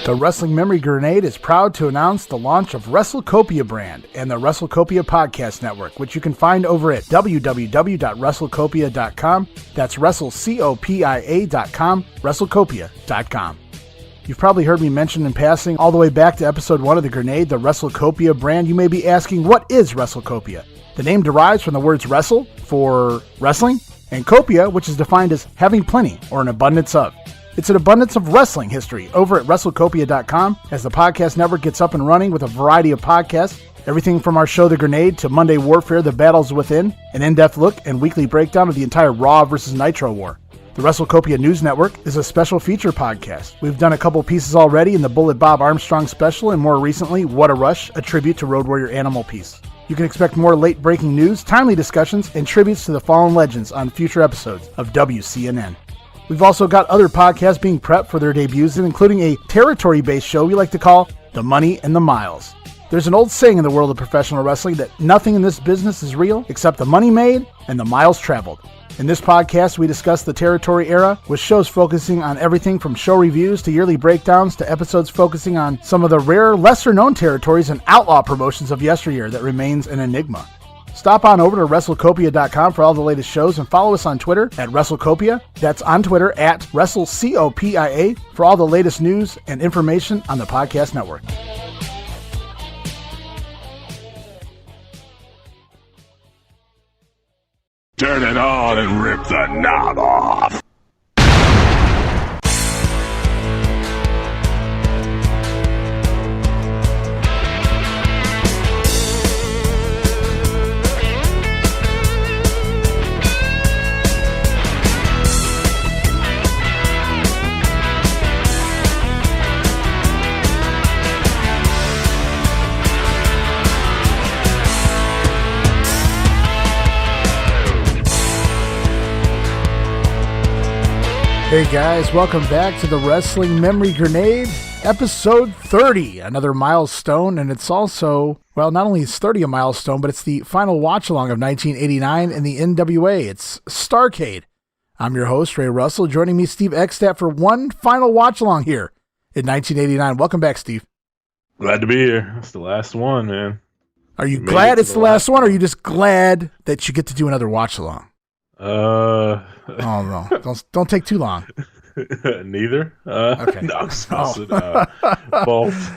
The Wrestling Memory Grenade is proud to announce the launch of WrestleCopia brand and the WrestleCopia Podcast Network, which you can find over at www.wrestlecopia.com. That's WrestleCopia.com, WrestleCopia.com. You've probably heard me mention in passing all the way back to episode 1 of The Grenade, the WrestleCopia brand. You may be asking, what is WrestleCopia? The name derives from the words wrestle, for wrestling, and copia, which is defined as having plenty or an abundance of. It's an abundance of wrestling history over at WrestleCopia.com as the podcast network gets up and running with a variety of podcasts, everything from our show The Grenade to Monday Warfare, The Battles Within, an in-depth look and weekly breakdown of the entire Raw vs. Nitro War. The WrestleCopia News Network is a special feature podcast. We've done a couple pieces already in the Bullet Bob Armstrong special and more recently, What a Rush, a tribute to Road Warrior Animal piece. You can expect more late-breaking news, timely discussions, and tributes to the fallen legends on future episodes of WCNN. We've also got other podcasts being prepped for their debuts, including a territory-based show we like to call The Money and the Miles. There's an old saying in the world of professional wrestling that nothing in this business is real except the money made and the miles traveled. In this podcast, we discuss the territory era, with shows focusing on everything from show reviews to yearly breakdowns to episodes focusing on some of the rare, lesser-known territories and outlaw promotions of yesteryear that remains an enigma. Stop on over to WrestleCopia.com for all the latest shows and follow us on Twitter at WrestleCopia. That's on Twitter at WrestleCopia for all the latest news and information on the podcast network. Turn it on and rip the knob off. Hey guys, welcome back to the Wrestling Memory Grenade, episode 30, another milestone, and it's also, well, not only is 30 a milestone, but it's the final watch-along of 1989 in the NWA. It's Starrcade. I'm your host, Ray Russell, joining me, Steve Eckstadt, for one final watch-along here in 1989. Welcome back, Steve. Glad to be here. It's the last one, man. Are you glad it's the last one, or are you just glad that you get to do another watch-along? Oh no! Don't take too long. Neither. Okay. No, I'm just messing. Both.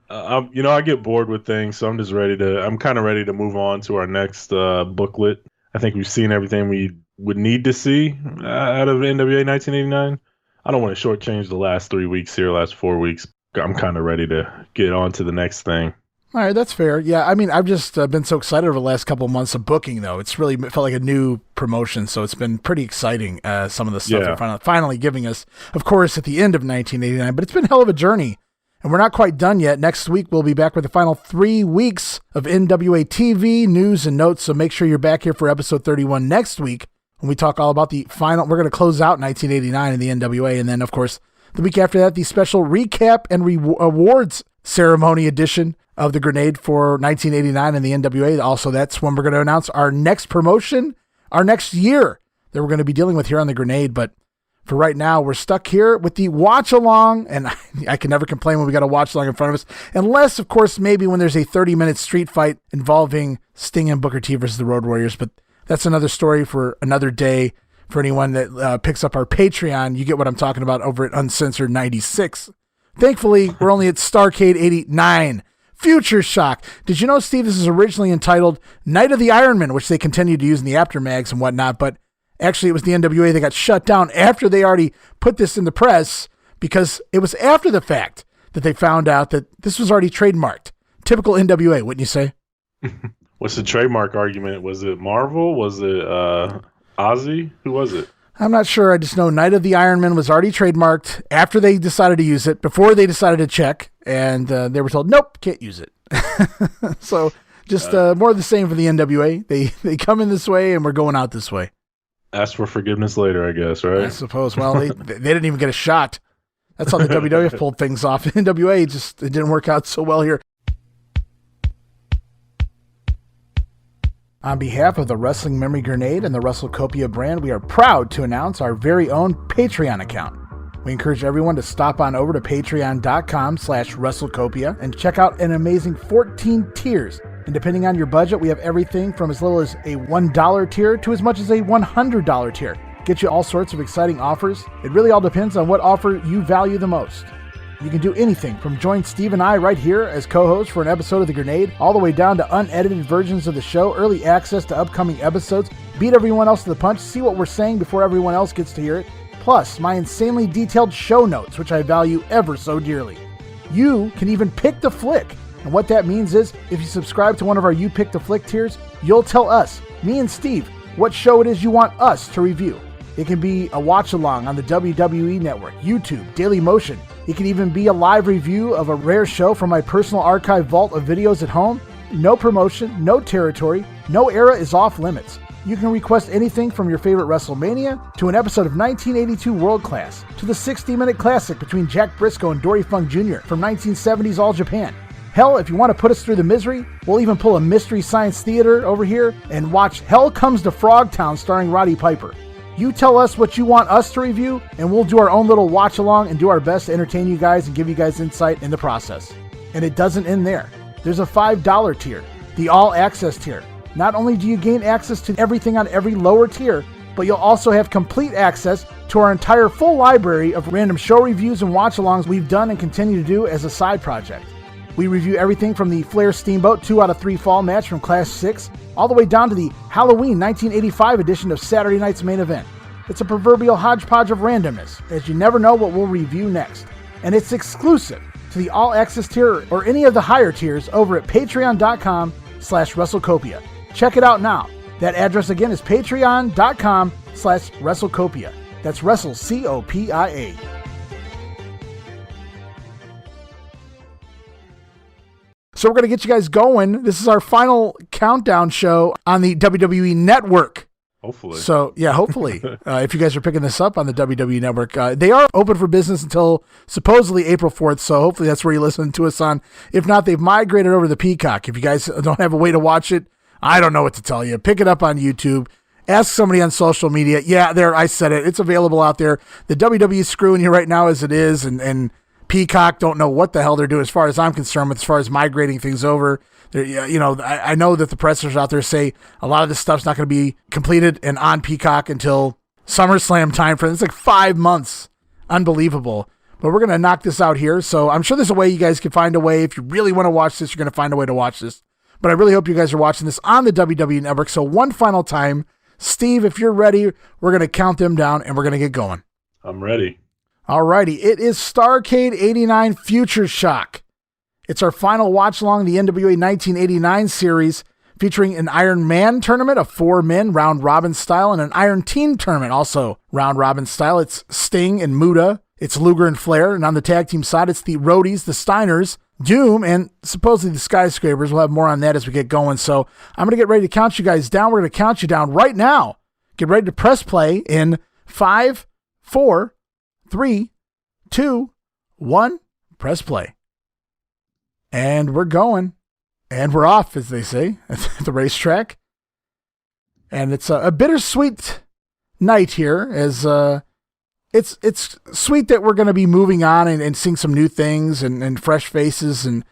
I get bored with things, so I'm just I'm kind of ready to move on to our next booklet. I think we've seen everything we would need to see out of NWA 1989. I don't want to shortchange the last 3 weeks here, last 4 weeks. I'm kind of ready to get on to the next thing. All right, that's fair. Yeah, I mean, I've just been so excited over the last couple of months of booking, though. It's really felt like a new promotion, so it's been pretty exciting, some of the stuff they're finally giving us, of course, at the end of 1989. But it's been a hell of a journey, and we're not quite done yet. Next week, we'll be back with the final 3 weeks of NWA TV, news, and notes, so make sure you're back here for episode 31 next week when we talk all about the final. We're going to close out 1989 in the NWA, and then, of course, the week after that, the special recap and awards ceremony edition of the Grenade for 1989 in the NWA. Also, that's when we're going to announce our next promotion, our next year that we're going to be dealing with here on the Grenade. But for right now, we're stuck here with the watch-along, and I can never complain when we got a watch-along in front of us, unless, of course, maybe when there's a 30-minute street fight involving Sting and Booker T versus the Road Warriors. But that's another story for another day. For anyone that picks up our Patreon, you get what I'm talking about over at Uncensored 96. Thankfully, we're only at Starrcade 89. Future Shock. Did you know, Steve, this is originally entitled Night of the Ironmen, which they continued to use in the aftermags and whatnot, but actually it was the NWA that got shut down after they already put this in the press, because it was after the fact that they found out that this was already trademarked. Typical NWA, wouldn't you say? What's the trademark argument? Was it Marvel? Was it Ozzy? Who was it? I'm not sure. I just know Night of the Ironmen was already trademarked after they decided to use it, before they decided to check, and they were told, nope, can't use it. So just more of the same for the NWA. They come in this way, and we're going out this way. Ask for forgiveness later, I guess, right? I suppose. Well, they didn't even get a shot. That's how the WWF pulled things off. NWA, it didn't work out so well here. On behalf of the Wrestling Memory Grenade and the WrestleCopia brand, we are proud to announce our very own Patreon account. We encourage everyone to stop on over to patreon.com/WrestleCopia and check out an amazing 14 tiers. And depending on your budget, we have everything from as little as a $1 tier to as much as a $100 tier. Get you all sorts of exciting offers. It really all depends on what offer you value the most. You can do anything from join Steve and I right here as co-hosts for an episode of The Grenade, all the way down to unedited versions of the show, early access to upcoming episodes, beat everyone else to the punch, see what we're saying before everyone else gets to hear it, plus my insanely detailed show notes, which I value ever so dearly. You can even pick the flick. And what that means is, if you subscribe to one of our You Pick the Flick tiers, you'll tell us, me and Steve, what show it is you want us to review. It can be a watch-along on the WWE Network, YouTube, Daily Motion. It can even be a live review of a rare show from my personal archive vault of videos at home. No promotion, no territory, no era is off limits. You can request anything from your favorite WrestleMania to an episode of 1982 World Class to the 60-minute classic between Jack Briscoe and Dory Funk Jr. from 1970's All Japan. Hell, if you want to put us through the misery, we'll even pull a Mystery Science Theater over here and watch Hell Comes to Frogtown starring Roddy Piper. You tell us what you want us to review, and we'll do our own little watch-along and do our best to entertain you guys and give you guys insight in the process. And it doesn't end there. There's a $5 tier, the all-access tier. Not only do you gain access to everything on every lower tier, but you'll also have complete access to our entire full library of random show reviews and watch-alongs we've done and continue to do as a side project. We review everything from the Flair Steamboat 2 out of 3 fall match from Class 6, all the way down to the Halloween 1985 edition of Saturday Night's Main Event. It's a proverbial hodgepodge of randomness, as you never know what we'll review next. And it's exclusive to the All Access tier or any of the higher tiers over at patreon.com/WrestleCopia. Check it out now. That address again is patreon.com/WrestleCopia. That's WrestleCopia. So we're going to get you guys going. This is our final countdown show on the WWE Network. Hopefully. So, yeah, hopefully. If you guys are picking this up on the WWE Network, they are open for business until supposedly April 4th, so hopefully that's where you listen to us on. If not, they've migrated over to the Peacock. If you guys don't have a way to watch it, I don't know what to tell you. Pick it up on YouTube. Ask somebody on social media. Yeah, there, I said it. It's available out there. The WWE is screwing you right now as it is, and Peacock don't know what the hell they're doing as far as I'm concerned, as far as migrating things over. You know, I know that the pressers out there say a lot of this stuff's not going to be completed and on Peacock until SummerSlam time frame. It's like 5 months. Unbelievable. But we're going to knock this out here. So I'm sure there's a way you guys can find a way. If you really want to watch this, you're going to find a way to watch this. But I really hope you guys are watching this on the WWE Network. So one final time, Steve, if you're ready, we're going to count them down and we're going to get going. I'm ready. Alrighty, it is Starrcade 89 Future Shock. It's our final watch-along in the NWA 1989 series, featuring an Iron Man tournament of 4 men, round-robin style, and an Iron Team tournament, also round-robin style. It's Sting and Muta, it's Luger and Flair, and on the tag team side, it's the Roadies, the Steiners, Doom, and supposedly the Skyscrapers. We'll have more on that as we get going. So I'm going to get ready to count you guys down. We're going to count you down right now. Get ready to press play in 5, 4, 3, 2, 1, press play. And we're going. And we're off, as they say, at the racetrack. And it's a bittersweet night here, as it's sweet that we're going to be moving on and seeing some new things and fresh faces and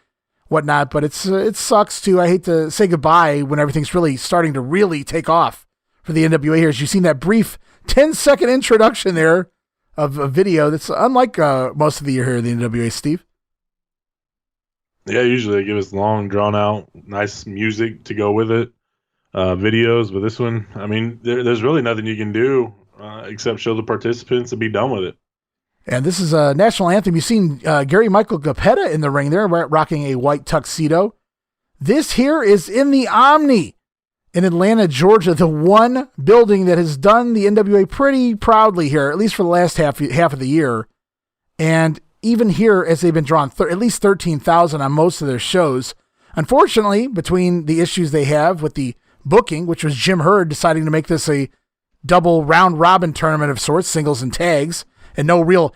whatnot, but it sucks too. I hate to say goodbye when everything's really starting to really take off for the NWA here. As you've seen that brief 10-second introduction there of a video that's unlike most of the year here in the NWA, Steve. Yeah, usually they give us long, drawn-out, nice music to go with it, videos. But this one, I mean, there's really nothing you can do except show the participants and be done with it. And this is a national anthem. You've seen Gary Michael Gapetta in the ring there, rocking a white tuxedo. This here is in the Omni in Atlanta, Georgia, the one building that has done the NWA pretty proudly here, at least for the last half of the year. And even here, as they've been drawing at least 13,000 on most of their shows. Unfortunately, between the issues they have with the booking, which was Jim Herd deciding to make this a double round-robin tournament of sorts, singles and tags, and no real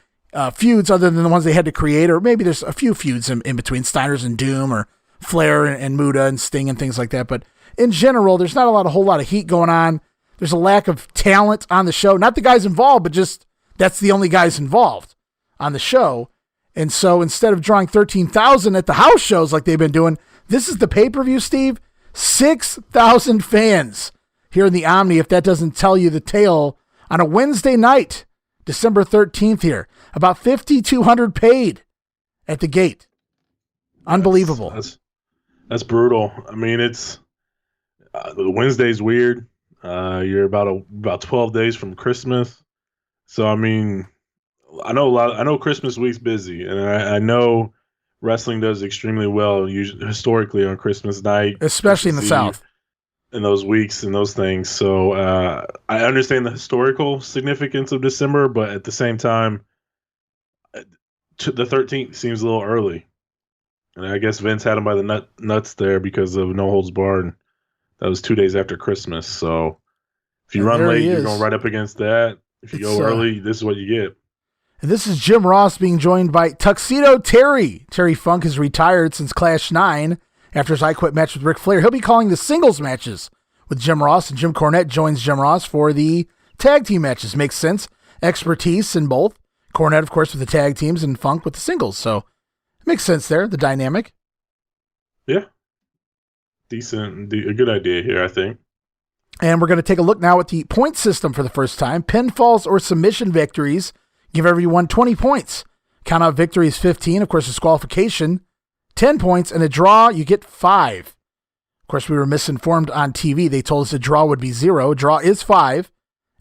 feuds other than the ones they had to create, or maybe there's a few feuds in between Steiners and Doom, or Flair and Muta and Sting and things like that. But in general, there's not a whole lot of heat going on. There's a lack of talent on the show. Not the guys involved, but just that's the only guys involved. on the show. And so instead of drawing 13,000 at the house shows like they've been doing, this is the pay-per-view, Steve. 6,000 fans here in the Omni, if that doesn't tell you the tale, on a Wednesday night, December 13th here. About 5,200 paid at the gate. Unbelievable. That's brutal. I mean, it's the Wednesday's weird. You're about 12 days from Christmas. So, I mean, I know Christmas week's busy, and I know wrestling does extremely well usually, historically on Christmas night, especially in the South. In those weeks and those things. So I understand the historical significance of December, but at the same time, the 13th seems a little early. And I guess Vince had him by the nuts there because of No Holds Barred. That was 2 days after Christmas. So if you run late, you're going right up against that. If you go early, this is what you get. And this is Jim Ross being joined by Tuxedo Terry. Terry Funk has retired since Clash 9 after his I Quit match with Ric Flair. He'll be calling the singles matches with Jim Ross, and Jim Cornette joins Jim Ross for the tag team matches. Makes sense. Expertise in both. Cornette, of course, with the tag teams, and Funk with the singles. So it makes sense there, the dynamic. Yeah. A good idea here, I think. And we're going to take a look now at the point system for the first time. Pinfalls or submission victories give everyone 20 points. Count out victories 15. Of course, disqualification 10 points, and a draw you get 5. Of course, we were misinformed on TV. They told us a draw would be 0. A draw is 5,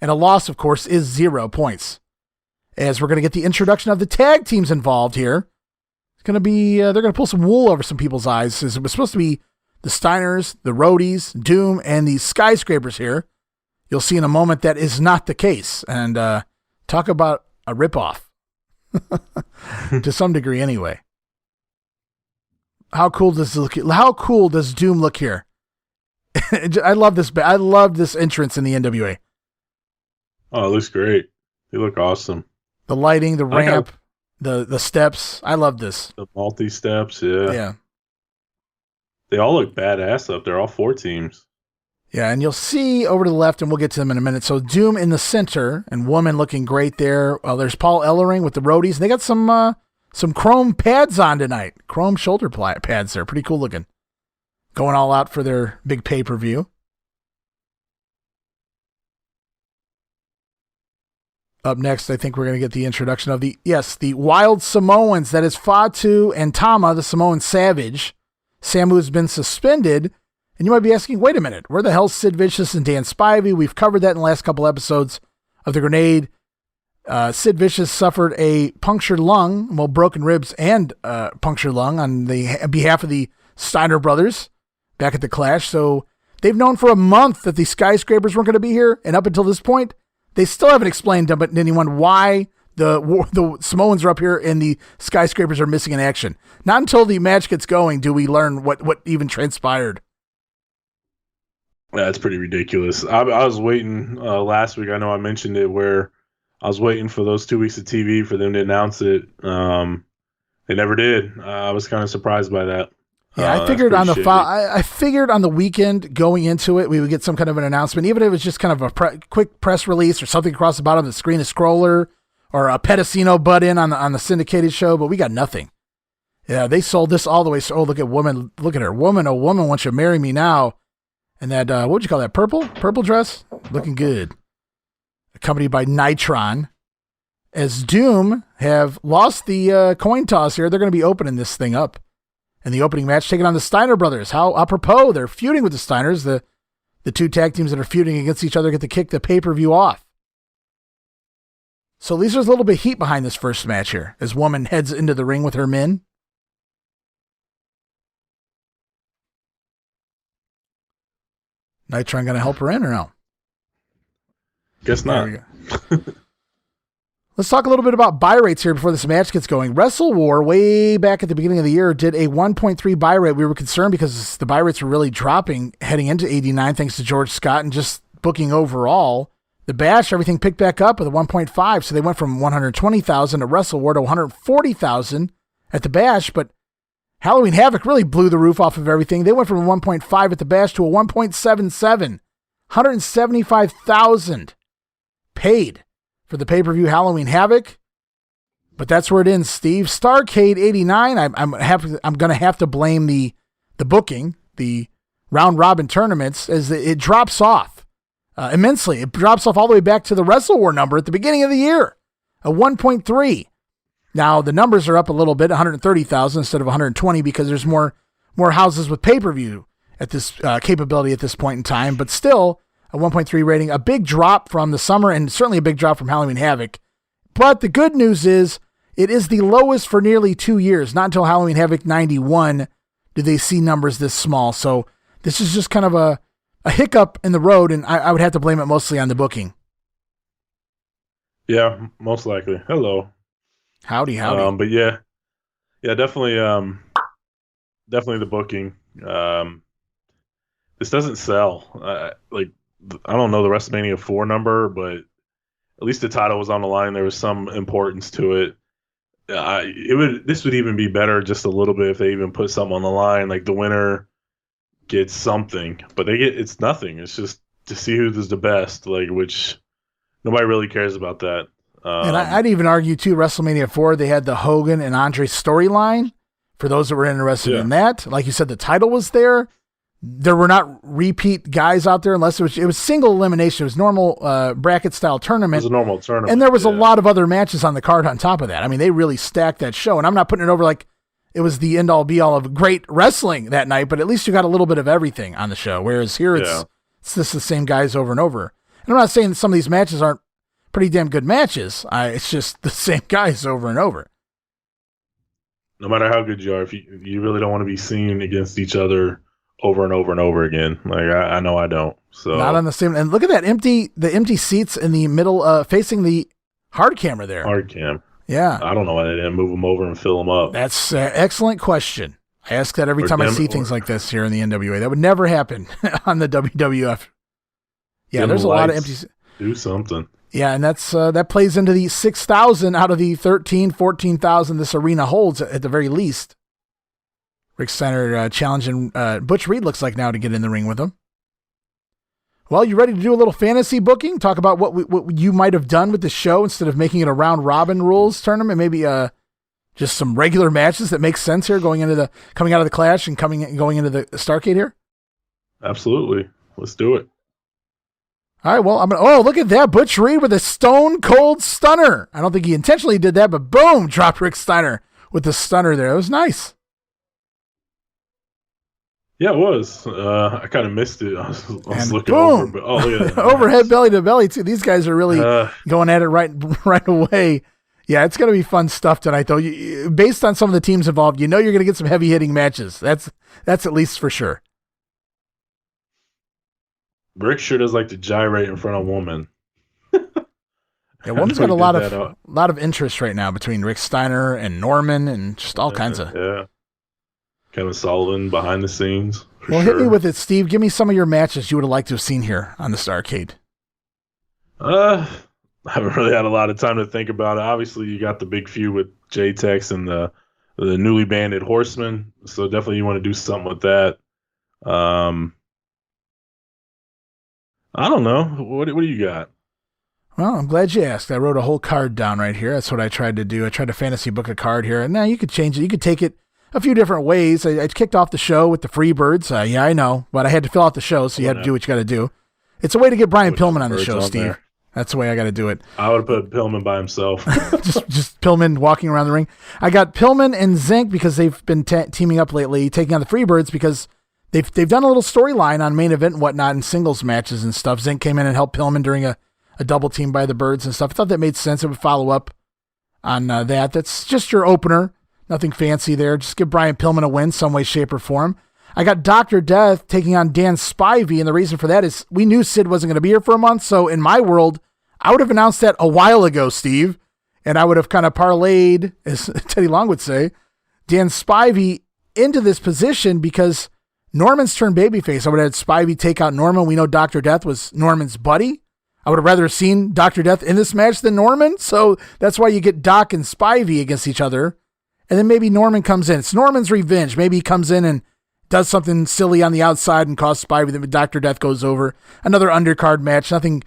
and a loss, of course, is 0 points. As we're going to get the introduction of the tag teams involved here. It's going to be they're going to pull some wool over some people's eyes. It was supposed to be the Steiners, the Roadies, Doom, and the Skyscrapers here. You'll see in a moment that is not the case. And talk about a ripoff. To some degree, anyway. How cool does Doom look here? I love this. I love this entrance in the NWA. Oh, it looks great. They look awesome. The lighting, the ramp, the steps. I love this. The multi-steps, yeah. Yeah. They all look badass up there, all 4 teams. Yeah, and you'll see over to the left, and we'll get to them in a minute. So Doom in the center, and Woman looking great there. Well, there's Paul Ellering with the Roadies. They got some chrome pads on tonight. Chrome shoulder pads there. Pretty cool looking. Going all out for their big pay-per-view. Up next, I think we're going to get the introduction of the Wild Samoans. That is Fatu and Tama, the Samoan Savage. Samu has been suspended. And you might be asking, wait a minute, where the hell's Sid Vicious and Dan Spivey? We've covered that in the last couple episodes of The Grenade. Sid Vicious suffered a punctured lung, broken ribs and punctured lung on behalf of the Steiner brothers back at the Clash. So they've known for a month that the Skyscrapers weren't going to be here. And up until this point, they still haven't explained to anyone why the Samoans are up here and the Skyscrapers are missing in action. Not until the match gets going do we learn what even transpired. Yeah, it's pretty ridiculous. I was waiting last week. I know I mentioned it where I was waiting for those 2 weeks of TV for them to announce it. They never did. I was kind of surprised by that. Yeah, I figured I figured on the weekend going into it, we would get some kind of an announcement, even if it was just kind of a quick press release or something across the bottom of the screen, a scroller or a Pedicino butt in on the syndicated show, but we got nothing. Yeah, they sold this all the way. So, look at Woman. Look at her. Woman, oh woman, won't you marry me now? And that, what would you call that? Purple dress? Looking good. Accompanied by Nitron. As Doom have lost the coin toss here, they're going to be opening this thing up. And the opening match taking on the Steiner brothers. How apropos, they're feuding with the Steiners. The 2 tag teams that are feuding against each other get to kick the pay-per-view off. So at least there's a little bit of heat behind this first match here as Woman heads into the ring with her men. Nitron going to help her in or no? Guess not. Let's talk a little bit about buy rates here before this match gets going. Wrestle War, way back at the beginning of the year, did a 1.3 buy rate. We were concerned because the buy rates were really dropping heading into 89 thanks to George Scott and just booking overall. The Bash, everything picked back up with a 1.5, so they went from 120,000 at Wrestle War to 140,000 at the Bash, but Halloween Havoc really blew the roof off of everything. They went from a 1.5 at the Bash to a 1.77. 175,000 paid for the pay-per-view Halloween Havoc. But that's where it ends, Steve. Starrcade 89. I'm going to have to blame the booking, the round robin tournaments, as it drops off immensely. It drops off all the way back to the Wrestle War number at the beginning of the year, a 1.3. Now the numbers are up a little bit, 130,000 instead of 120, because there's more houses with pay-per-view at this capability at this point in time. But still, a 1.3 rating, a big drop from the summer, and certainly a big drop from Halloween Havoc. But the good news is it is the lowest for nearly 2 years. Not until Halloween Havoc 91 do they see numbers this small. So this is just kind of a hiccup in the road, and I would have to blame it mostly on the booking. Yeah, most likely. Hello. Howdy. But yeah, definitely the booking. This doesn't sell. I don't know the WrestleMania 4 number, but at least the title was on the line. There was some importance to it. This would even be better just a little bit if they even put something on the line, like the winner gets something, but it's nothing. It's just to see who's the best, which nobody really cares about that. And I'd even argue too, WrestleMania 4, they had the Hogan and Andre storyline. For those that were interested in that, like you said, the title was there. There were not repeat guys out there unless it was single elimination. It was normal bracket style tournament. It was a normal tournament. And there was a lot of other matches on the card on top of that. I mean, they really stacked that show. And I'm not putting it over like it was the end all be all of great wrestling that night, but at least you got a little bit of everything on the show. Whereas here it's just the same guys over and over. And I'm not saying that some of these matches aren't pretty damn good matches. It's just the same guys over and over. No matter how good you are, if you really don't want to be seen against each other over and over and over again. I know I don't. So not on the same. And look at that the empty seats in the middle, facing the hard camera there. Hard cam. Yeah. I don't know why they didn't move them over and fill them up. That's an excellent question. I ask that every time I see things like this here in the NWA. That would never happen on the WWF. Yeah, there's a lot of empty. Do something. Yeah, and that plays into the 6,000 out of the 14,000 this arena holds at the very least. Rick Steiner challenging Butch Reed looks like now to get in the ring with him. Well, you ready to do a little fantasy booking? Talk about what you might have done with the show instead of making it a round robin rules tournament. Maybe just some regular matches that make sense here coming out of the Clash and going into the Starrcade here. Absolutely, let's do it. All right, well, look at that. Butch Reed with a stone cold stunner. I don't think he intentionally did that, but boom, dropped Rick Steiner with the stunner there. It was nice. Yeah, it was. I kind of missed it. I was looking boom. over, but look at that. Overhead belly to belly too. These guys are really going at it right away. Yeah, it's going to be fun stuff tonight, though. Based on some of the teams involved, you're going to get some heavy hitting matches. That's at least for sure. Rick sure does like to gyrate in front of woman. Yeah, woman's got a lot of interest right now between Rick Steiner and Norman and just all kinds of. Yeah. Kevin Sullivan behind the scenes. Hit me with it, Steve. Give me some of your matches you would have liked to have seen here on the Starrcade. I haven't really had a lot of time to think about it. Obviously, you got the big feud with J-Tex and the newly banded Horsemen, so definitely you want to do something with that. I don't know. What do you got? Well, I'm glad you asked. I wrote a whole card down right here. That's what I tried to do. I tried to fantasy book a card here. And now you could change it. You could take it a few different ways. I kicked off the show with the Freebirds. Yeah, I know. But I had to fill out the show, so you had to do what you got to do. It's a way to get Brian Pillman on the show, Steve. There. That's the way I got to do it. I would have put Pillman by himself. just Pillman walking around the ring. I got Pillman and Zink because they've been teaming up lately, taking on the Freebirds because they've done a little storyline on main event and whatnot and singles matches and stuff. Zink came in and helped Pillman during a double team by the Birds and stuff. I thought that made sense. It would follow up on that. That's just your opener. Nothing fancy there. Just give Brian Pillman a win some way, shape, or form. I got Dr. Death taking on Dan Spivey, and the reason for that is we knew Sid wasn't going to be here for a month, so in my world, I would have announced that a while ago, Steve, and I would have kind of parlayed, as Teddy Long would say, Dan Spivey into this position because Norman's turned babyface. I would have had Spivey take out Norman. We know Dr. Death was Norman's buddy. I would have rather seen Dr. Death in this match than Norman, so that's why you get Doc and Spivey against each other, and then maybe Norman comes in. It's Norman's revenge. Maybe he comes in and does something silly on the outside and costs Spivey. Then Dr. Death goes over. Another undercard match. Nothing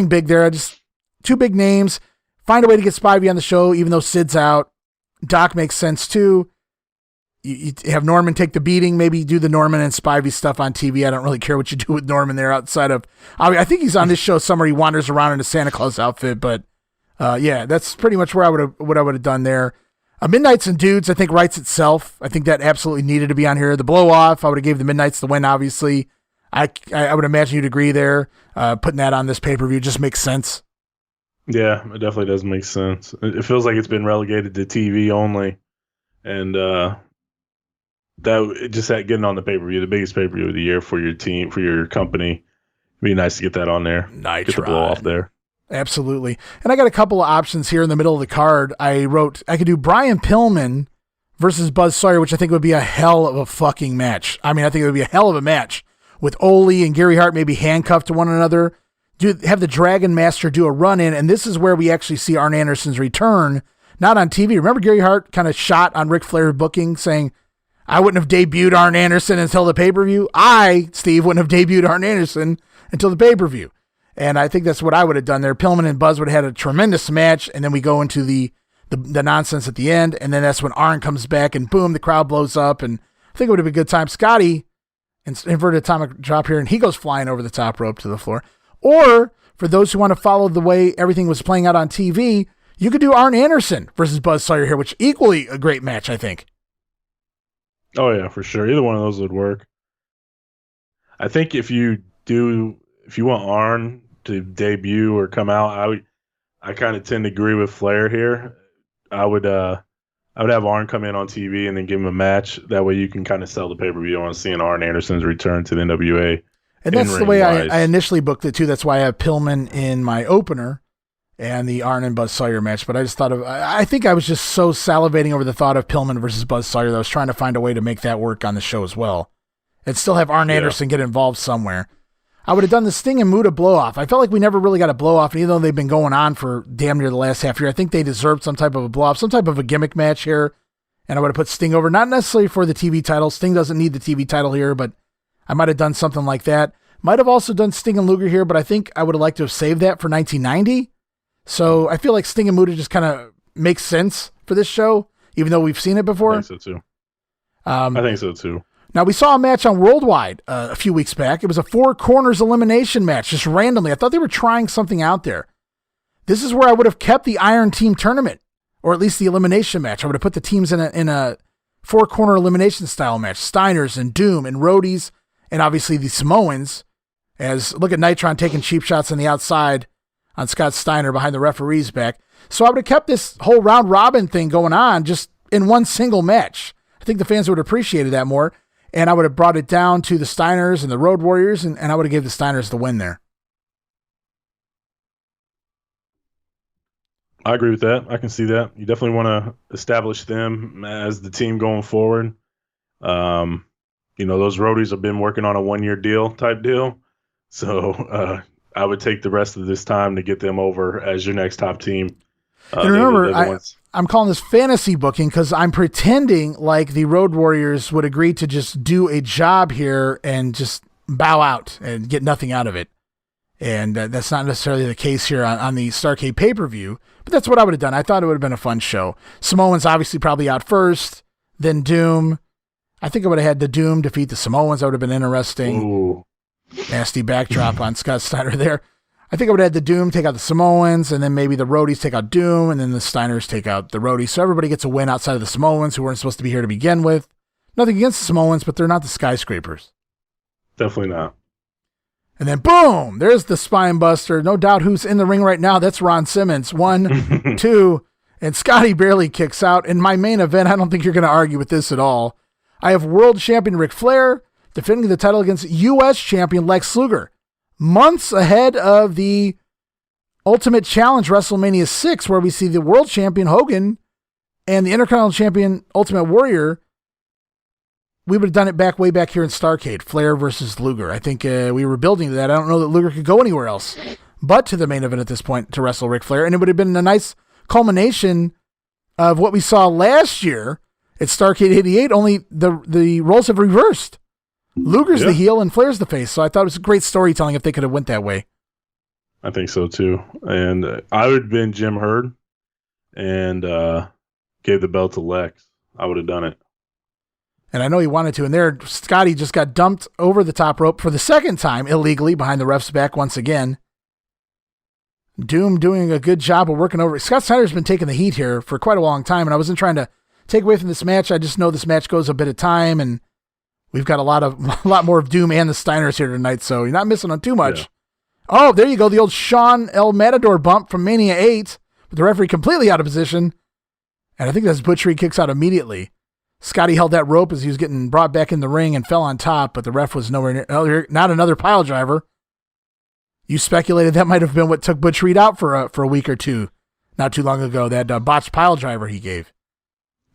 big there. Just two big names. Find a way to get Spivey on the show, even though Sid's out. Doc makes sense too. You have Norman take the beating, maybe do the Norman and Spivey stuff on TV. I don't really care what you do with Norman there outside of, I think he's on this show somewhere. He wanders around in a Santa Claus outfit, but yeah, that's pretty much what I would have done there. Midnights and Dudes, I think writes itself. I think that absolutely needed to be on here. The blow off, I would have gave the Midnights the win, obviously. I would imagine you'd agree there. Putting that on this pay-per-view just makes sense. Yeah, it definitely does make sense. It feels like it's been relegated to TV only. And that just getting on the pay-per-view, the biggest pay-per-view of the year for your team, for your company. It'd be nice to get that on there. Nice. Get the blow off there. Absolutely. And I got a couple of options here in the middle of the card. I could do Brian Pillman versus Buzz Sawyer, which I think would be a hell of a fucking match. I think it would be a hell of a match with Ole and Gary Hart maybe handcuffed to one another. Have the Dragon Master do a run-in, and this is where we actually see Arn Anderson's return, not on TV. Remember Gary Hart kind of shot on Ric Flair booking, saying, I wouldn't have debuted Arn Anderson until the pay-per-view. Steve, wouldn't have debuted Arn Anderson until the pay-per-view. And I think that's what I would have done there. Pillman and Buzz would have had a tremendous match, and then we go into the nonsense at the end, and then that's when Arn comes back, and boom, the crowd blows up, and I think it would have been a good time. Scotty, inverted atomic drop here, and he goes flying over the top rope to the floor. Or, for those who want to follow the way everything was playing out on TV, you could do Arn Anderson versus Buzz Sawyer here, which equally a great match, I think. Oh, yeah, for sure. Either one of those would work. I think if you want Arn to debut or come out, I kind of tend to agree with Flair here. I would have Arn come in on TV and then give him a match. That way you can kind of sell the pay-per-view on seeing Arn Anderson's return to the NWA. And that's the way I initially booked it too. That's why I have Pillman in my opener and the Arn and Buzz Sawyer match. But I just thought I think I was just so salivating over the thought of Pillman versus Buzz Sawyer that I was trying to find a way to make that work on the show as well. And still have Arn Anderson get involved somewhere. I would have done the Sting and Muta blow-off. I felt like we never really got a blow-off, and even though they've been going on for damn near the last half year, I think they deserved some type of a blow-off, some type of a gimmick match here, and I would have put Sting over, not necessarily for the TV title. Sting doesn't need the TV title here, but I might have done something like that. Might have also done Sting and Luger here, but I think I would have liked to have saved that for 1990. So I feel like Sting and Muta just kind of makes sense for this show, even though we've seen it before. I think so too. I think so too. Now, we saw a match on Worldwide a few weeks back. It was a 4 corners elimination match, just randomly. I thought they were trying something out there. This is where I would have kept the Iron Team tournament, or at least the elimination match. I would have put the teams in a 4-corner elimination style match. Steiners and Doom and Roadies, and obviously the Samoans. Look at Nitron taking cheap shots on the outside on Scott Steiner behind the referee's back. So I would have kept this whole round robin thing going on just in one single match. I think the fans would have appreciated that more. And I would have brought it down to the Steiners and the Road Warriors, and I would have given the Steiners the win there. I agree with that. I can see that. You definitely want to establish them as the team going forward. Those Roadies have been working on a 1-year type deal. So I would take the rest of this time to get them over as your next top team. And remember, I'm calling this fantasy booking because I'm pretending like the Road Warriors would agree to just do a job here and just bow out and get nothing out of it. And that's not necessarily the case here on the Starrcade pay-per-view, but that's what I would have done. I thought it would have been a fun show. Samoans obviously probably out first, then Doom. I think I would have had the Doom defeat the Samoans. That would have been interesting. Ooh. Nasty backdrop on Scott Steiner there. I think I would have had the Doom take out the Samoans, and then maybe the Roadies take out Doom, and then the Steiners take out the Roadies. So everybody gets a win outside of the Samoans, who weren't supposed to be here to begin with. Nothing against the Samoans, but they're not the Skyscrapers. Definitely not. And then boom, there's the spine buster. No doubt who's in the ring right now. That's Ron Simmons. 1, 2, and Scotty barely kicks out. In my main event, I don't think you're going to argue with this at all. I have world champion Ric Flair defending the title against U.S. champion Lex Luger. Months ahead of the Ultimate Challenge WrestleMania 6, where we see the world champion Hogan and the Intercontinental champion Ultimate Warrior. We would have done it way back here in Starrcade, Flair versus Luger. I think we were building to that. I don't know that Luger could go anywhere else but to the main event at this point to wrestle Ric Flair. And it would have been a nice culmination of what we saw last year at Starrcade 88, only the roles have reversed. Luger's the heel and Flair's the face. So I thought it was great storytelling if they could have went that way. I think so too. And I would have been Jim Herd and gave the belt to Lex. I would have done it. And I know he wanted to. And there, Scotty just got dumped over the top rope for the second time illegally behind the ref's back once again. Doom doing a good job of working over. Scott Steiner's been taking the heat here for quite a long time, and I wasn't trying to take away from this match. I just know this match goes a bit of time, and we've got a lot more of Doom and the Steiners here tonight, so you're not missing on too much. Yeah. Oh, there you go, the old Sean El Matador bump from Mania 8, with the referee completely out of position, and I think that's Butchery kicks out immediately. Scotty held that rope as he was getting brought back in the ring and fell on top, but the ref was nowhere near. Oh, not another pile driver. You speculated that might have been what took Butch Reed out for a week or two, not too long ago, that botched pile driver he gave.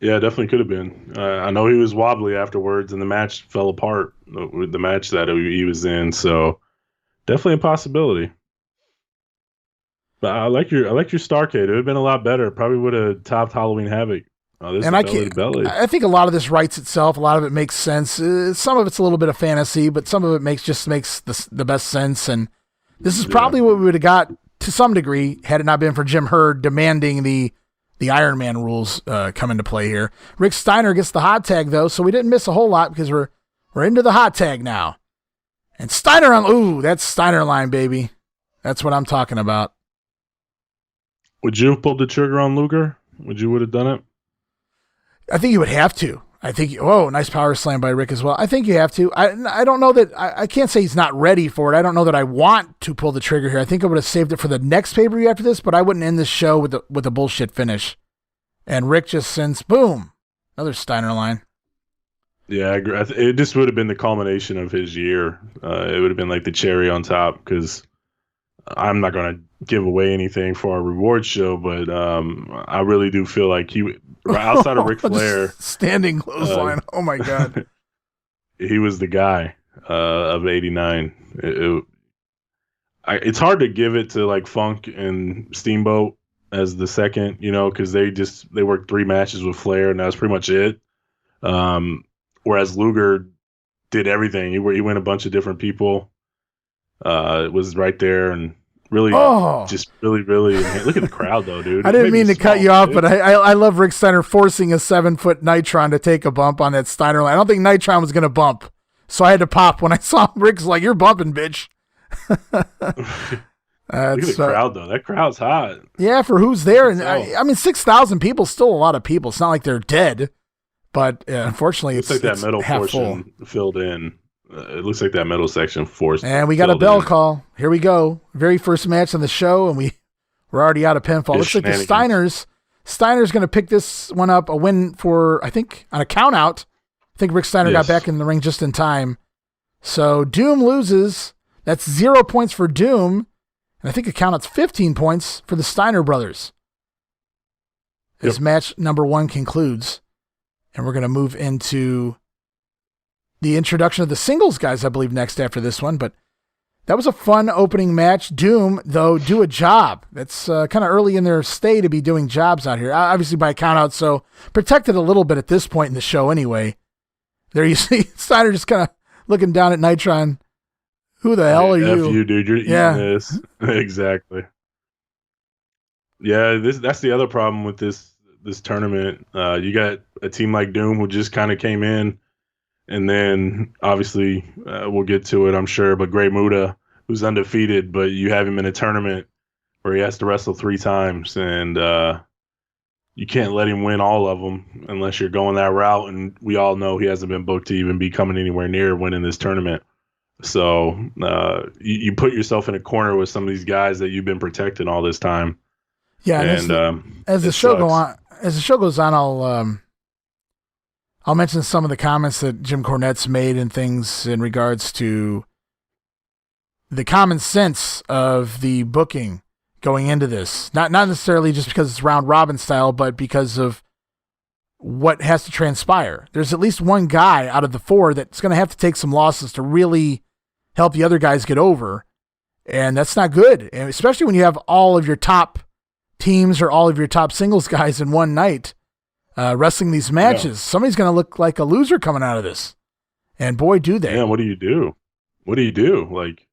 Yeah, definitely could have been. I know he was wobbly afterwards, and the match fell apart with the match that he was in, so definitely a possibility. But I like your Starrcade. It would have been a lot better. Probably would have topped Halloween Havoc. And I think a lot of this writes itself. A lot of it makes sense. Some of it's a little bit of fantasy, but some of it makes the best sense. And this is probably what we would have got to some degree had it not been for Jim Herd demanding the Ironman rules come into play here. Rick Steiner gets the hot tag though, so we didn't miss a whole lot because we're into the hot tag now. And Steiner that's Steiner line, baby. That's what I'm talking about. Would you have pulled the trigger on Luger? Would have done it? I think you would have to. I think, nice power slam by Rick as well. I think you have to. I don't know that, I can't say he's not ready for it. I don't know that I want to pull the trigger here. I think I would have saved it for the next pay-per-view after this, but I wouldn't end this show with a bullshit finish. And Rick just sends, boom, another Steiner line. Yeah, I agree. It just would have been the culmination of his year. It would have been like the cherry on top, because I'm not going to give away anything for our reward show, but I really do feel like he, outside of Ric Flair, standing clothesline. Oh my God, he was the guy of '89. It's hard to give it to like Funk and Steamboat as the second, because they worked 3 matches with Flair and that was pretty much it. Whereas Luger did everything. He went a bunch of different people. It was right there and really, really. Look at the crowd though, dude. I didn't mean to cut you off, but I love Rick Steiner forcing a 7-foot Nitron to take a bump on that Steiner line. I don't think Nitron was going to bump, so I had to pop when I saw Rick's like, "You're bumping, bitch." Look at the crowd though. That crowd's hot. Yeah, for who's there, and I mean, 6,000 people, still a lot of people. It's not like they're dead, but unfortunately, it's like that middle portion filled in. It looks like that middle section forced. And we got a bell call. Here we go. Very first match on the show, and we're already out of pinfall. Looks like the Steiner's going to pick this one up, a win for, I think, on a count out. I think Rick Steiner got back in the ring just in time. So Doom loses. That's 0 points for Doom. And I think a count out's 15 points for the Steiner brothers. As match number 1 concludes. And we're going to move into the introduction of the singles guys, I believe, next after this one. But that was a fun opening match. Doom, though, do a job. That's kind of early in their stay to be doing jobs out here. Obviously by count out, so protected a little bit at this point in the show anyway. There you see Steiner just kind of looking down at Nitron. Who the hell are you? F you, dude. You're eating this. Exactly. Yeah, that's the other problem with this tournament. You got a team like Doom who just kind of came in. And then, obviously, we'll get to it, I'm sure, but Great Muta, who's undefeated, but you have him in a tournament where he has to wrestle 3 times, and you can't let him win all of them unless you're going that route, and we all know he hasn't been booked to even be coming anywhere near winning this tournament. So you put yourself in a corner with some of these guys that you've been protecting all this time. Yeah, and as the show goes on, I'll mention some of the comments that Jim Cornette's made and things in regards to the common sense of the booking going into this. Not necessarily just because it's round robin style, but because of what has to transpire. There's at least one guy out of the 4 that's going to have to take some losses to really help the other guys get over. And that's not good. And especially when you have all of your top teams or all of your top singles guys in one night. Wrestling these matches, somebody's going to look like a loser coming out of this. And boy, do they. Yeah, what do you do? Like,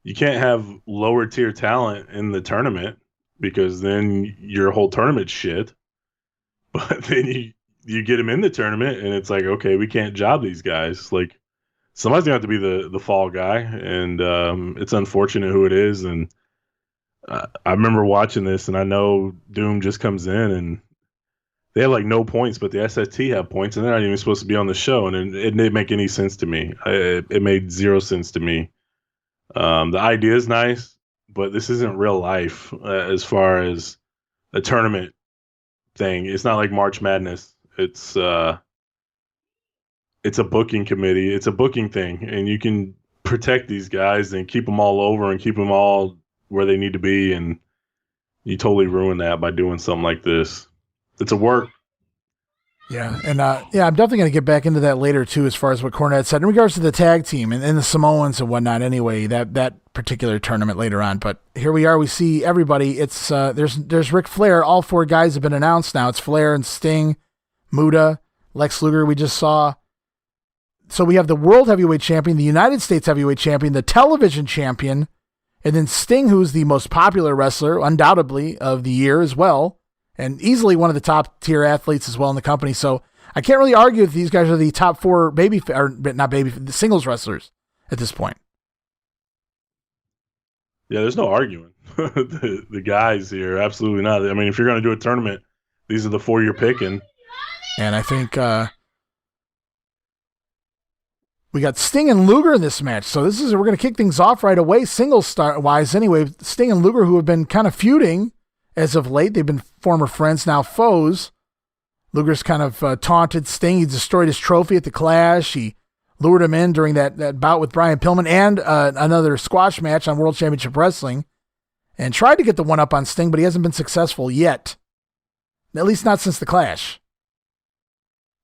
you can't have lower tier talent in the tournament because then your whole tournament's shit. But then you get him in the tournament and it's like, okay, we can't job these guys. Like somebody's gonna have to be the fall guy, and it's unfortunate who it is. And I remember watching this, and I know Doom just comes in and they have like no points, but the SST have points, and they're not even supposed to be on the show, and it didn't make any sense to me. It made zero sense to me. The idea is nice, but this isn't real life as far as a tournament thing. It's not like March Madness. It's a booking committee. It's a booking thing, and you can protect these guys and keep them all over and keep them all where they need to be, and you totally ruin that by doing something like this. It's a work. Yeah, and I'm definitely going to get back into that later too, as far as what Cornette said in regards to the tag team and the Samoans and whatnot. Anyway, that particular tournament later on, but here we are. We see everybody. It's there's Ric Flair. All 4 guys have been announced now. It's Flair and Sting, Muta, Lex Luger. We just saw. So we have the World Heavyweight Champion, the United States Heavyweight Champion, the Television Champion, and then Sting, who's the most popular wrestler, undoubtedly, of the year as well, and easily one of the top tier athletes as well in the company. So I can't really argue if these guys are the top 4 the singles wrestlers at this point. Yeah, there's no arguing. the guys here, absolutely not. I mean, if you're going to do a tournament, these are the 4 you're picking. And I think we got Sting and Luger in this match. So we're going to kick things off right away, singles wise anyway. Sting and Luger, who have been kind of feuding as of late. They've been former friends, now foes. Luger's kind of taunted Sting. He destroyed his trophy at the Clash. He lured him in during that bout with Brian Pillman and another squash match on World Championship Wrestling, and tried to get the one-up on Sting, but he hasn't been successful yet. At least not since the Clash.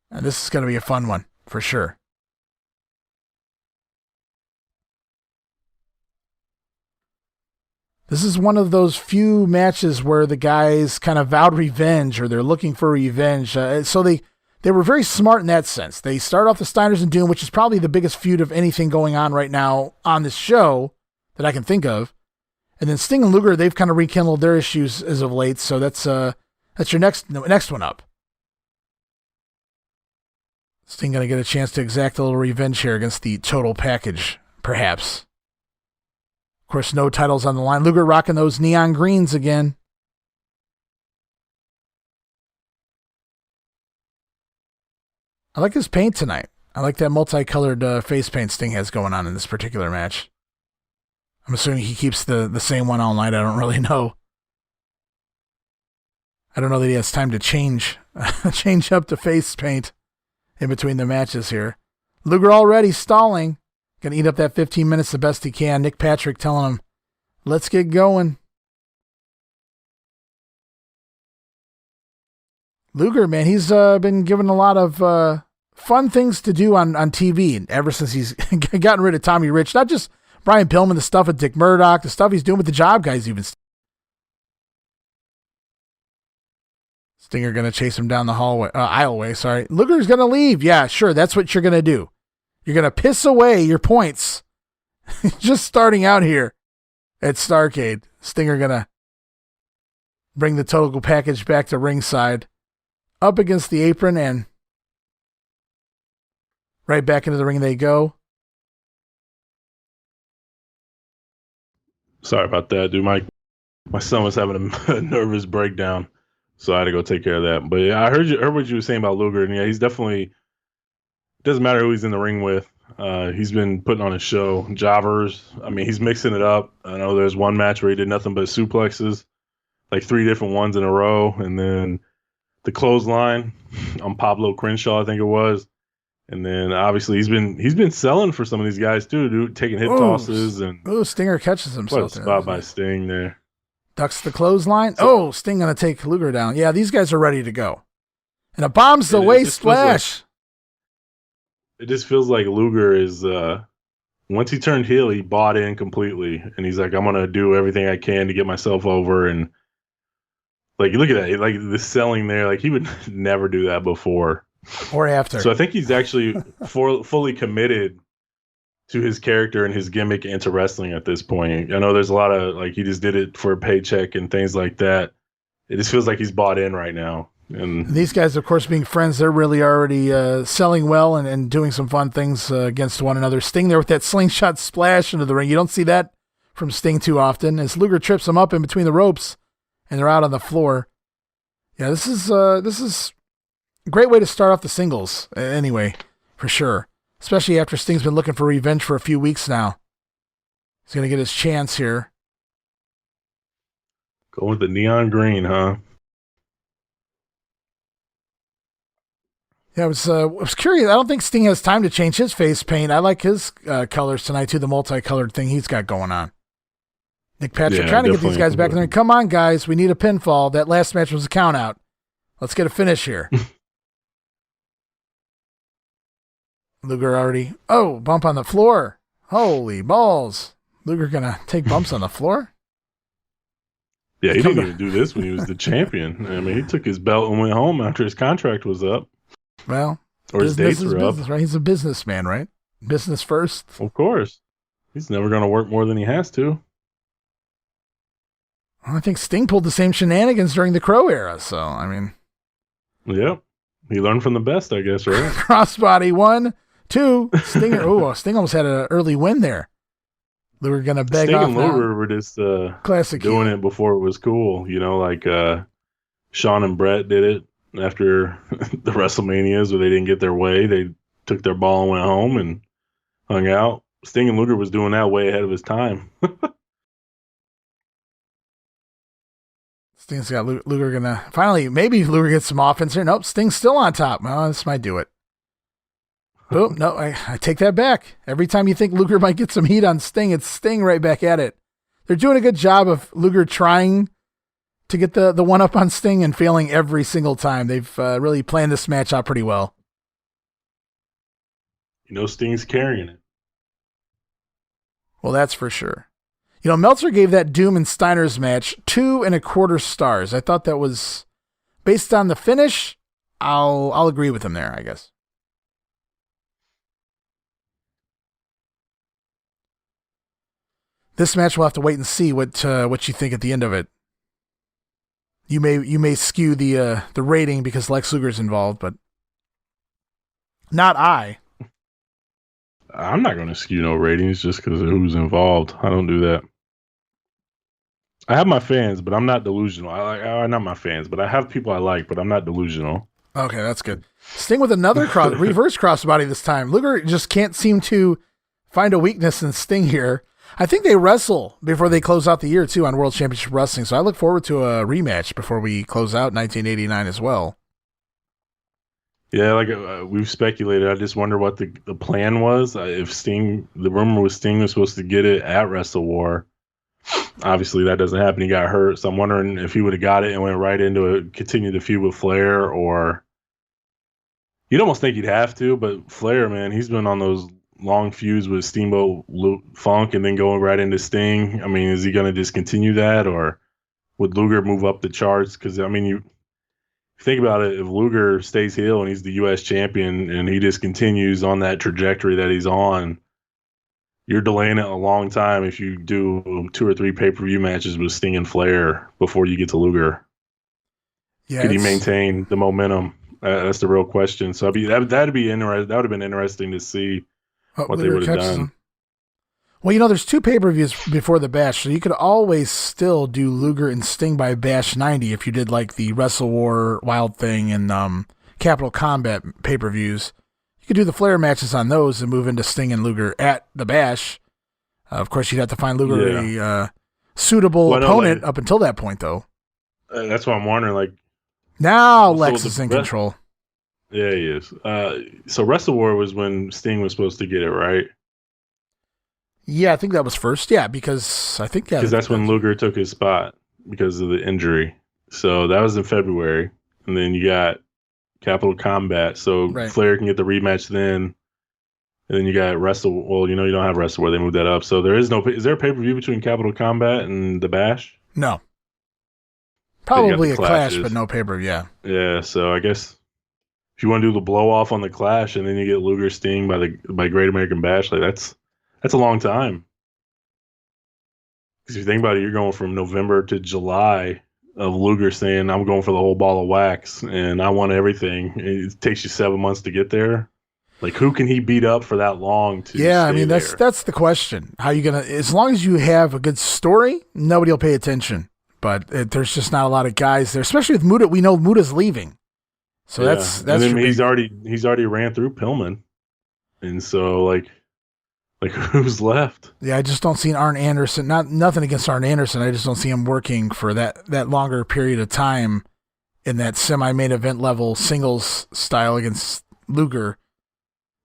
And this is going to be a fun one, for sure. This is one of those few matches where the guys kind of vowed revenge, or they're looking for revenge. So they were very smart in that sense. They start off the Steiners and Doom, which is probably the biggest feud of anything going on right now on this show that I can think of. And then Sting and Luger, they've kind of rekindled their issues as of late. So that's your next one up. Sting going to get a chance to exact a little revenge here against the total package, perhaps. Of course, no titles on the line. Luger rocking those neon greens again. I like his paint tonight. I like that multicolored face paint Sting has going on in this particular match. I'm assuming he keeps the same one all night. I don't really know. I don't know that he has time to change up the face paint in between the matches here. Luger already stalling. Gonna eat up that 15 minutes the best he can. Nick Patrick telling him, let's get going. Luger, man, he's been given a lot of fun things to do on TV ever since he's gotten rid of Tommy Rich. Not just Brian Pillman, the stuff with Dick Murdoch, the stuff he's doing with the job guys even. Stinger going to chase him down the aisleway, sorry. Luger's going to leave. Yeah, sure, that's what you're going to do. You're going to piss away your points. Just starting out here at Starrcade. Stinger going to bring the total package back to ringside. Up against the apron and right back into the ring they go. Sorry about that, dude. My son was having a nervous breakdown, so I had to go take care of that. But yeah, I heard what you were saying about Luger, and yeah, he's definitely, doesn't matter who he's in the ring with. He's been putting on a show. Jobbers, I mean, he's mixing it up. I know there's one match where he did nothing but suplexes, like 3 different ones in a row, and then the clothesline on Pablo Crenshaw, I think it was. And then obviously he's been selling for some of these guys too, dude, taking hip tosses and Stinger catches himself. What a spot by Sting there. Ducks the clothesline. Sting gonna take Luger down. Yeah, these guys are ready to go. And a bombs the waist splash. It just feels like Luger is once he turned heel, he bought in completely, and he's like, I'm gonna do everything I can to get myself over. And like, look at that, like the selling there, like he would never do that before or after. So I think he's actually fully committed to his character and his gimmick into wrestling at this point. I know there's a lot of like he just did it for a paycheck and things like that. It just feels like he's bought in right now. And these guys, of course, being friends, they're really already selling well and doing some fun things against one another. Sting there with that slingshot splash into the ring. You don't see that from Sting too often as Luger trips him up in between the ropes and they're out on the floor. Yeah, this is a great way to start off the singles anyway, for sure. Especially after Sting's been looking for revenge for a few weeks now. He's going to get his chance here. Go with the neon green, huh? Yeah, I was curious. I don't think Sting has time to change his face paint. I like his colors tonight, too, the multicolored thing he's got going on. Nick Patrick trying to get these guys back in there. Come on, guys. We need a pinfall. That last match was a count out. Let's get a finish here. Luger already. Oh, bump on the floor. Holy balls. Luger going to take bumps on the floor? Yeah, he didn't even do this when he was the champion. I mean, he took his belt and went home after his contract was up. Well, or his dates were up. Right? He's a businessman, right? Business first. Of course. He's never going to work more than he has to. Well, I think Sting pulled the same shenanigans during the Crow era, so, I mean. Yep. He learned from the best, I guess, right? Crossbody 1, 2. Sting almost had an early win there. They were going to beg Sting off and Luger were just classic doing it before it was cool. You know, like Shawn and Brett did it after the WrestleManias where they didn't get their way. They took their ball and went home and hung out. Sting and Luger was doing that way ahead of his time. Sting's got Luger gonna finally, maybe Luger gets some offense here. Nope, Sting's still on top. Well, this might do it. Oh, no, I take that back. Every time you think Luger might get some heat on Sting, it's Sting right back at it. They're doing a good job of Luger trying to get the one up on Sting and failing every single time. They've really planned this match out pretty well. You know, Sting's carrying it. Well, that's for sure. You know, Meltzer gave that Doom and Steiners match 2.25 stars. I thought that was, based on the finish, I'll agree with him there, I guess. This match we'll have to wait and see what you think at the end of it. You may skew the rating because Lex Luger's involved, but not I. I'm not going to skew no ratings just because of who's involved. I don't do that. I have my fans, but I'm not delusional. Not my fans, but I have people I like, but I'm not delusional. Okay, that's good. Sting with another reverse crossbody this time. Luger just can't seem to find a weakness in Sting here. I think they wrestle before they close out the year, too, on World Championship Wrestling, so I look forward to a rematch before we close out 1989 as well. Yeah, like we've speculated. I just wonder what the plan was. If Sting, the rumor was Sting was supposed to get it at Wrestle War. Obviously, that doesn't happen. He got hurt, so I'm wondering if he would have got it and went right into it, continued the feud with Flair, or you'd almost think he'd have to. But Flair, man, he's been on those long feuds with Steamboat Funk and then going right into Sting. I mean, is he going to just continue that, or would Luger move up the charts? Because I mean, you think about it, if Luger stays heel and he's the U.S. champion and he just continues on that trajectory that he's on, you're delaying it a long time if you do 2 or 3 pay-per-view matches with Sting and Flair before you get to Luger. Yeah, could he maintain the momentum? That's the real question. So that'd be interesting. That would have been interesting to see what they would have done. Well, you know, there's 2 pay-per-views before the Bash, so you could always still do Luger and Sting by Bash 90 if you did like the Wrestle War, Wild Thing, and Capital Combat pay-per-views. You could do the Flair matches on those and move into Sting and Luger at the Bash. Of course, you'd have to find Luger a suitable opponent up until that point, though. That's what I'm wondering. Like now, Lex is in control. Yeah, he is. So Wrestle War was when Sting was supposed to get it, right? Yeah, I think that was first. Yeah, because I think that's when Luger took his spot because of the injury. So that was in February, and then you got Capital Combat. So Flair can get the rematch then, and then you got Wrestle. Well, you know, you don't have Wrestle War. They moved that up. So there is no. Is there a pay-per-view between Capital Combat and the Bash? No. Probably a clash, but no pay-per-view. Yeah. Yeah. So I guess if you want to do the blow off on the Clash and then you get Luger Sting by Great American Bash, like that's That's a long time. Because if you think about it, you're going from November to July of Luger saying, I'm going for the whole ball of wax and I want everything. It takes you 7 months to get there. Like, who can he beat up for that long to Yeah, stay I mean, there? that's the question. How you going to, as long as you have a good story, nobody will pay attention. But there's just not a lot of guys there, especially with Muta. We know Muta's leaving. So that's and then he's already ran through Pillman. And so, like who's left? Yeah, I just don't see Arn Anderson. Nothing against Arn Anderson. I just don't see him working for that longer period of time in that semi-main event level singles style against Luger.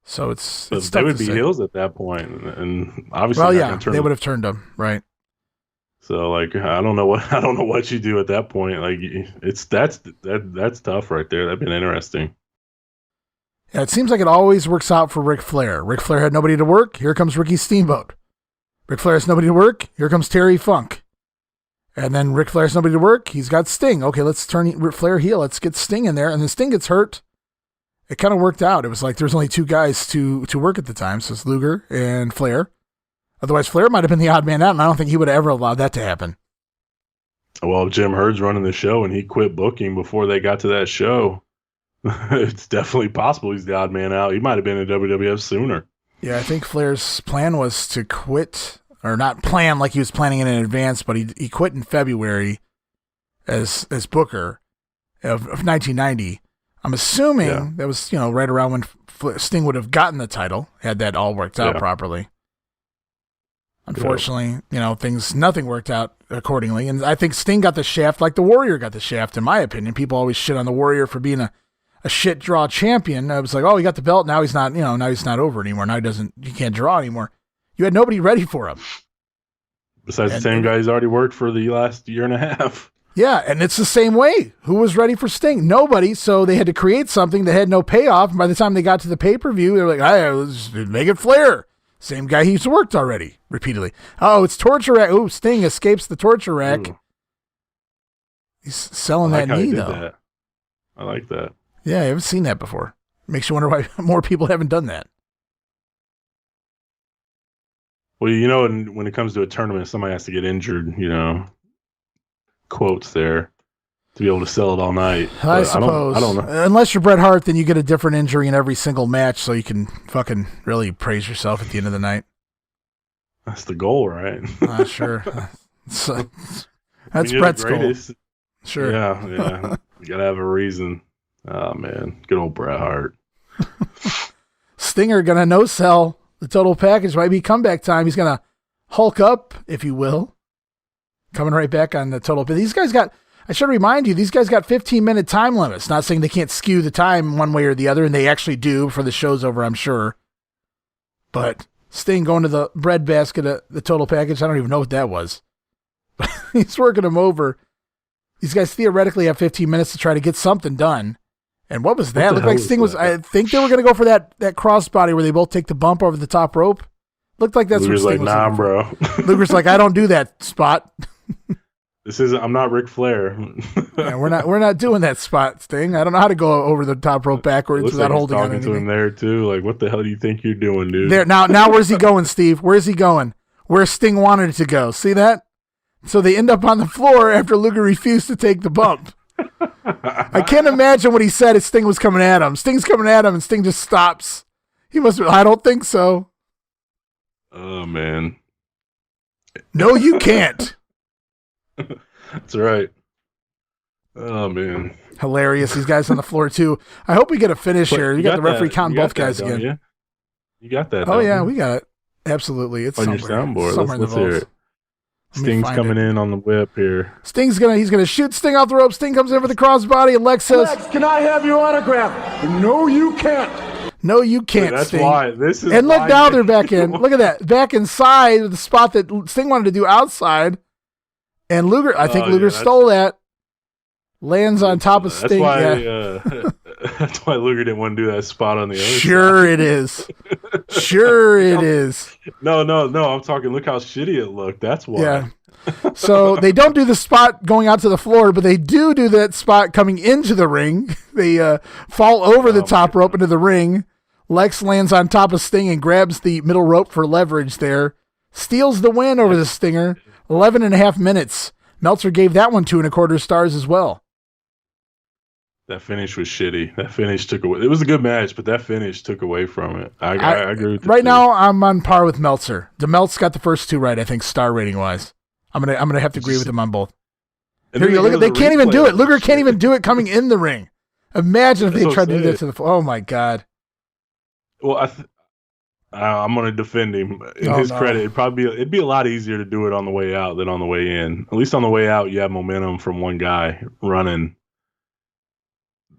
So it's they would be heels at that point, and obviously, well, yeah, they would have turned them right. So, like, I don't know what you do at that point. Like, that's tough right there. That'd been interesting. Yeah, it seems like it always works out for Ric Flair. Ric Flair had nobody to work. Here comes Ricky Steamboat. Ric Flair has nobody to work. Here comes Terry Funk. And then Ric Flair has nobody to work. He's got Sting. Okay, let's turn Ric Flair heel. Let's get Sting in there. And then Sting gets hurt. It kind of worked out. It was like there's only two guys to work at the time. So it's Luger and Flair. Otherwise, Flair might have been the odd man out, and I don't think he would have ever allowed that to happen. Well, Jim Herd's running the show, and he quit booking before they got to that show. It's definitely possible he's the odd man out. He might have been in WWF sooner. Yeah, I think Flair's plan was to quit, or not plan like he was planning it in advance, but he quit in February as Booker of 1990. I'm assuming that was, right around when Sting would have gotten the title, had that all worked out properly. Unfortunately, nothing worked out accordingly. And I think Sting got the shaft like the Warrior got the shaft, in my opinion. People always shit on the Warrior for being a shit draw champion. I was like, oh, he got the belt. Now he's not, now he's not over anymore. Now he can't draw anymore. You had nobody ready for him. Besides the same guy who's already worked for the last year and a half. Yeah, and it's the same way. Who was ready for Sting? Nobody. So they had to create something that had no payoff. And by the time they got to the pay-per-view, they were like, let's make it Flair. Same guy he's worked already, repeatedly. Oh, it's torture rack. Oh, Sting escapes the torture rack. Ooh. He's selling that knee, though. That. I like that. Yeah, I haven't seen that before. Makes you wonder why more people haven't done that. Well, when it comes to a tournament, somebody has to get injured, quotes there to be able to sell it all night. I suppose. I don't know. Unless you're Bret Hart, then you get a different injury in every single match so you can fucking really praise yourself at the end of the night. That's the goal, right? Sure. That's Bret's goal. Sure. Yeah. You got to have a reason. Oh, man. Good old Bret Hart. Stinger going to no-sell the total package. Might be comeback time. He's going to Hulk up, if you will. Coming right back on the total. But these guys I should remind you, these guys got 15-minute time limits. Not saying they can't skew the time one way or the other, and they actually do for the show's over, I'm sure. But Sting going to the breadbasket of the total package, I don't even know what that was. He's working them over. These guys theoretically have 15 minutes to try to get something done. And what was that? Looked like Sting was, I think they were going to go for that crossbody where they both take the bump over the top rope. Looked like that's Luger's what Sting like, was nah, bro. Luger's like, I don't do that spot. I'm not Ric Flair. Yeah, we're not doing that spot, Sting. I don't know how to go over the top rope backwards without holding on anything. Talking to him there too. Like, what the hell do you think you're doing, dude? There now, where's he going, Steve? Where's he going? Where Sting wanted it to go. See that? So they end up on the floor after Luger refused to take the bump. I can't imagine what he said as Sting was coming at him. Sting's coming at him, and Sting just stops. He must. I don't think so. Oh man. No, you can't. That's right. Oh man. Hilarious. These guys on the floor too. I hope we get a finish here. You got the referee counting both guys again. You got that. Oh yeah, we got it. Absolutely. It's on your soundboard. Let's hear it. Sting's coming in on the whip here. He's gonna shoot Sting off the rope. Sting comes in for the crossbody, and Lex says, Lex, can I have your autograph? No, you can't. No, you can't, that's Sting. Why. This is and look, why now they're back in. Look at that. Back inside the spot that Sting wanted to do outside. And Luger, I think Luger stole that. Lands on top of Sting. That's why Luger didn't want to do that spot on the other side. Sure it is. Sure it is. No. I'm talking, look how shitty it looked. That's why. Yeah. So they don't do the spot going out to the floor, but they do that spot coming into the ring. They fall over the top rope into the ring. Lex lands on top of Sting and grabs the middle rope for leverage there. Steals the win over the Stinger. 11.5 minutes. Meltzer gave that one 2.25 stars as well. That finish was shitty. That finish took away. It was a good match, but that finish took away from it. I agree with you. Right now, I'm on par with Meltzer. DeMeltz got the first two right, I think, star rating wise. I'm gonna have to agree with him on both. Here you go. Look at, they can't even do it. Luger can't even do it coming in the ring. Imagine if they tried to do that to the. Oh my god. Well, I'm gonna defend him. In his credit, it'd be a lot easier to do it on the way out than on the way in. At least on the way out, you have momentum from one guy running.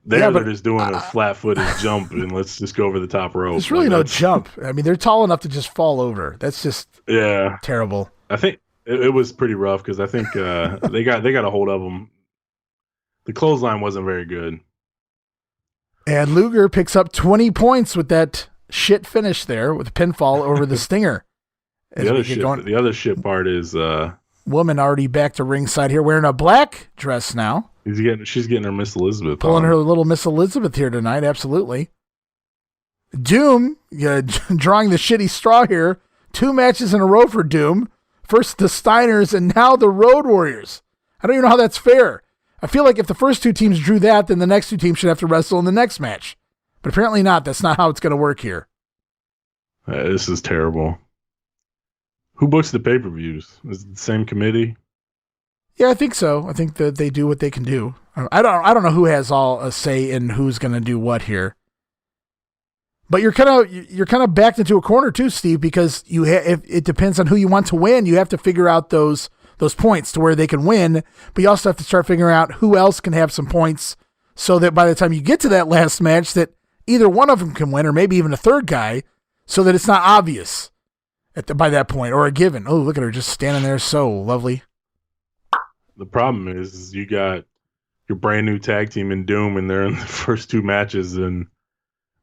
They're just doing a flat-footed jump, and let's just go over the top rope. There's really no jump. I mean, they're tall enough to just fall over. That's just terrible. I think it was pretty rough because I think they got a hold of them. The clothesline wasn't very good. And Luger picks up 20 points with that shit finish there with a pinfall over the Stinger. The other shit part is woman already back to ringside here wearing a black dress now. She's getting her Miss Elizabeth. Pulling her little Miss Elizabeth here tonight, absolutely. Doom drawing the shitty straw here. 2 matches in a row for Doom. First the Steiners and now the Road Warriors. I don't even know how that's fair. I feel like if the first 2 teams drew that, then the next 2 teams should have to wrestle in the next match. But apparently not. That's not how it's going to work here. This is terrible. Who books the pay-per-views? Is it the same committee? Yeah, I think so. I think that they do what they can do. I don't know who has all a say in who's going to do what here. But you're kind of backed into a corner too, Steve, because if it depends on who you want to win. You have to figure out those points to where they can win, but you also have to start figuring out who else can have some points so that by the time you get to that last match that either one of them can win or maybe even a third guy so that it's not obvious by that point or a given. Oh, look at her just standing there so lovely. The problem is you got your brand new tag team in Doom and they're in the first 2 matches and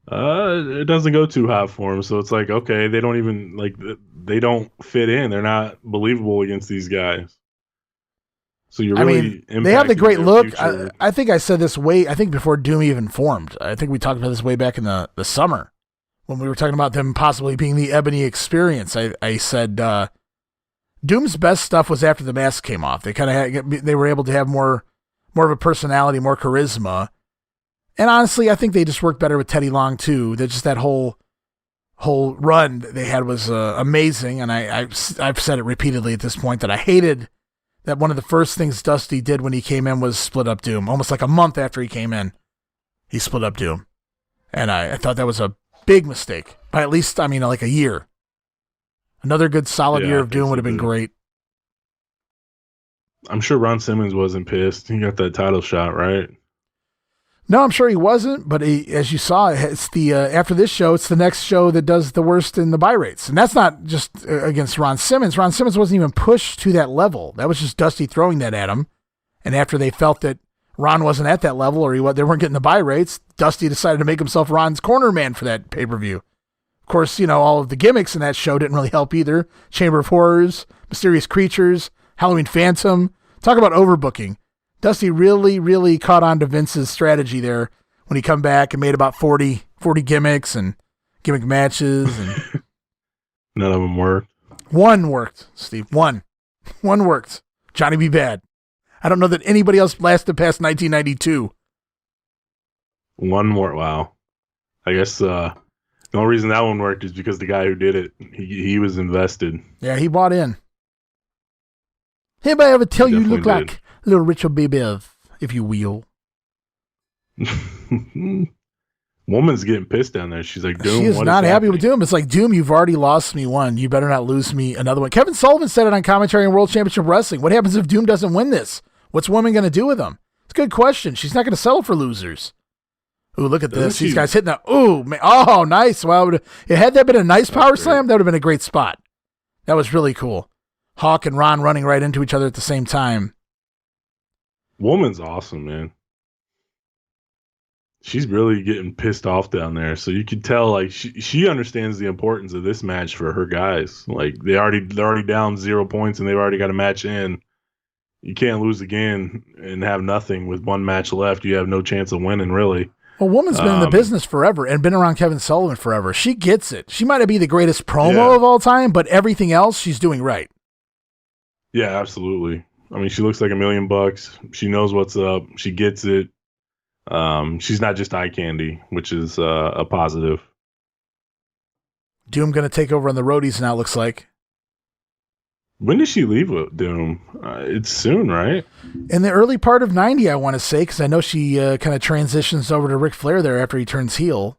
it doesn't go too hot for them. So it's like, okay, they don't fit in. They're not believable against these guys. So you're really they have the great look. I think I said this I think before Doom even formed. I think we talked about this way back in the summer when we were talking about them possibly being the Ebony Experience. I said Doom's best stuff was after the mask came off. They were able to have more of a personality, more charisma. And honestly, I think they just worked better with Teddy Long too. That whole run they had was amazing. And I've said it repeatedly at this point that I hated that one of the first things Dusty did when he came in was split up Doom. Almost like a month after he came in, he split up Doom. And I thought that was a big mistake by at least, like a year. Another good solid year of Doom would have been great. I'm sure Ron Simmons wasn't pissed. He got that title shot, right? No, I'm sure he wasn't, but as you saw, it's the after this show, it's the next show that does the worst in the buy rates. And that's not just against Ron Simmons. Ron Simmons wasn't even pushed to that level. That was just Dusty throwing that at him. And after they felt that Ron wasn't at that level or they weren't getting the buy rates, Dusty decided to make himself Ron's corner man for that pay-per-view. Of course, all of the gimmicks in that show didn't really help either. Chamber of Horrors, Mysterious Creatures, Halloween Phantom. Talk about overbooking. Dusty really, really caught on to Vince's strategy there when he come back and made about 40 gimmicks and gimmick matches. And none of them worked. One worked, Steve. One worked. Johnny B. Bad. I don't know that anybody else lasted past 1992. One more. Wow. I guess the only reason that one worked is because the guy who did it, he was invested. Yeah, he bought in. Anybody ever tell you look like little Richard B. Bev, if you will? Woman's getting pissed down there. She's like, Doom, she is not happy with Doom. It's like, Doom, you've already lost me one. You better not lose me another one. Kevin Sullivan said it on commentary on World Championship Wrestling. What happens if Doom doesn't win this? What's woman going to do with him? It's a good question. She's not going to settle for losers. Ooh, look at this. These guys hitting that. Ooh, man. Oh, nice. Well, had that been a nice power slam, that would have been a great spot. That was really cool. Hawk and Ron running right into each other at the same time. Woman's awesome, man. She's really getting pissed off down there. So you could tell, like, she understands the importance of this match for her guys. Like, they're already down 0 points and they've already got a match in. You can't lose again and have nothing with one match left. You have no chance of winning, really. A woman's been in the business forever and been around Kevin Sullivan forever. She gets it. She might not be the greatest promo of all time, but everything else she's doing right. Yeah, absolutely. I mean, she looks like $1 million. She knows what's up. She gets it. She's not just eye candy, which is a positive. Doom going to take over on the Roadies now, it looks like. When does she leave with Doom? It's soon, right? In the early part of 90, I want to say, because I know she kind of transitions over to Ric Flair there after he turns heel.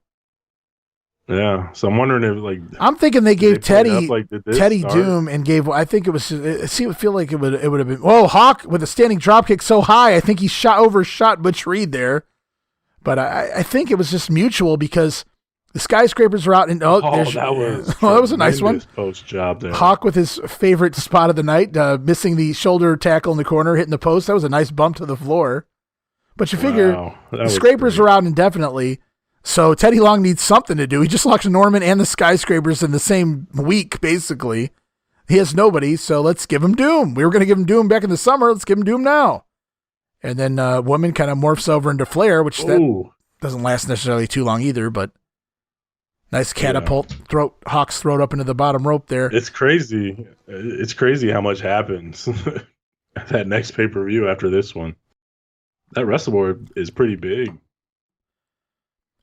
Yeah, so I'm wondering if I'm thinking they gave Teddy Teddy Doom and gave. I think it was. It feel like it would have been. Whoa, Hawk with a standing dropkick so high. I think he overshot Butch Reed there, but I think it was just mutual because the Skyscrapers were out and that was a nice one. Post job there. Hawk with his favorite spot of the night, missing the shoulder tackle in the corner, hitting the post. That was a nice bump to the floor. But you figure the Scrapers were out indefinitely. So Teddy Long needs something to do. He just lost Norman and the Skyscrapers in the same week, basically. He has nobody, so let's give him Doom. We were going to give him Doom back in the summer. Let's give him Doom now. And then Woman kind of morphs over into Flair, which that doesn't last necessarily too long either, but nice catapult, Hawk's throat up into the bottom rope there. It's crazy. It's crazy how much happens at that next pay-per-view after this one. That WrestleBoard is pretty big.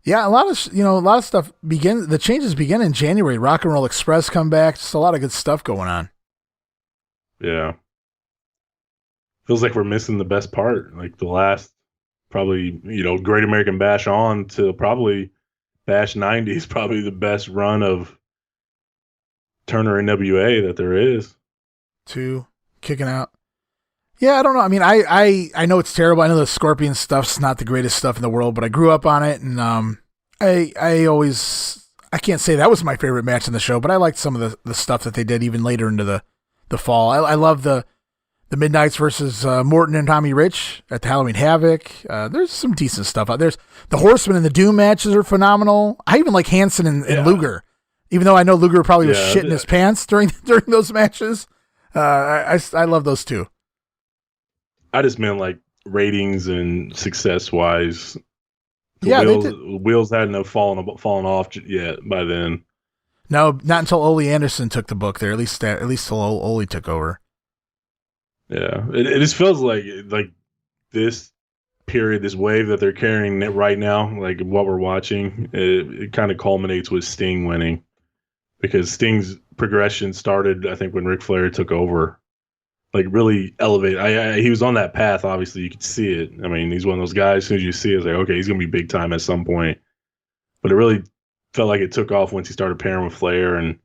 Yeah, a lot of stuff the changes begin in January. Rock and Roll Express come back. Just a lot of good stuff going on. Yeah. Feels like we're missing the best part. Like the last probably, Great American Bash on to probably Bash 90 is probably the best run of Turner NWA that there is. 2 kicking out. Yeah, I don't know. I mean, I know it's terrible. I know the Scorpion stuff's not the greatest stuff in the world, but I grew up on it, and I can't say that was my favorite match in the show, but I liked some of the stuff that they did even later into the fall. I love the Midnights versus Morton and Tommy Rich at the Halloween Havoc. There's some decent stuff out there. The Horsemen and the Doom matches are phenomenal. I even like Hansen and Luger, even though I know Luger probably was shitting his pants during those matches. I love those two. I just meant like ratings and success wise. Wheels hadn't fallen off yet by then. No, not until Ole Anderson took the book there. At least till Ole took over. Yeah, it just feels like this period, this wave that they're carrying right now, like what we're watching, it kind of culminates with Sting winning, because Sting's progression started, I think, when Ric Flair took over. Like really elevate. He was on that path. Obviously, you could see it. I mean, he's one of those guys. As soon as you see it, it's like, okay, he's gonna be big time at some point. But it really felt like it took off once he started pairing with Flair and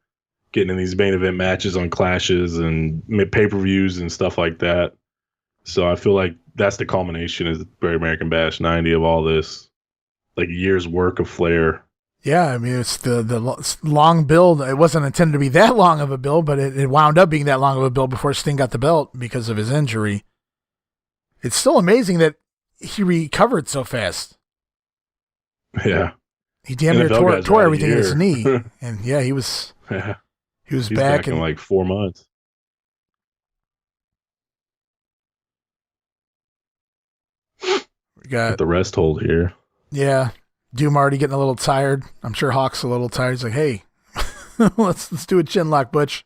getting in these main event matches on Clashes and pay-per-views and stuff like that. So I feel like that's the culmination is the Great American Bash 90 of all this, like a year's work of Flair. Yeah, I mean, it's the long build. It wasn't intended to be that long of a build, but it wound up being that long of a build before Sting got the belt because of his injury. It's still amazing that he recovered so fast. Yeah. He damn near tore everything in his knee. And yeah, he was back in like 4 months. We got the rest hold here. Yeah. Doom already getting a little tired. I'm sure Hawk's a little tired. He's like, hey, let's do a chin lock, Butch.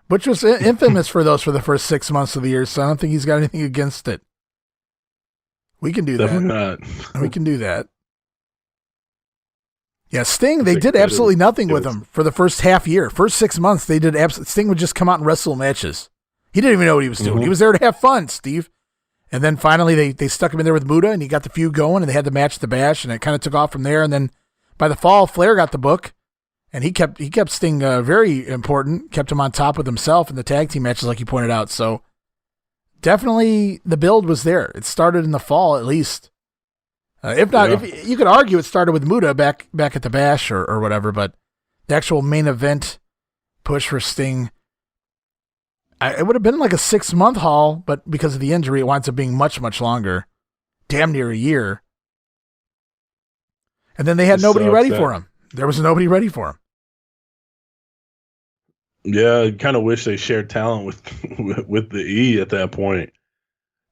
Butch was infamous for those for the first 6 months of the year, so I don't think he's got anything against it. We can do Definitely that. Not. We can do that. Yeah, Sting, they did absolutely nothing with him for the first half year. First 6 months, they did Sting would just come out and wrestle matches. He didn't even know what he was doing. He was there to have fun, Steve. And then finally they stuck him in there with Muta, and he got the feud going, and they had the match at the Bash, and it kind of took off from there. And then by the fall, Flair got the book, and he kept Sting very important, kept him on top with himself in the tag team matches, like you pointed out. So definitely the build was there. It started in the fall, at least. If not, if you could argue it started with Muta back at the Bash or whatever, but the actual main event push for Sting, it would have been like a 6-month haul, but because of the injury, it winds up being much, much longer. Damn near a year. And then they had nobody ready for him. There was nobody ready for him. Yeah, I kind of wish they shared talent with the E at that point.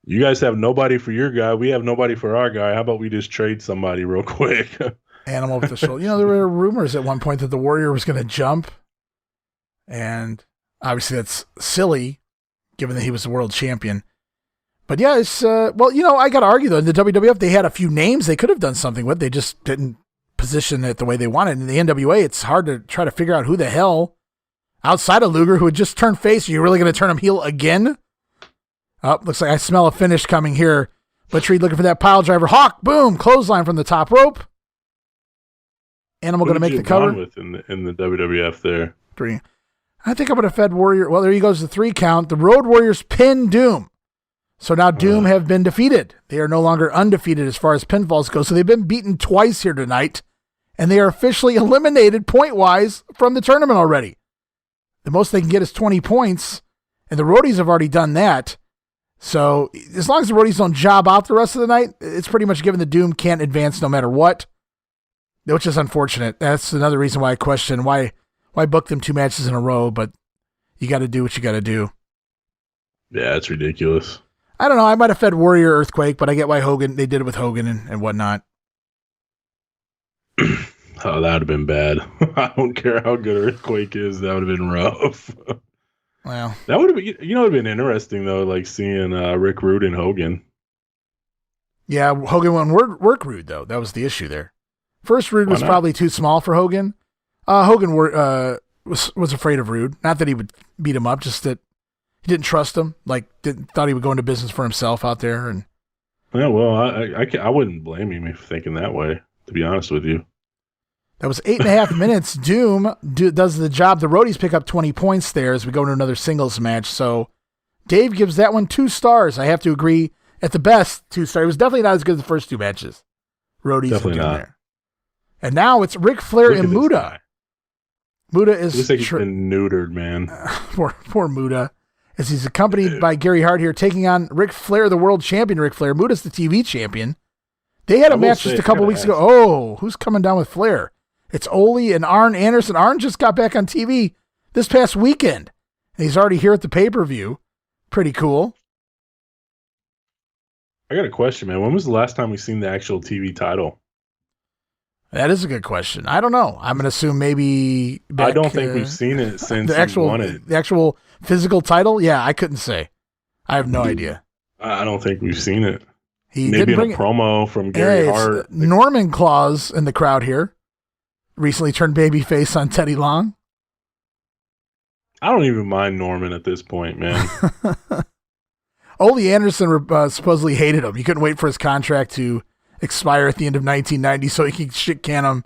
You guys have nobody for your guy. We have nobody for our guy. How about we just trade somebody real quick? Animal with the shoulder. There were rumors at one point that the Warrior was going to jump. And obviously that's silly, given that he was the world champion. But yeah, it's, I got to argue, though. In the WWF, they had a few names they could have done something with. They just didn't position it the way they wanted. In the NWA, it's hard to try to figure out who the hell, outside of Luger, who had just turned face, are you really going to turn him heel again? Oh, looks like I smell a finish coming here. Butch Reed looking for that pile driver. Hawk, boom, clothesline from the top rope. Animal going to make the cover. With in the WWF there? 3. I think I'm going to Fed Warrior. Well, there he goes, the 3 count. The Road Warriors pin Doom. So now Doom have been defeated. They are no longer undefeated as far as pinfalls go. So they've been beaten twice here tonight, and they are officially eliminated point-wise from the tournament already. The most they can get is 20 points, and the Roadies have already done that. So as long as the Roadies don't job out the rest of the night, it's pretty much given the Doom can't advance no matter what, which is unfortunate. That's another reason why I question why book them 2 matches in a row, but you got to do what you got to do. Yeah, it's ridiculous. I don't know. I might have fed Warrior Earthquake, but I get why they did it with Hogan and whatnot. Oh, that would have been bad. I don't care how good Earthquake is. That would have been rough. Well, that would have been, it would have been interesting though, like seeing Rick Rude and Hogan. Yeah, Hogan went work Rude though. That was the issue there. First, Rude was probably too small for Hogan. Hogan was afraid of Rude. Not that he would beat him up, just that he didn't trust him. Like, thought he would go into business for himself out there. And yeah, well, I wouldn't blame him for thinking that way, to be honest with you. That was 8.5 minutes. Doom does the job. The Roadies pick up 20 points there as we go into another singles match. So Dave gives that one 2 stars. I have to agree. At the best, 2 stars. It was definitely not as good as the first 2 matches. Roadies definitely not. There. And now it's Ric Flair and Muta. Muta is... Looks like he's been neutered, man. Poor Muta. As he's accompanied by Gary Hart here, taking on Ric Flair, the world champion Ric Flair. Muta's the TV champion. They had a match just a couple weeks ago. Oh, who's coming down with Flair? It's Ole and Arn Anderson. Arn just got back on TV this past weekend. And he's already here at the pay-per-view. Pretty cool. I got a question, man. When was the last time we seen the actual TV title? That is a good question. I don't know. I'm going to assume maybe back, I don't think we've seen it since he won it. The actual physical title? Yeah, I couldn't say. I have no idea. I don't think we've seen it. He maybe in a promo from Gary Hart. Norman Claus in the crowd here. Recently turned babyface on Teddy Long. I don't even mind Norman at this point, man. Ole Anderson supposedly hated him. He couldn't wait for his contract to expire at the end of 1990 so he could shit can him.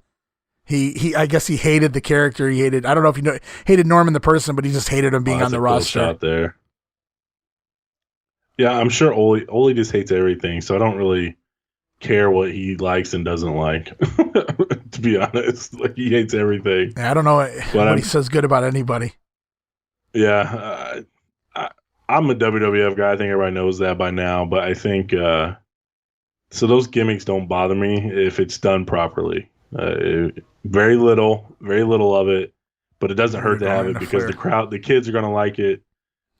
I guess he hated the character. I don't know if you hated Norman the person, but he just hated him being on the roster. Out there. Yeah, I'm sure Ole just hates everything, so I don't really care what he likes and doesn't like. To be honest, like he hates everything. I don't know what he says good about anybody. Yeah, I'm a WWF guy. I think everybody knows that by now, but I think so those gimmicks don't bother me if it's done properly. Very little of it, but it doesn't hurt to have it because the kids are going to like it,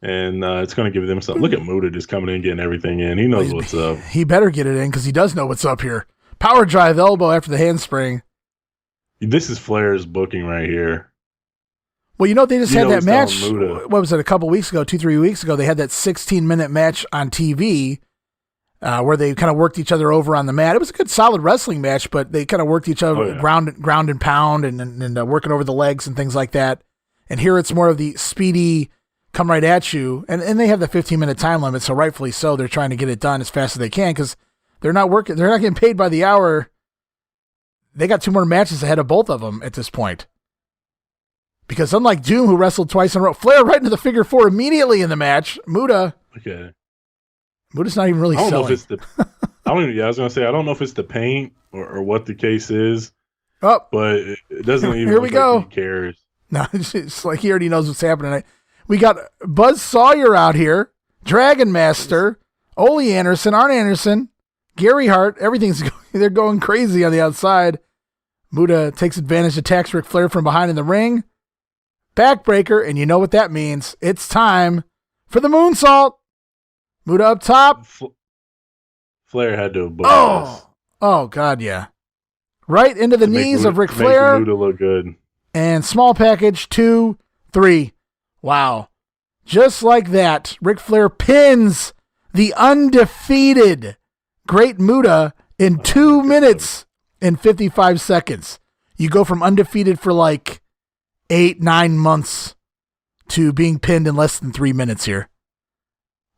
and it's going to give them something. Look at Muta just coming in, getting everything in. He knows what's up. He better get it in because he does know what's up here. Power drive elbow after the handspring. This is Flair's booking right here. Well, they just had that match. What was it, a couple weeks ago, 2-3 weeks ago? They had that 16-minute match on TV where they kind of worked each other over on the mat. It was a good, solid wrestling match, but they kind of worked each other ground and pound and working over the legs and things like that. And here it's more of the speedy come right at you. And they have the 15-minute time limit, so rightfully so. They're trying to get it done as fast as they can because they're not getting paid by the hour. They got 2 more matches ahead of both of them at this point. Because unlike Doom, who wrestled twice in a row, Flair right into the figure 4 immediately in the match. Muta. Okay. Muta's not even really selling. I was going to say, I don't know if it's the paint or what the case is. Oh. But it doesn't even Here we go. Like he cares. No, it's like he already knows what's happening. We got Buzz Sawyer out here, Dragon Master, Ole Anderson, Arn Anderson, Gary Hart. They're going crazy on the outside. Muta takes advantage, attacks Ric Flair from behind in the ring. Backbreaker, and you know what that means. It's time for the moonsault. Muta up top. Flair had to have booked this. Oh, God, yeah. Right into the knees of Ric Make Flair. Muta look good. And small package, 2, 3. Wow. Just like that, Ric Flair pins the undefeated Great Muta in 2 minutes and 55 seconds. You go from undefeated for like 8-9 months to being pinned in less than 3 minutes here.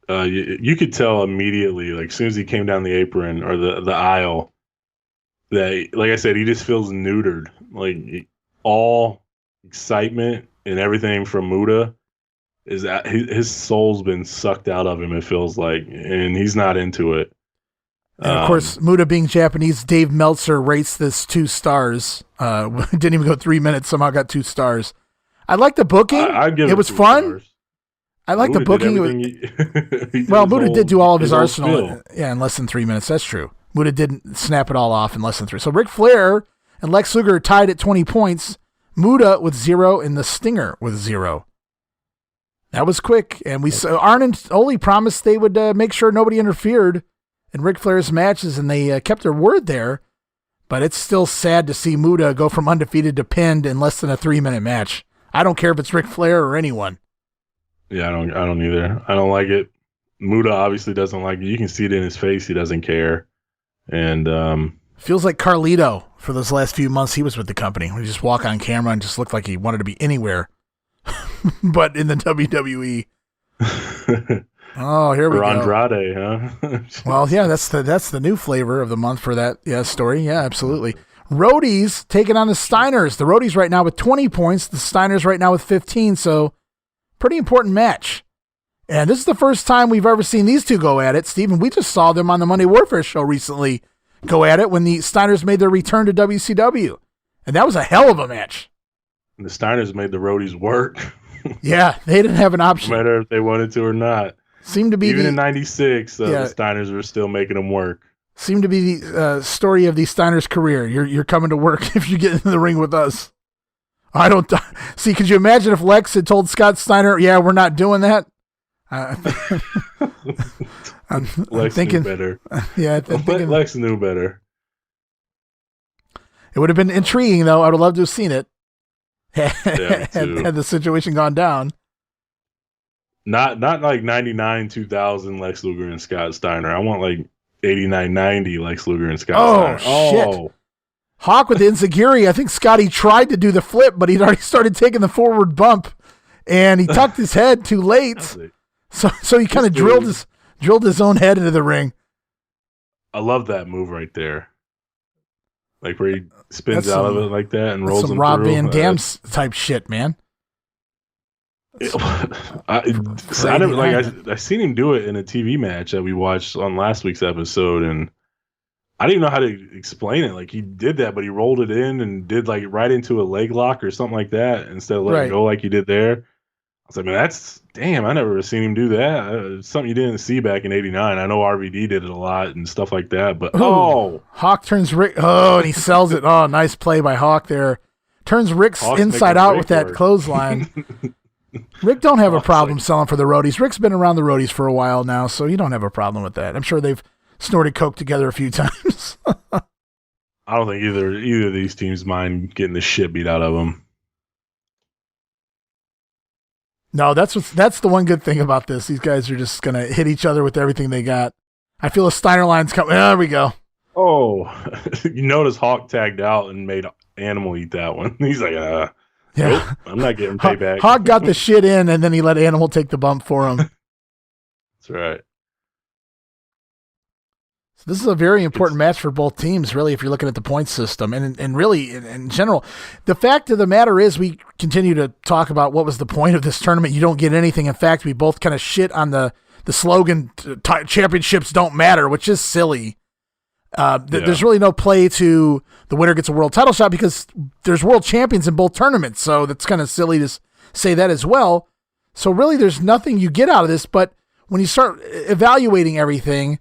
You could tell immediately, like as soon as he came down the apron or the aisle, that, like I said, he just feels neutered. Like all excitement and everything from Muta is that his soul's been sucked out of him. It feels like, and he's not into it. And of course, Muta being Japanese, Dave Meltzer rates this 2 stars. Didn't even go 3 minutes. Somehow got 2 stars. I like the booking. I'd give it was fun. Stars. I like the booking. Muta did do all of his arsenal in less than 3 minutes. That's true. Muta didn't snap it all off in less than 3. So Ric Flair and Lex Luger tied at 20 points. Muta with 0 and the Stinger with 0. That was quick. And Arn and Ole promised they would make sure nobody interfered in Ric Flair's matches, and they kept their word there. But it's still sad to see Muta go from undefeated to pinned in less than a 3-minute match. I don't care if it's Ric Flair or anyone. Yeah, I don't either. I don't like it. Muta obviously doesn't like it. You can see it in his face. He doesn't care. And feels like Carlito for those last few months he was with the company. He just walk on camera and just looked like he wanted to be anywhere, but in the WWE. Oh, here we or go. Andrade, huh? Well, yeah, that's the new flavor of the month for that story. Yeah, absolutely. Roadies taking on the Steiners. The Roadies right now with 20 points. The Steiners right now with 15. So pretty important match. And this is the first time we've ever seen these two go at it. Steven, we just saw them on the Monday Warfare show recently go at it when the Steiners made their return to WCW. And that was a hell of a match. And the Steiners made the Roadies work. Yeah, they didn't have an option. No matter if they wanted to or not. Seemed to be even in '96, the Steiners were still making them work. Seemed to be the story of the Steiners' career. You're coming to work if you get in the ring with us. I don't see. Could you imagine if Lex had told Scott Steiner, "Yeah, we're not doing that"? I'm thinking knew better. Yeah, Lex knew better. It would have been intriguing, though. I would love to have seen it Yeah, had the situation gone down. Not like 99, 2000 Lex Luger and Scott Steiner. I want like 89, 90 Lex Luger and Scott Steiner. Shit. Hawk with the Enziguri. I think Scotty tried to do the flip, but he'd already started taking the forward bump, and he tucked his head too late. So he kind of drilled his own head into the ring. I love that move right there. Like where he spins out of it like that and rolls him through. Some Rob Van Dam type shit, man. I seen him do it in a TV match that we watched on last week's episode, and I didn't even know how to explain it. Like he did that, but he rolled it in and did like right into a leg lock or something like that instead of letting it go like he did there. I was like, man, that's damn. I never seen him do that. It's something you didn't see back in '89. I know RVD did it a lot and stuff like that, but Hawk turns Rick. Oh, and he sells it. Oh, nice play by Hawk there. Turns Rick's inside out with that clothesline. Rick don't have a problem selling for the Roadies. Rick's been around the Roadies for a while now, so you don't have a problem with that. I'm sure they've snorted coke together a few times. I don't think either of these teams mind getting the shit beat out of them. No, that's the one good thing about this. These guys are just gonna hit each other with everything they got. I feel a Steiner line's coming. There we go. Oh, you notice Hawk tagged out and made Animal eat that one. He's like, yeah, nope, I'm not getting payback. Hawk got the shit in, and then he let Animal take the bump for him. That's right. So this is a very important match for both teams, really, if you're looking at the point system. And really, in general, the fact of the matter is we continue to talk about what was the point of this tournament. You don't get anything. In fact, we both kind of shit on the slogan, championships don't matter, which is silly. There's really no play to the winner gets a world title shot because there's world champions in both tournaments. So that's kind of silly to say that as well. So really there's nothing you get out of this, but when you start evaluating everything,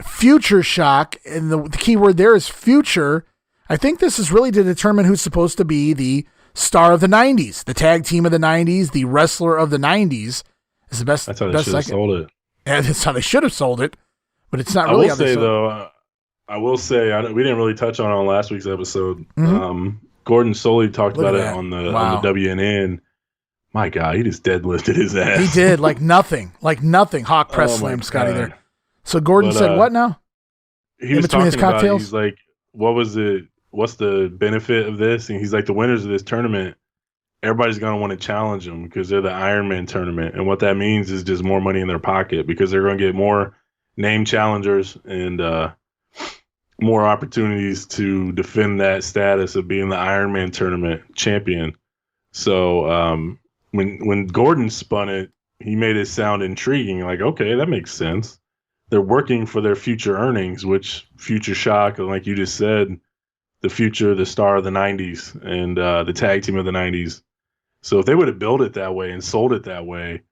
future shock, and the key word there is future, I think this is really to determine who's supposed to be the star of the 90s, the tag team of the 90s, the wrestler of the 90s is the best. That's how they should have sold it. And that's how they should have sold it, but it's not really how they sold it. I will say, we didn't really touch on last week's episode. Gordon Soley talked about it on the WNN. My God, he just deadlifted his ass. He did, like nothing. Hawk press slammed Scotty there. So Gordon said what now? He was talking about it. He's like, what's the benefit of this? And he's like, the winners of this tournament, everybody's going to want to challenge them because they're the Ironmen tournament. And what that means is just more money in their pocket because they're going to get more name challengers and more opportunities to defend that status of being the Ironman tournament champion. So when Gordon spun it, he made it sound intriguing. Like, okay, that makes sense. They're working for their future earnings, which Future Shock, like you just said, the star of the 90s and the tag team of the 90s. So if they would have built it that way and sold it that way,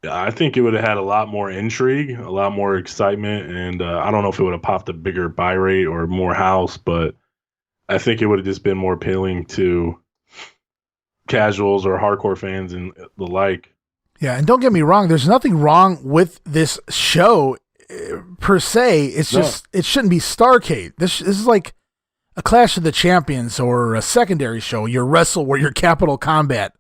I think it would have had a lot more intrigue, a lot more excitement, and I don't know if it would have popped a bigger buy rate or more house, but I think it would have just been more appealing to casuals or hardcore fans and the like. Yeah, and don't get me wrong, there's nothing wrong with this show per se. It's just it shouldn't be Starrcade. This is like a Clash of the Champions or a secondary show, your Wrestle or your Capital Combat.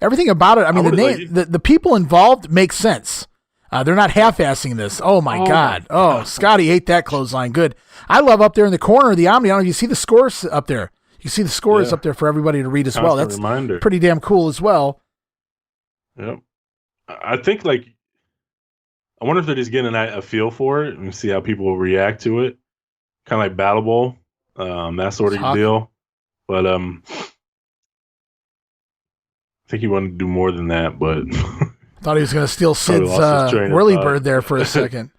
Everything about it, I mean, the people involved make sense. They're not half-assing this. Oh, my God. Oh, Scotty ate that clothesline. Good. I love up there in the corner of the Omni. I don't know if you see the scores up there. You see the scores up there for everybody to read as well. That's pretty damn cool as well. Yep. I think, I wonder if they're just getting a feel for it and see how people will react to it. Kind of like Battle Bowl, that sort of deal. But I think he wanted to do more than that, but thought he was going to steal Sid's whirlybird there for a second.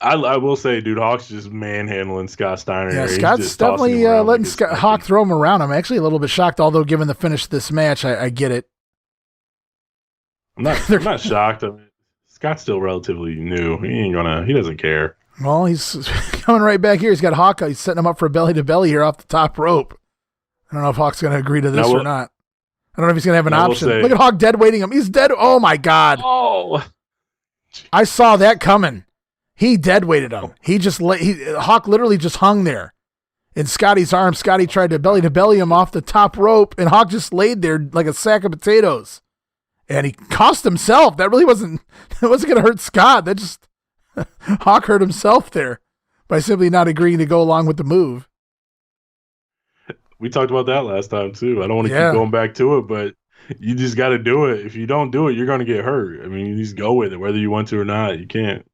I will say, dude, Hawk's just manhandling Scott Steiner. Yeah, Scott's definitely letting Hawk throw him around. I'm actually a little bit shocked, although given the finish of this match, I get it. I'm not shocked. I mean, Scott's still relatively new. He doesn't care. Well, he's coming right back here. He's got Hawk. He's setting him up for belly to belly here off the top rope. I don't know if Hawk's going to agree to this or not. I don't know if he's going to have an option. Look at Hawk dead weighting him. He's dead. Oh, my God. Oh. I saw that coming. He dead weighted him. Hawk literally just hung there in Scotty's arms. Scotty tried to belly him off the top rope, and Hawk just laid there like a sack of potatoes. And he cost himself. That really wasn't going to hurt Scott. That just Hawk hurt himself there by simply not agreeing to go along with the move. We talked about that last time too. I don't want to keep going back to it, but you just got to do it. If you don't do it, you're going to get hurt. I mean, you just go with it, whether you want to or not. You can't.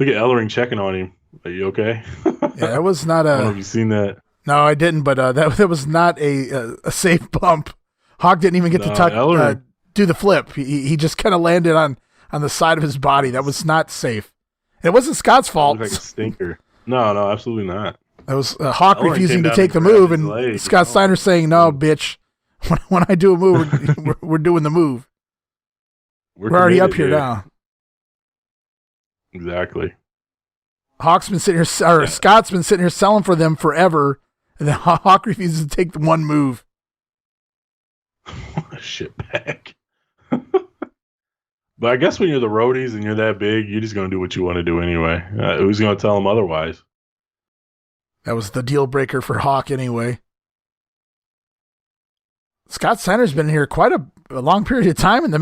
Look at Ellering checking on him. Are you okay? Yeah, that was not I don't know if you've seen that. No, I didn't, but that was not a safe bump. Hawk didn't even get to do the flip. He just kind of landed on the side of his body. That was not safe. And it wasn't Scott's fault. It looked like a stinker. No, absolutely not. That was Hawk refusing to take the move, and Scott Steiner saying, "No, bitch. When I do a move, we're doing the move. We're already up here now." Exactly. Scott's been sitting here selling for them forever, and then Hawk refuses to take the one move. Shitbag. But I guess when you're the Roadies and you're that big, you're just going to do what you want to do anyway. Who's going to tell them otherwise? That was the deal breaker for Hawk anyway. Scott Steiner's been here quite a long period of time in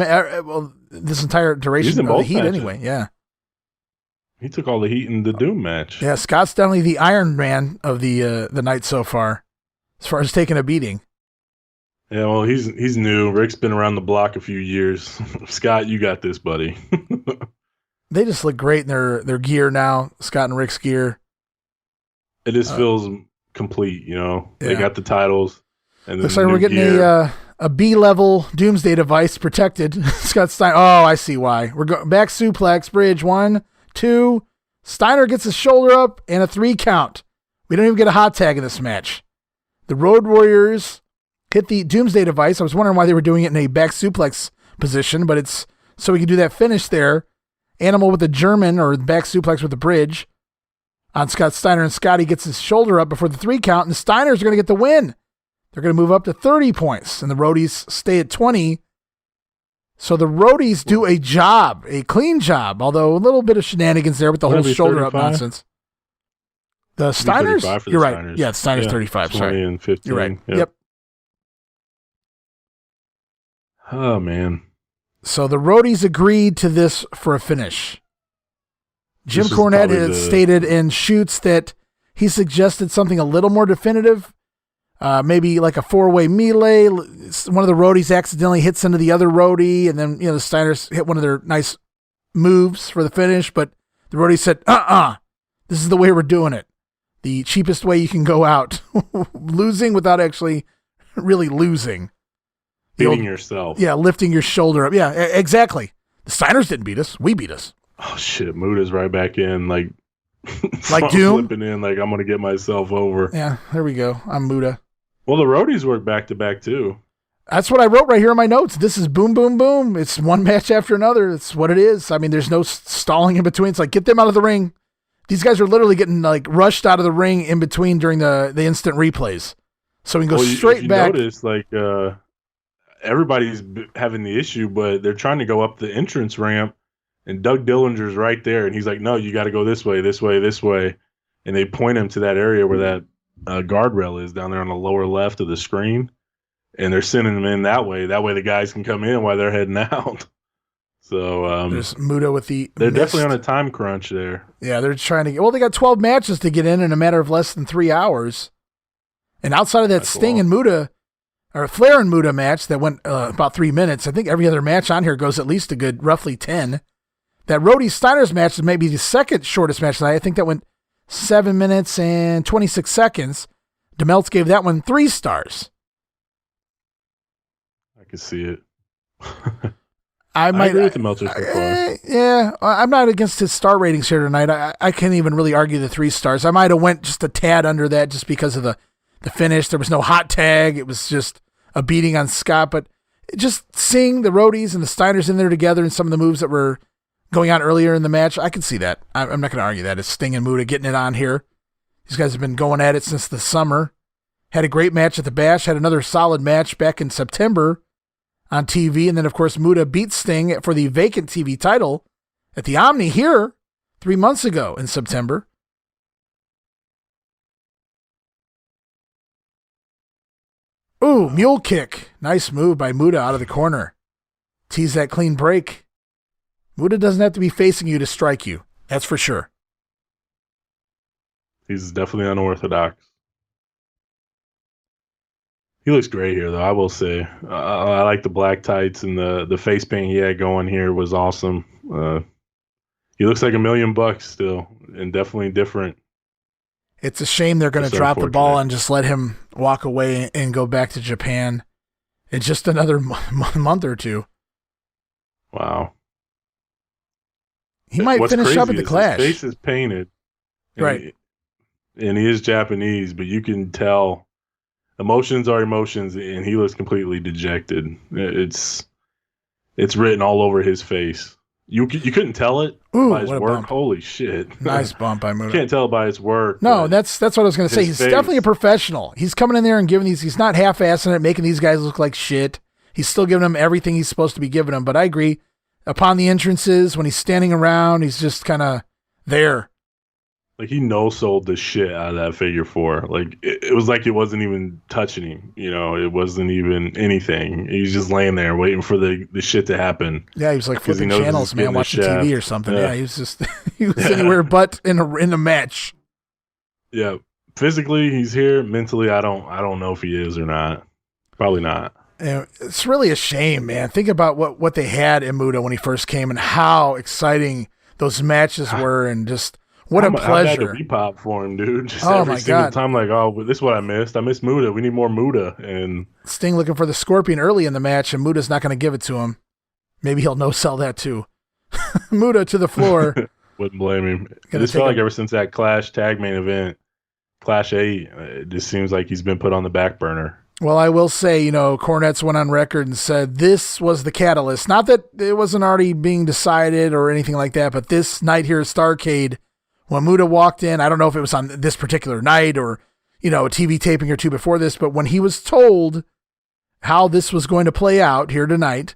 this entire duration of the Heat matches. Anyway. Yeah. He took all the heat in the Doom match. Yeah, Scott's definitely the Iron Man of the night so far as taking a beating. Yeah, well, he's new. Rick's been around the block a few years. Scott, you got this, buddy. They just look great in their gear now, Scott and Rick's gear. It just feels complete, Yeah. They got the titles. And looks like we're getting a B-level Doomsday device protected. Scott Steiner. Oh, I see why. We're going back suplex, bridge, 1, 2. Steiner gets his shoulder up and a 3 count. We don't even get a hot tag in this match. The Road Warriors hit the Doomsday device. I was wondering why they were doing it in a back suplex position, but it's so we can do that finish there. Animal with the German or back suplex with the bridge on Scott Steiner, and Scotty gets his shoulder up before the 3 count, and the Steiners are going to get the win. They're going to move up to 30 points, and the Roadies stay at 20. So the Roadies do a job, a clean job, although a little bit of shenanigans there with the whole shoulder up nonsense. The Steiners? You're right. Steiners. Yeah, Steiners 35. 20 Sorry. and 15. You're right. Yep. Oh, man. So the Roadies agreed to this for a finish. Jim Cornette has stated in shoots that he suggested something a little more definitive, maybe like a four-way melee. One of the Roadies accidentally hits into the other Roadie, and then the Steiners hit one of their nice moves for the finish, but the Roadies said, this is the way we're doing it. The cheapest way you can go out. Losing without actually really losing. Beating yourself. Yeah, lifting your shoulder up. Yeah, exactly. The Steiners didn't beat us. We beat us. Oh, shit. Muta's right back in, like Doom? flipping in, like I'm going to get myself over. Yeah, there we go. I'm Muta. Well, the Roadies work back-to-back, too. That's what I wrote right here in my notes. This is boom, boom, boom. It's one match after another. It's what it is. I mean, there's no stalling in between. It's like, get them out of the ring. These guys are literally getting like rushed out of the ring in between during the instant replays. So we can go straight back. Notice, like, everybody's having the issue, but they're trying to go up the entrance ramp, and Doug Dillinger's right there, and he's like, no, you got to go this way, this way, this way. And they point him to that area where that guardrail is down there on the lower left of the screen, and they're sending them in that way. That way the guys can come in while they're heading out. So there's Muta with they're definitely on a time crunch there. Yeah, they're trying to they got 12 matches to get in a matter of less than 3 hours. And outside of that Sting and Muta, or Flair and Muta match that went about 3 minutes, I think every other match on here goes at least a good roughly 10. That Roadies Steiners match is maybe the second shortest match tonight. I think that went 7 minutes and 26 seconds. DeMeltz gave that one 3 stars. I can see it. I agree with DeMeltz so far. Yeah, I'm not against his star ratings here tonight. I can't even really argue the 3 stars. I might have went just a tad under that just because of the finish. There was no hot tag. It was just a beating on Scott. But just seeing the Roadies and the Steiners in there together and some of the moves that were going on earlier in the match, I can see that. I'm not going to argue that. It's Sting and Muta getting it on here. These guys have been going at it since the summer. Had a great match at the Bash. Had another solid match back in September on TV. And then, of course, Muta beat Sting for the vacant TV title at the Omni here 3 months ago in September. Ooh, mule kick. Nice move by Muta out of the corner. Tease that clean break. Muta doesn't have to be facing you to strike you. That's for sure. He's definitely unorthodox. He looks great here, though, I will say. I like the black tights, and the face paint he had going here was awesome. He looks like $1 million still, and definitely different. It's a shame they're going to drop the ball and just let him walk away and go back to Japan in just another month or two. Wow. He might finish up at the Clash. His face is painted. Right. And he is Japanese, but you can tell emotions are emotions, and he looks completely dejected. It's written all over his face. You couldn't tell it by his work. Bump. Holy shit. Nice bump by Muta. You can't tell it by his work. No, that's what I was going to say. He's definitely a professional. He's coming in there and giving he's not half-assing it, making these guys look like shit. He's still giving them everything he's supposed to be giving them. But I agree. Upon the entrances, when he's standing around, he's just kind of there. Like, he no-sold the shit out of that figure 4. Like, it was like it wasn't even touching him. It wasn't even anything. He was just laying there waiting for the shit to happen. Yeah, he was like flipping channels, man, watching TV or something. Yeah, he was just he was anywhere but in a match. Yeah, physically he's here. Mentally, I don't know if he is or not. Probably not. And it's really a shame, man. Think about what they had in Muta when he first came and how exciting those matches were, and just what a pleasure. I had to repop for him, dude. Just every single time, like, oh, this is what I missed. I missed Muta. We need more Muta. And Sting looking for the Scorpion early in the match, and Muta's not going to give it to him. Maybe he'll no-sell that too. Muta to the floor. Wouldn't blame him. This felt like ever since that Clash tag main event, Clash 8, it just seems like he's been put on the back burner. Well, I will say, Cornette's went on record and said this was the catalyst. Not that it wasn't already being decided or anything like that, but this night here at Starrcade, when Muta walked in, I don't know if it was on this particular night or, a TV taping or two before this, but when he was told how this was going to play out here tonight,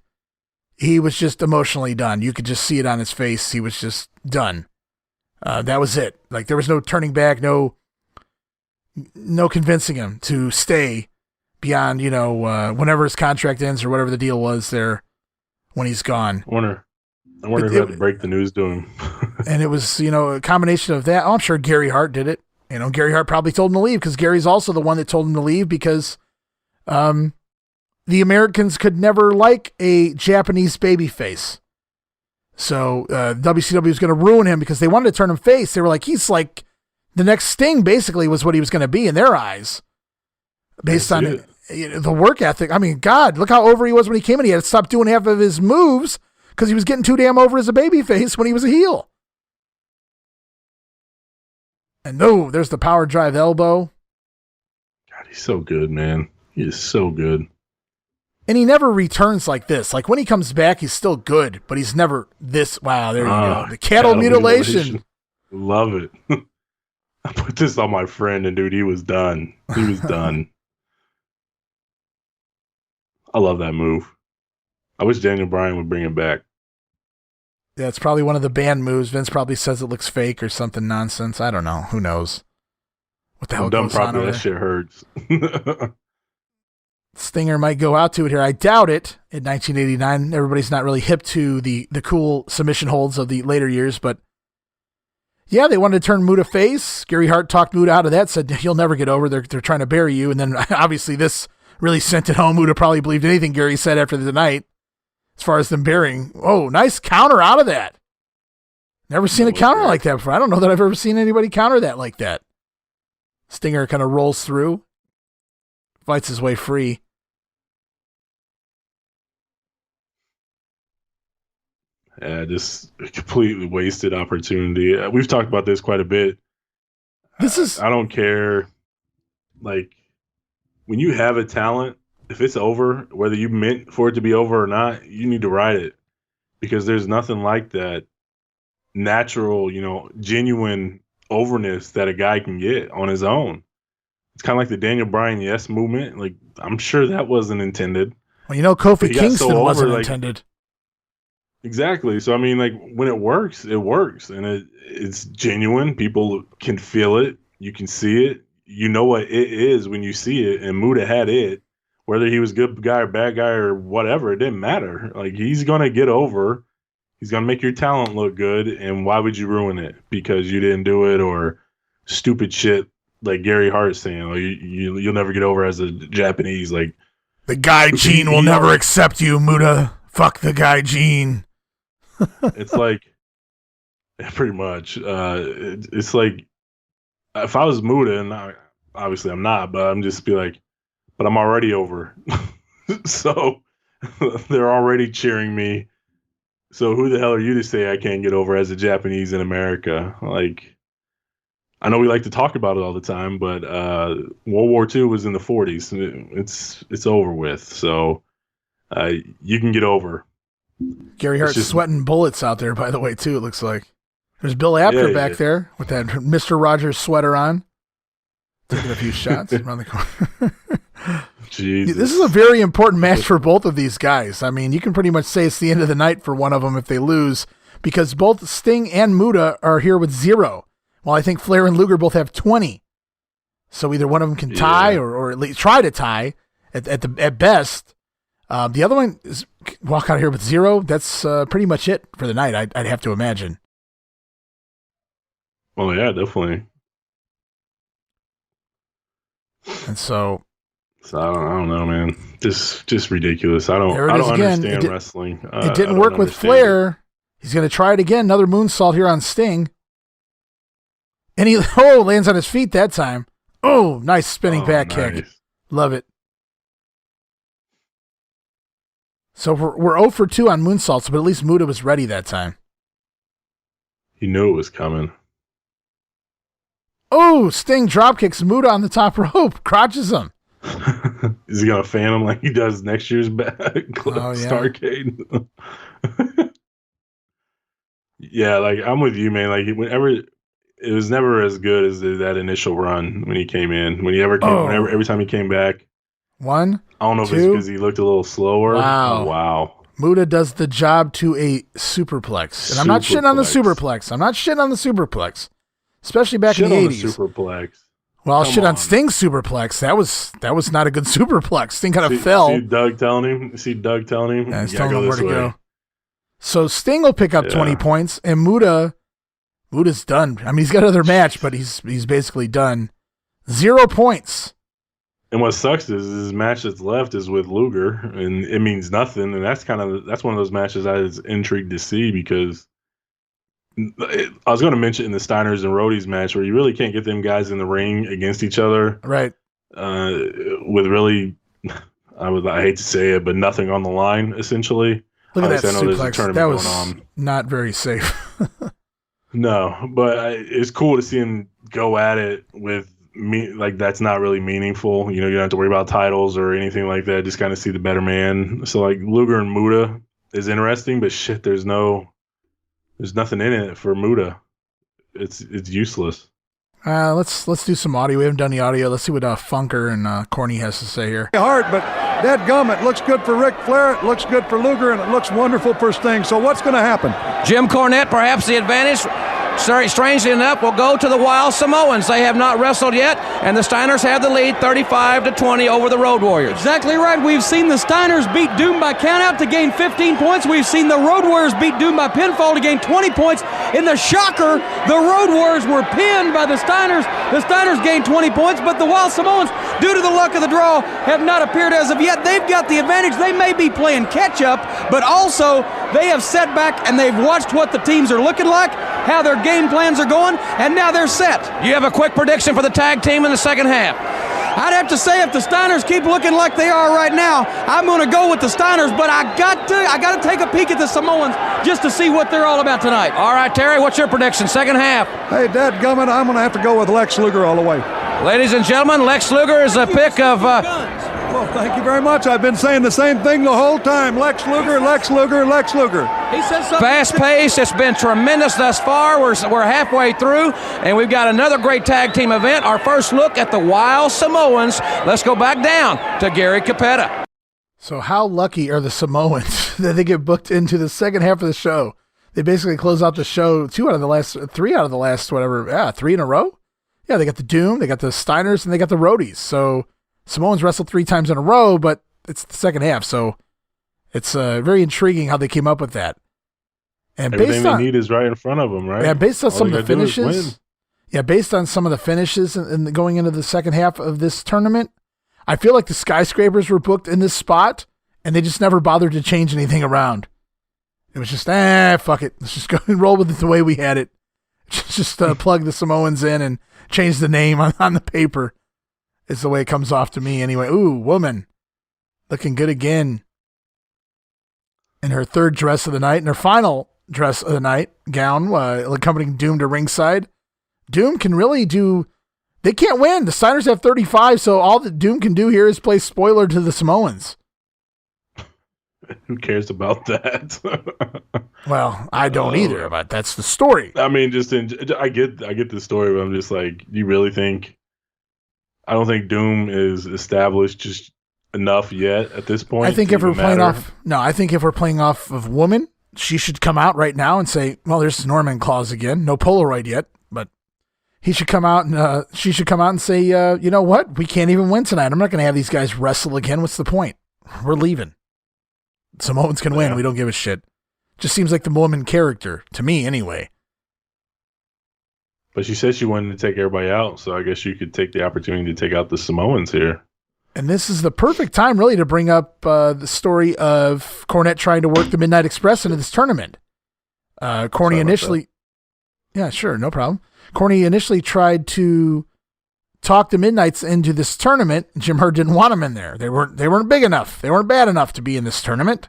he was just emotionally done. You could just see it on his face. He was just done. That was it. Like, there was no turning back, no convincing him to stay beyond, whenever his contract ends or whatever the deal was there when he's gone. I wonder who had to break the news to him. And it was, a combination of that. Oh, I'm sure Gary Hart did it. Gary Hart probably told him to leave, because Gary's also the one that told him to leave, because the Americans could never like a Japanese babyface. So WCW was going to ruin him because they wanted to turn him face. They were like, he's like the next Sting, basically, was what he was going to be in their eyes, based on the work ethic. I mean, God, look how over he was when he came in. He had to stop doing half of his moves because he was getting too damn over as a babyface when he was a heel. And no, there's the power drive elbow. God, he's so good, man. He is so good. And he never returns like this. Like, when he comes back, he's still good, but he's never this. Wow, there you go. The cattle mutilation. Love it. I put this on my friend, and dude, he was done. He was done. I love that move. I wish Daniel Bryan would bring it back. Yeah, it's probably one of the banned moves. Vince probably says it looks fake or something nonsense. I don't know. Who knows? What the hell done goes on properly, over that there? shit hurts. Stinger might go out to it here. I doubt it. In 1989, everybody's not really hip to the cool submission holds of the later years, but yeah, they wanted to turn Muta face. Gary Hart talked Muta out of that, said, you'll never get over. They're trying to bury you. And then obviously this really sent it home. Muta probably believed anything Gary said after the night as far as them burying. Oh, nice counter out of that. Never seen a counter like that before. I don't know that I've ever seen anybody counter that like that. Stinger kind of rolls through, fights his way free. Yeah, just a completely wasted opportunity. We've talked about this quite a bit. I don't care. Like, when you have a talent, if it's over, whether you meant for it to be over or not, you need to ride it, because there's nothing like that natural, genuine overness that a guy can get on his own. It's kind of like the Daniel Bryan yes movement. Like, I'm sure that wasn't intended. Well, Kofi Kingston wasn't intended. Exactly. So, I mean, like, when it works, and it's genuine. People can feel it. You can see it. You know what it is when you see it, and Muta had it. Whether he was good guy or bad guy or whatever, it didn't matter. Like, he's going to get over. He's going to make your talent look good, and why would you ruin it? Because you didn't do it, or stupid shit like Gary Hart saying, like, you'll never get over as a Japanese. Like, the guy gene will never accept you, Muta. Fuck the guy gene. It's like, pretty much. It's like, if I was Muta, and obviously I'm not, but I'm just be like, but I'm already over. So they're already cheering me. So who the hell are you to say I can't get over as a Japanese in America? Like, I know we like to talk about it all the time, but World War II was in the 40s. It's over with. So you can get over. Gary Hart's sweating bullets out there, by the way, too, it looks like. There's Bill Apter back there with that Mr. Rogers sweater on. Taking a few shots around the corner. Jesus. This is a very important match for both of these guys. I mean, you can pretty much say it's the end of the night for one of them if they lose, because both Sting and Muta are here with 0. Well, I think Flair and Luger both have 20. So either one of them can tie or at least try to tie at best. The other one is walk out of here with 0. That's pretty much it for the night, I'd have to imagine. Well, yeah, definitely. And so I don't know, man. Just ridiculous. I don't understand wrestling. It didn't work with Flair. He's going to try it again. Another moonsault here on Sting. And he lands on his feet that time. Oh, nice spinning back kick. Love it. So we're 0 for 2 on moonsaults, but at least Muta was ready that time. He knew it was coming. Oh, Sting drop kicks Muta on the top rope, crotches him. Is he gonna fan him like he does next year's Starrcade? Yeah, like, I'm with you, man. Like, whenever it was never as good as that initial run when he came in. Every time he came back. 1, I don't know 2. if it's because he looked a little slower. Wow. Oh, wow. Muta does the job to a superplex. And I'm not shitting on the superplex. Especially back in the 80s. Superplex. Well, I'll shit on Sting's superplex. That was not a good superplex. Sting kind of fell. See Doug telling him? Yeah, he's telling him where to go. So Sting will pick up 20 points, and Muta's done. I mean, he's got another match, but he's basically done. 0 points. And what sucks is his match that's left is with Luger, and it means nothing. And that's one of those matches I was intrigued to see because I was going to mention in the Steiners and Roadies match where you really can't get them guys in the ring against each other, right? With really, I hate to say it, but nothing on the line essentially. Look at that suplex. That was not very safe. No, but it's cool to see him go at it with me. Like that's not really meaningful. You know, you don't have to worry about titles or anything like that. Just kind of see the better man. So like Luger and Muta is interesting, but shit, there's nothing in it for Muta. It's useless. Let's do some audio. We haven't done the audio. Let's see what Funker and Corny has to say here. Hard, but dadgum, it looks good for Ric Flair, it looks good for Luger, and it looks wonderful for Sting. So what's going to happen? Jim Cornette, perhaps the advantage. Strangely enough, will go to the Wild Samoans. They have not wrestled yet, and the Steiners have the lead 35-20 over the Road Warriors. Exactly right. We've seen the Steiners beat Doom by countout to gain 15 points. We've seen the Road Warriors beat Doom by pinfall to gain 20 points. In the shocker, the Road Warriors were pinned by the Steiners. The Steiners gained 20 points, but the Wild Samoans, due to the luck of the draw, have not appeared as of yet. They've got the advantage. They may be playing catch-up, but also they have set back and they've watched what the teams are looking like, how their game plans are going, and now they're set. Do you have a quick prediction for the tag team in the second half? I'd have to say if the Steiners keep looking like they are right now, I'm going to go with the Steiners, but I got to take a peek at the Samoans just to see what they're all about tonight. All right, Terry, what's your prediction? Second half. Hey, dadgummit, I'm going to have to go with Lex Luger all the way. Ladies and gentlemen, Lex Luger is a pick of... Well, thank you very much. I've been saying the same thing the whole time. Lex Luger, Lex Luger, Lex Luger. He says something. Fast pace. It's been tremendous thus far. We're halfway through, and we've got another great tag team event. Our first look at the Wild Samoans. Let's go back down to Gary Capetta. So how lucky are the Samoans that they get booked into the second half of the show? They basically close out the show 3 out of the last, whatever. Yeah, 3 in a row. Yeah, they got the Doom, they got the Steiners, and they got the Roadies. So Samoans wrestled 3 times in a row, but it's the second half, so it's very intriguing how they came up with that. And everything they need is right in front of them, right? Yeah, based on some of the finishes. Yeah, based on some of the finishes and going into the second half of this tournament, I feel like the Skyscrapers were booked in this spot, and they just never bothered to change anything around. It was just, fuck it. Let's just go and roll with it the way we had it. Just plug the Samoans in and change the name on the paper. Is the way it comes off to me anyway. Ooh, woman. Looking good again. In her third dress of the night, and her final dress of the night, gown, accompanying Doom to ringside. Doom can really do... They can't win. The Steiners have 35, so all that Doom can do here is play spoiler to the Samoans. Who cares about that? Well, I don't either, but that's the story. I mean, I get the story, but I'm just like, you really think... I don't think Doom is established just enough yet at this point. I think if we're playing off of woman, she should come out right now and say, well, there's Norman Claus again. No Polaroid yet, but he should come out and she should come out and say, you know what? We can't even win tonight. I'm not going to have these guys wrestle again. What's the point? We're leaving. Samoans can win. We don't give a shit. Just seems like the woman character to me anyway. But she said she wanted to take everybody out, so I guess you could take the opportunity to take out the Samoans here. And this is the perfect time, really, to bring up the story of Cornette trying to work the Midnight Express into this tournament. Corny initially... Yeah, sure, no problem. Corny initially tried to talk the Midnights into this tournament. Jim Herd didn't want them in there. They weren't big enough. They weren't bad enough to be in this tournament.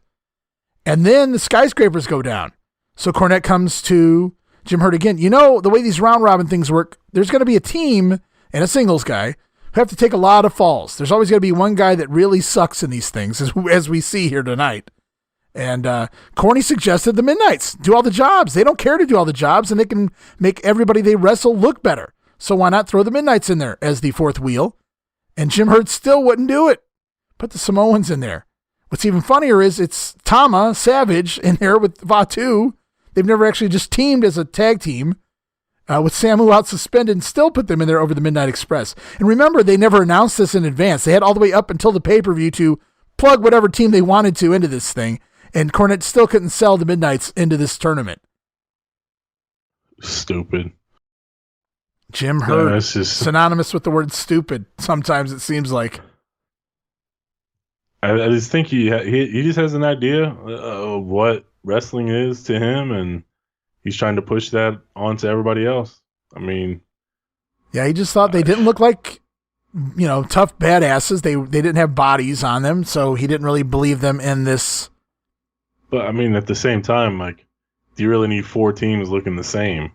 And then the Skyscrapers go down. So Cornette comes to Jim Herd again. You know, the way these round robin things work, there's going to be a team and a singles guy who have to take a lot of falls. There's always going to be one guy that really sucks in these things, as we see here tonight. And Corny suggested the Midnights do all the jobs. They don't care to do all the jobs, and they can make everybody they wrestle look better. So why not throw the Midnights in there as the fourth wheel? And Jim Herd still wouldn't do it. Put the Samoans in there. What's even funnier is it's Tama Savage in there with Fatu. They've never actually just teamed as a tag team with Samu out suspended and still put them in there over the Midnight Express. And remember, they never announced this in advance. They had all the way up until the pay-per-view to plug whatever team they wanted to into this thing. And Cornette still couldn't sell the Midnights into this tournament. Stupid. Jim Herd, synonymous with the word stupid. Sometimes it seems like. I just think he just has an idea of what wrestling is to him, and he's trying to push that onto everybody else. I mean, yeah, he just thought they didn't look like, tough badasses. They didn't have bodies on them, so he didn't really believe them in this. But I mean, at the same time, like, do you really need 4 teams looking the same?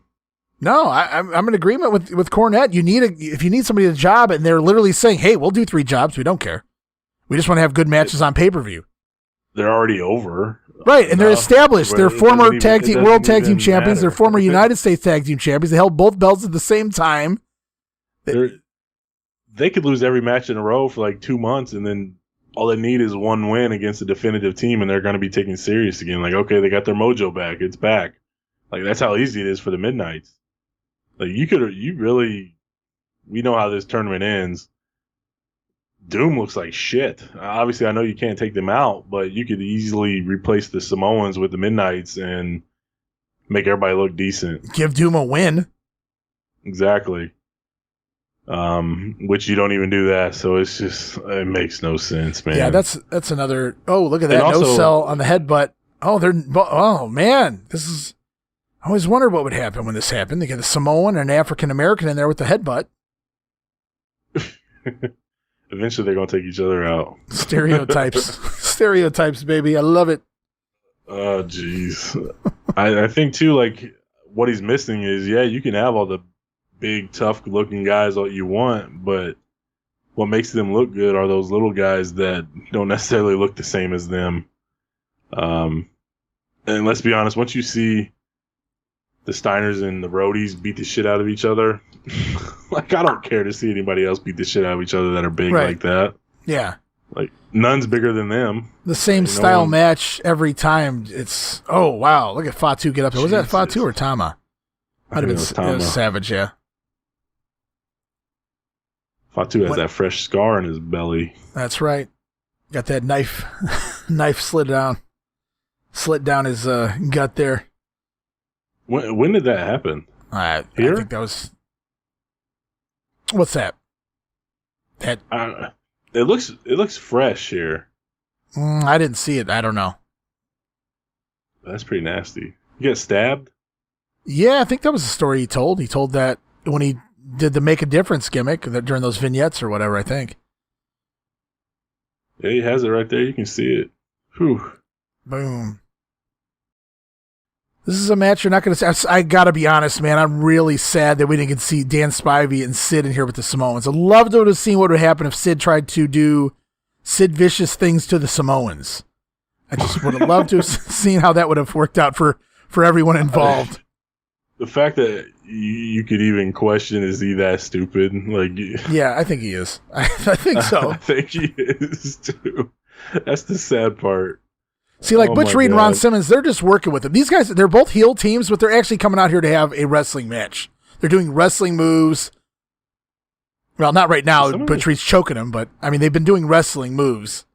No, I'm in agreement with Cornette. If you need somebody to job, and they're literally saying, "Hey, we'll do 3 jobs. We don't care. We just want to have good matches on pay-per-view." They're already over. Right, and they're established. They're former world tag team champions. They're former United States tag team champions. They held both belts at the same time. They could lose every match in a row for like 2 months, and then all they need is 1 win against a definitive team, and they're going to be taken serious again. Like, okay, they got their mojo back. It's back. Like, that's how easy it is for the Midnights. Like, we know how this tournament ends. Doom looks like shit. Obviously, I know you can't take them out, but you could easily replace the Samoans with the Midnights and make everybody look decent. Give Doom a win. Exactly. Which you don't even do that, so it makes no sense, man. Yeah, that's another. Oh, look at that no sell on the headbutt. Oh man, this is. I always wondered what would happen when this happened. They get a Samoan and an African American in there with the headbutt. Eventually, they're gonna take each other out. Stereotypes, baby. I love it. Oh, jeez. I think too, like, what he's missing is, you can have all the big, tough-looking guys all you want, but what makes them look good are those little guys that don't necessarily look the same as them. And let's be honest, once you see the Steiners and the Roadies beat the shit out of each other, like, I don't care to see anybody else beat the shit out of each other that are big like that. Yeah. Like, none's bigger than them. The same style match every time. It's, oh, wow, look at Fatu get up there. Was that Fatu or Tama? Might have been Tama. Savage, yeah. Fatu has that fresh scar in his belly. That's right. Got that knife slid down his gut there. When did that happen? I think that was. What's that? That it looks fresh here. I didn't see it. I don't know. That's pretty nasty. You get stabbed? Yeah, I think that was the story he told. He told that when he did the Make a Difference gimmick during those vignettes or whatever, I think. Yeah, he has it right there. You can see it. Whew. Boom. This is a match you're not going to see. I got to be honest, man. I'm really sad that we didn't get to see Dan Spivey and Sid in here with the Samoans. I'd love to have seen what would happen if Sid tried to do Sid Vicious things to the Samoans. I just would have loved to have seen how that would have worked out for everyone involved. The fact that you could even question, is he that stupid? Like, yeah, I think he is. I think so. I think he is too. That's the sad part. See, like Butch Reed and Ron Simmons, they're just working with them. These guys, they're both heel teams, but they're actually coming out here to have a wrestling match. They're doing wrestling moves. Well, not right now. Butch Reed's choking him, but I mean, they've been doing wrestling moves.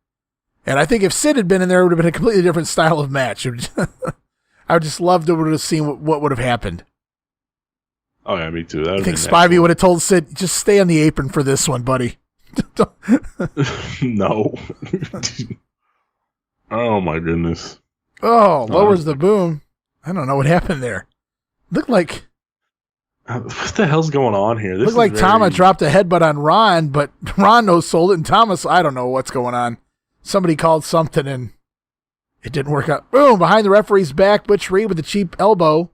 And I think if Sid had been in there, it would have been a completely different style of match. I would just love to have seen what would have happened. Oh, yeah, me too. I think Spivey would have told Sid, just stay on the apron for this one, buddy. No. Oh, my goodness. Oh, lowers the boom. I don't know what happened there. Looked like... What the hell's going on here? Looked like Tama dropped a headbutt on Ron, but Ron no-sold it, and Thomas, I don't know what's going on. Somebody called something, and it didn't work out. Boom, behind the referee's back, Butch Reed with a cheap elbow.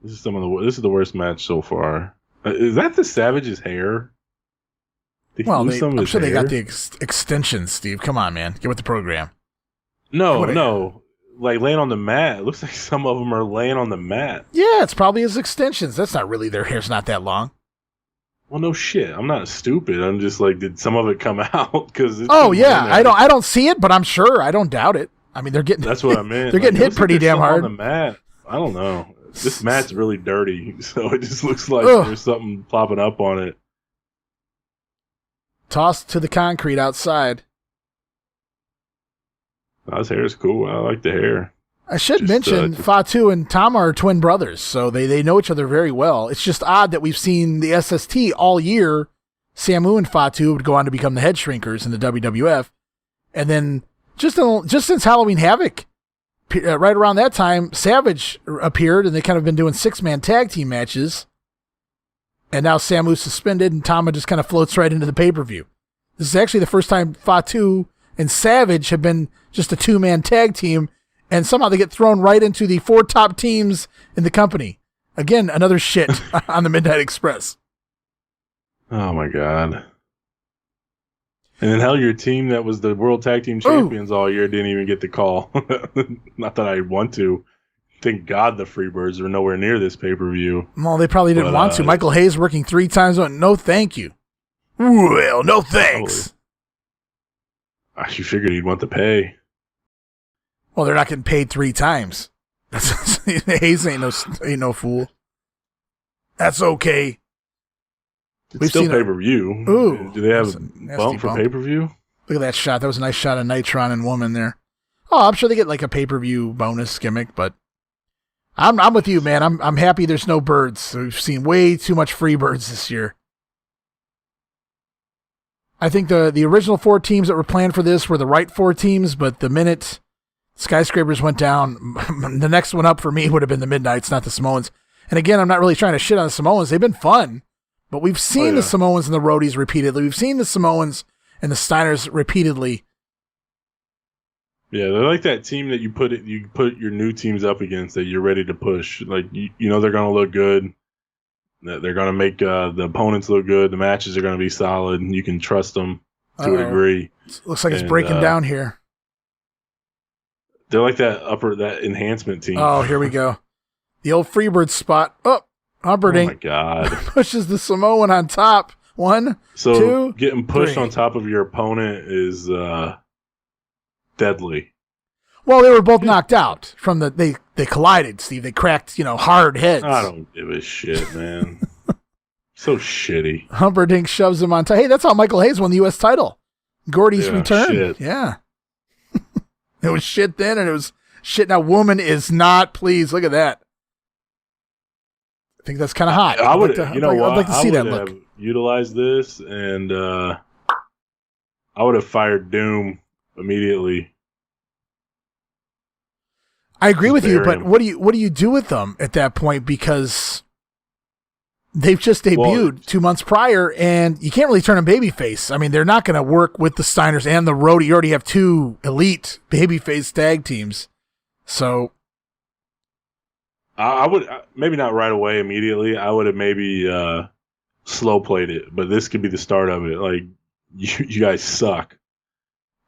This is the worst match so far. Is that the Savage's hair? I'm sure they got the extensions, Steve. Come on, man. Get with the program. No. Like laying on the mat. It looks like some of them are laying on the mat. Yeah, it's probably his extensions. That's not really, their hair's not that long. Well, no shit. I'm not stupid. I'm just like, did some of it come out? Because I don't see it, but I'm sure. I don't doubt it. I mean, they're getting. That's what I meant. They're getting hit pretty damn hard. On the mat. I don't know. This mat's really dirty, so it just looks like there's something plopping up on it. Tossed to the concrete outside. His hair is cool. I like the hair. I should mention Fatu and Tama are twin brothers, so they know each other very well. It's just odd that we've seen the SST all year. Samu and Fatu would go on to become the head shrinkers in the WWF. And then just since Halloween Havoc, right around that time, Savage appeared, and they kind of been doing 6-man tag team matches. And now Samu's suspended, and Tama just kind of floats right into the pay-per-view. This is actually the first time Fatu and Savage have been just a 2-man tag team, and somehow they get thrown right into the 4 top teams in the company. Again, another shit on the Midnight Express. Oh, my God. And then hell, your team that was the World Tag Team Champions all year didn't even get the call. Not that I want to. Thank God the Freebirds are nowhere near this pay-per-view. Well, they probably didn't want to. Michael Hayes working 3 times. No, thank you. Well, no thanks. You figured he'd want the pay. Well, they're not getting paid 3 times. Hayes ain't no fool. That's okay. It's still pay-per-view. Ooh. Do they have a bump for pay-per-view? Look at that shot. That was a nice shot of Nitron and Woman there. Oh, I'm sure they get like a pay-per-view bonus gimmick, but I'm with you, man. I'm happy there's no birds. We've seen way too much free birds this year. I think the original 4 teams that were planned for this were the right 4 teams, but the minute Skyscrapers went down, the next one up for me would have been the Midnights, not the Samoans. And again, I'm not really trying to shit on the Samoans. They've been fun, but we've seen the Samoans and the Roadies repeatedly. We've seen the Samoans and the Steiners repeatedly. Yeah, they're like that team that you put your new teams up against that you're ready to push. Like you know they're going to look good. That they're going to make the opponents look good. The matches are going to be solid. And you can trust them to a degree. Looks like it's breaking down here. They're like that enhancement team. Oh, here we go. The old Freebird spot. Oh, Humperdinck. Oh my God. Pushes the Samoan on top. 1, 2, getting pushed 3. on top of your opponent is deadly. Well, they were both knocked out from they collided, Steve. They cracked, hard heads. I don't give a shit, man. So shitty. Humperdinck shoves him on top. Hey, that's how Michael Hayes won the U.S. title. Gordy's return. Shit. Yeah. It was shit then, and it was shit now. Woman is not pleased. Look at that. I think that's kind of hot. I'd like to see that look. Utilize this, and I would have fired Doom immediately. I agree with you, but what do you do with them at that point? Because they've just debuted 2 months prior, and you can't really turn them babyface. I mean, they're not going to work with the Steiners and the Roadie. You already have 2 elite babyface tag teams. So I would maybe not right away immediately. I would have maybe slow played it, but this could be the start of it. Like you guys suck.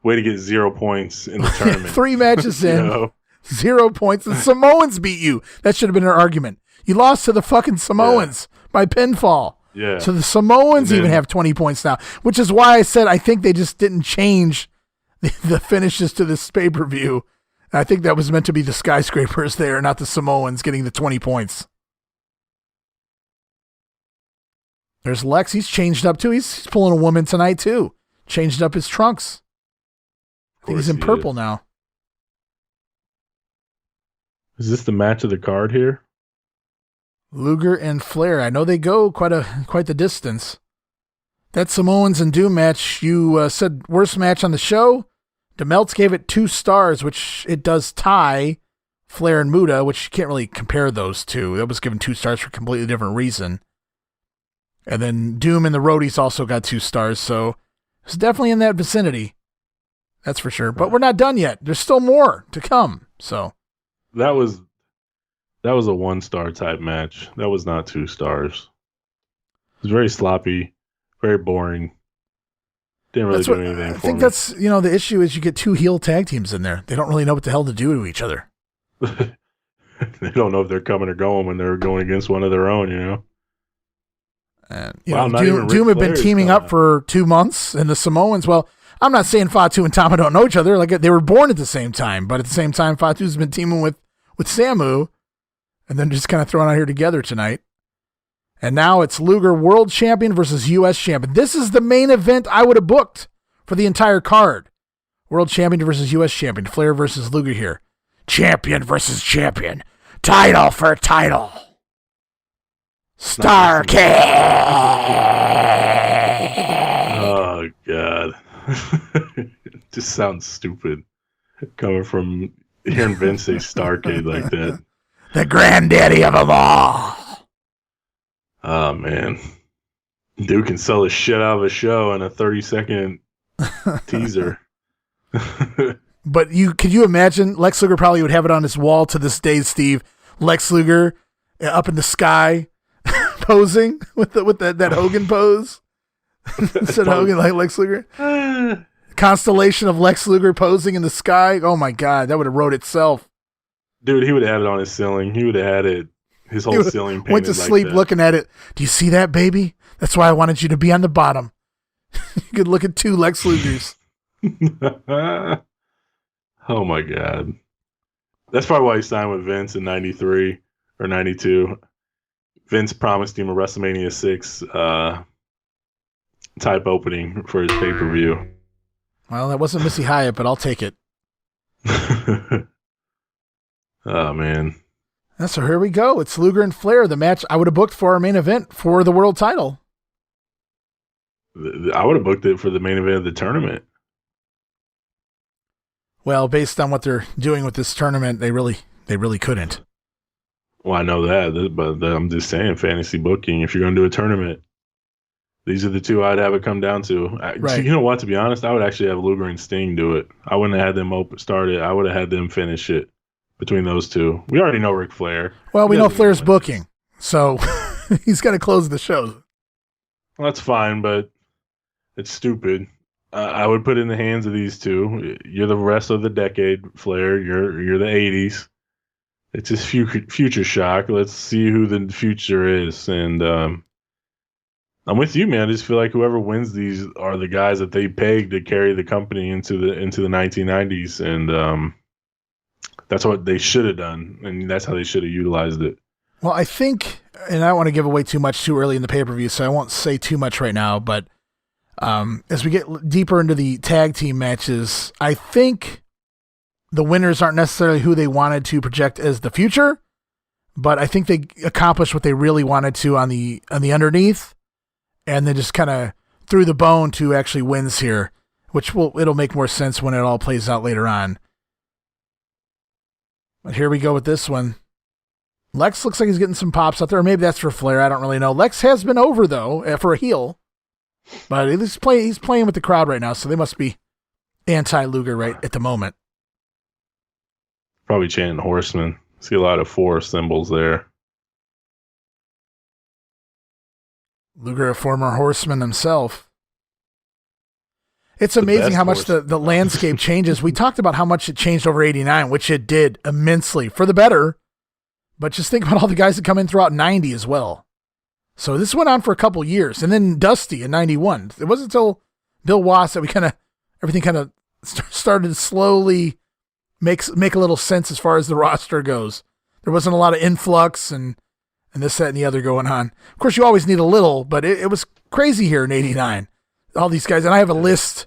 Way to get 0 points in the tournament. 3 matches in, 0 points. The Samoans beat you. That should have been our argument. You lost to the fucking Samoans by pinfall. Yeah. So the Samoans even have 20 points now, which is why I said I think they just didn't change the finishes to this pay-per-view. I think that was meant to be the Skyscrapers there, not the Samoans getting the 20 points. There's Lex. He's changed up too. He's pulling a woman tonight too. Changed up his trunks. I think he's in purple now. Is this the match of the card here? Luger and Flair. I know they go quite the distance. That Samoans and Doom match, you said worst match on the show. DeMeltz gave it 2 stars, which it does tie Flair and Muta, which you can't really compare those two. That was given 2 stars for a completely different reason. And then Doom and the Roadies also got 2 stars, so it's definitely in that vicinity. That's for sure. But we're not done yet. There's still more to come. So that was a 1-star type match. That was not 2 stars. It was very sloppy, very boring. Didn't really do anything for me. I think that's, the issue is you get 2 heel tag teams in there. They don't really know what the hell to do to each other. They don't know if they're coming or going when they're going against one of their own, And not even Ric Doom have been Flair is teaming up for 2 months, and the Samoans. Well, I'm not saying Fatu and Tama don't know each other. Like they were born at the same time, but at the same time, Fatu's been teaming with Samu, and then just kind of thrown out here together tonight. And now it's Luger World Champion versus U.S. Champion. This is the main event I would have booked for the entire card. World Champion versus U.S. Champion. Flair versus Luger here. Champion versus champion. Title for title. Starrcade. Oh, God. It just sounds stupid coming from hearing Vince say Starrcade like that. The granddaddy of them all. Oh, man. Dude can sell the shit out of a show in a 30-second teaser. But could you imagine? Lex Luger probably would have it on his wall to this day, Steve. Lex Luger up in the sky posing with that Hogan pose. Instead of Hogan like Lex Luger. Constellation of Lex Luger posing in the sky. Oh my God, that would have wrote itself. Dude, he would have had it on his ceiling. He would have had it, his whole ceiling painted. Went to sleep looking at it. Do you see that, baby? That's why I wanted you to be on the bottom. You could look at 2 Lex Lugers. Oh my God. That's probably why he signed with Vince in 93 or 92. Vince promised him a WrestleMania 6 type opening for his pay-per-view. Well, that wasn't Missy Hyatt, but I'll take it. Oh, man. So here we go. It's Luger and Flair, the match I would have booked for our main event for the world title. I would have booked it for the main event of the tournament. Well, based on what they're doing with this tournament, they really couldn't. Well, I know that, but I'm just saying, fantasy booking, if you're going to do a tournament, these are the 2 I'd have it come down to. Right. You know what, to be honest, I would actually have Luger and Sting do it. I wouldn't have had them start it. I would have had them finish it between those 2. We already know Ric Flair. Well, we know Flair's booking, so he's going to close the show. Well, that's fine, but it's stupid. I would put it in the hands of these 2. You're the rest of the decade, Flair. You're the 80s. It's just future shock. Let's see who the future is. And I'm with you, man. I just feel like whoever wins these are the guys that they pegged to carry the company into the 1990s. And that's what they should have done. And that's how they should have utilized it. Well, I think, and I don't want to give away too much too early in the pay-per-view, so I won't say too much right now, but as we get deeper into the tag team matches, I think the winners aren't necessarily who they wanted to project as the future, but I think they accomplished what they really wanted to on the underneath, and they just kind of threw the bone to actually wins here, which it'll make more sense when it all plays out later on. But here we go with this one. Lex looks like he's getting some pops out there. Or maybe that's for Flair. I don't really know. Lex has been over, though, for a heel. But he's playing with the crowd right now, so they must be anti-Luger right at the moment. Probably chanting Horseman. See a lot of 4 symbols there. Luger, a former Horseman himself. It's amazing how much the landscape changes. We talked about how much it changed over 89, which it did immensely for the better. But just think about all the guys that come in throughout 90 as well. So this went on for a couple years. And then Dusty in 91. It wasn't until Bill Watts that everything kind of started to slowly make a little sense as far as the roster goes. There wasn't a lot of influx and this, that, and the other going on. Of course, you always need a little, but it was crazy here in 89. All these guys. And I have a list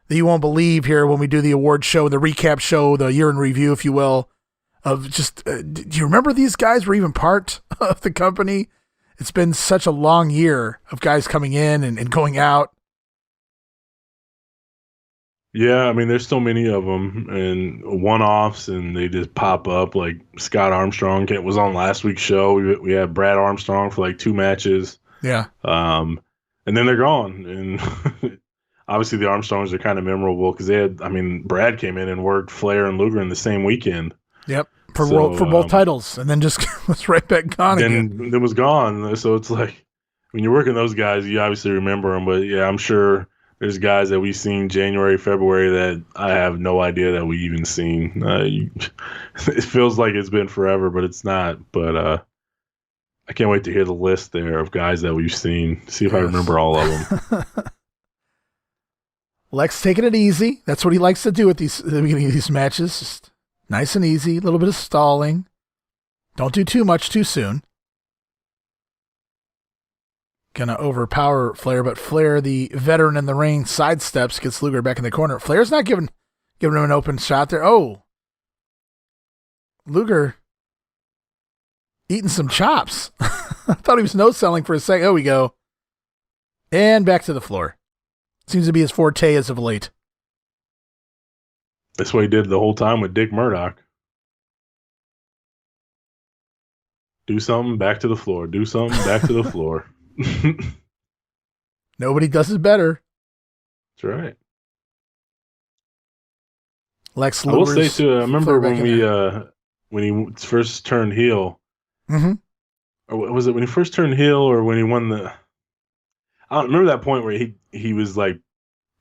that you won't believe here when we do the award show, the recap show, the year in review, if you will, of just, do you remember these guys were even part of the company? It's been such a long year of guys coming in and going out. Yeah, I mean, there's so many of them and one-offs, and they just pop up. Like Scott Armstrong was on last week's show. We had Brad Armstrong for like 2 matches. Yeah. And then they're gone. And obviously the Armstrongs are kind of memorable because Brad came in and worked Flair and Luger in the same weekend. Yep. For both titles, and then just was right back gone again. Then it was gone. So it's like, when you're working those guys, you obviously remember them. But yeah, I'm sure there's guys that we've seen January, February that I have no idea that we even seen. It feels like it's been forever, but it's not. But I can't wait to hear the list there of guys that we've seen. See if I remember all of them. Lex taking it easy. That's what he likes to do at the beginning of these matches. Just nice and easy, a little bit of stalling. Don't do too much too soon. Gonna overpower Flair, but Flair, the veteran in the ring, sidesteps, gets Luger back in the corner. Flair's not giving him an open shot there. Oh, Luger eating some chops. I thought he was no-selling for a second. Oh, we go. And back to the floor. Seems to be his forte as of late. That's what he did the whole time with Dick Murdoch. Do something, back to the floor. Do something, back to the floor. Nobody does it better. That's right. Lex I will Luger's say too, I remember Flair when he first turned heel. Mm-hmm. Or was it when he first turned heel or when he won the... I don't remember that point where he was like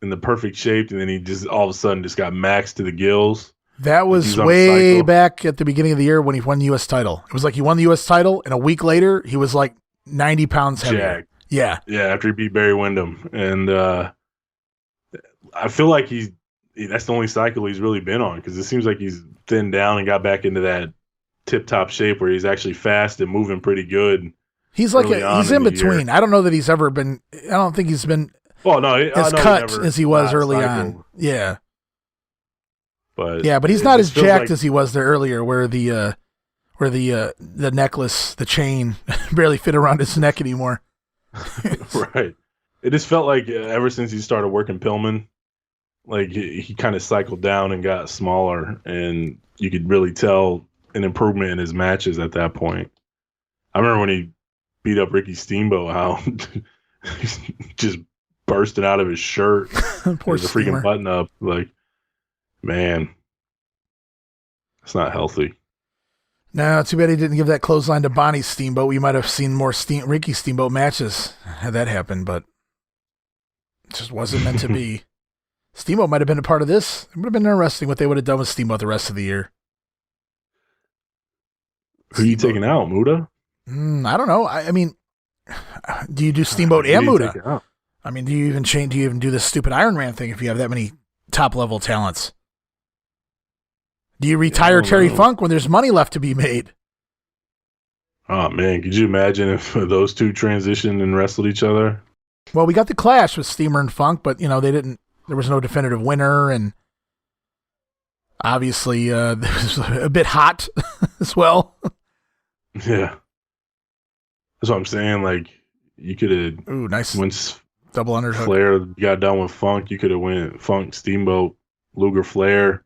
in the perfect shape and then he just all of a sudden just got maxed to the gills. That was way back at the beginning of the year when he won the U.S. title. It was like he won the U.S. title and a week later he was like 90 pounds heavier. Jacked. Yeah. Yeah, after he beat Barry Windham. And I feel like that's the only cycle he's really been on because it seems like he's thinned down and got back into that tip-top shape where he's actually fast and moving pretty good. He's like he's in between. I don't know that he's ever been. I don't think he's been. Well, no, as cut as he was early on. Yeah, but he's not as jacked as he was there earlier, where the necklace, the chain, barely fit around his neck anymore. Right. It just felt like ever since he started working Pillman, like he kind of cycled down and got smaller, and you could really tell an improvement in his matches at that point. I remember when he beat up Ricky Steamboat, how he's just bursting out of his shirt. Poor the freaking button up. Like, man, it's not healthy. No, too bad he didn't give that clothesline to Bonnie Steamboat. We might have seen more Ricky Steamboat matches had that happened, but it just wasn't meant to be. Steamboat might have been a part of this. It would have been interesting what they would have done with Steamboat the rest of the year. Who are you taking out, Muta? I don't know. I mean, do you do Steamboat and Muta? I mean, do you even do this stupid Ironman thing if you have that many top level talents? Do you retire Terry Funk when there's money left to be made? Oh man, could you imagine if those two transitioned and wrestled each other? Well, we got the clash with Steamer and Funk, but they didn't. There was no definitive winner, and obviously it was a bit hot as well. Yeah. That's what I'm saying. Like, you could have... Ooh, nice. Once double underhook. Flair got done with Funk, you could have went Funk, Steamboat, Luger, Flair,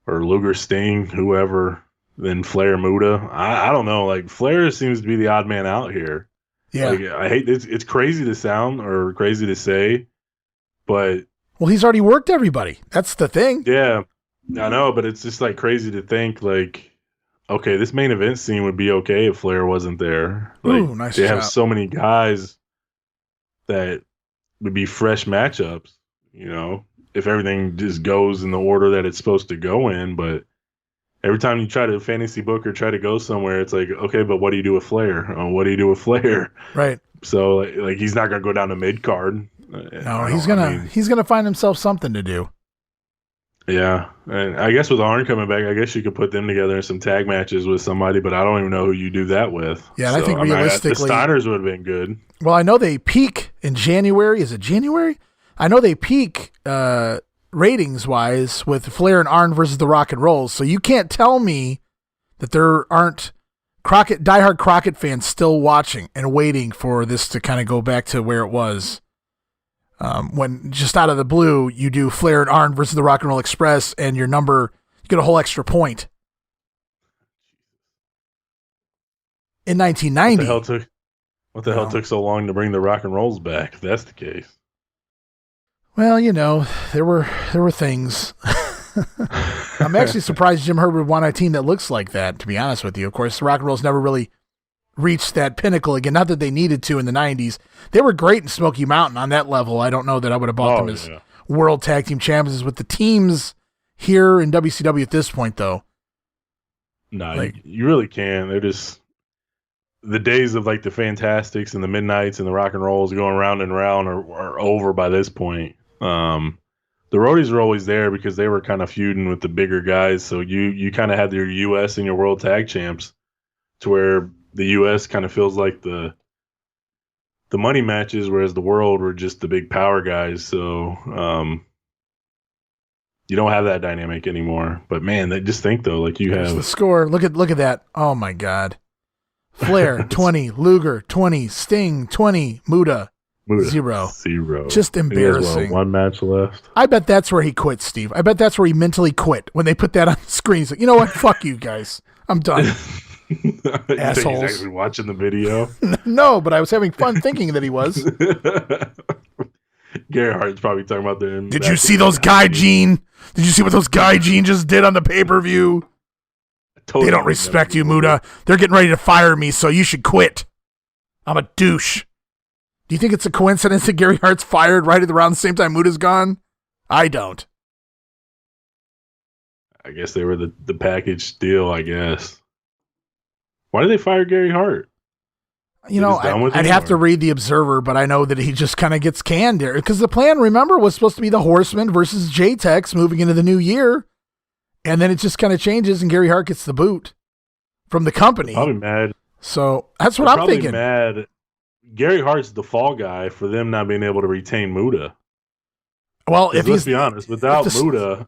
or Luger, Sting, whoever, then Flair, Muta. I don't know. Like, Flair seems to be the odd man out here. Yeah. Like, I hate this. It's crazy to sound or crazy to say, but... Well, he's already worked everybody. That's the thing. Yeah, I know, but it's just, like, crazy to think, like... Okay, this main event scene would be okay if Flair wasn't there. Like, ooh, nice they shot. have so many guys that would be fresh matchups, if everything just goes in the order that it's supposed to go in. But every time you try to fantasy book or try to go somewhere, it's like, okay, but what do you do with Flair? Oh, what do you do with Flair? Right. So, like, he's not going to go down to mid-card. No, he's gonna find himself something to do. Yeah, and I guess with Arn coming back, I guess you could put them together in some tag matches with somebody, but I don't even know who you do that with. Yeah, and I think realistically... the Steiners would have been good. Well, I know they peak in January. Is it January? I know they peak ratings-wise with Flair and Arn versus the Rock and Rolls, so you can't tell me that there aren't diehard Crockett fans still watching and waiting for this to kind of go back to where it was. When just out of the blue, you do Flair and Arn versus the Rock and Roll Express, and you get a whole extra point. In 1990. What the hell took so long to bring the Rock and Rolls back, if that's the case? Well, there were things. I'm actually surprised Jim Herbert would want a team that looks like that, to be honest with you. Of course, the Rock and Rolls never really reached that pinnacle again. Not that they needed to in the 90s. They were great in Smoky Mountain on that level. I don't know that I would have bought them as world tag team champions with the teams here in WCW at this point, though. No, you really can. They're just... the days of like the Fantastics and the Midnights and the Rock and Rolls going round and round are over by this point. The Roadies were always there because they were kind of feuding with the bigger guys. So you kind of had your U.S. and your World Tag Champs, to where the U.S. kind of feels like the money matches, whereas the World were just the big power guys. So you don't have that dynamic anymore. But man, they just think though, like you Here's have the score. Look at that. Oh my God. Flair 20, Luger 20, Sting 20, Muta 0. Just embarrassing. One match left. I bet that's where he quit, Steve. I bet that's where he mentally quit when they put that on the screen. He's like, you know what? Fuck you guys. I'm done. Assholes. He's actually watching the video. No, but I was having fun thinking that he was. Gary Hart's probably talking about the. Did you see those Gaijin? Did you see what those Gaijin just did on the pay-per-view? Totally, they don't respect you, Muta. They're getting ready to fire me, so you should quit. I'm a douche. Do you think it's a coincidence that Gary Hart's fired right at around the same time Muta's gone? I don't. I guess they were the package deal, I guess. Why did they fire Gary Hart? You know, I'd have to read the Observer, but I know that he just kind of gets canned there. Because the plan, remember, was supposed to be the Horsemen versus J-Tex moving into the new year. And then it just kind of changes, and Gary Hart gets the boot from the company. Probably mad. So that's what I'm thinking. Mad. Gary Hart's the fall guy for them not being able to retain Muta. Well, let's be honest, without Muta,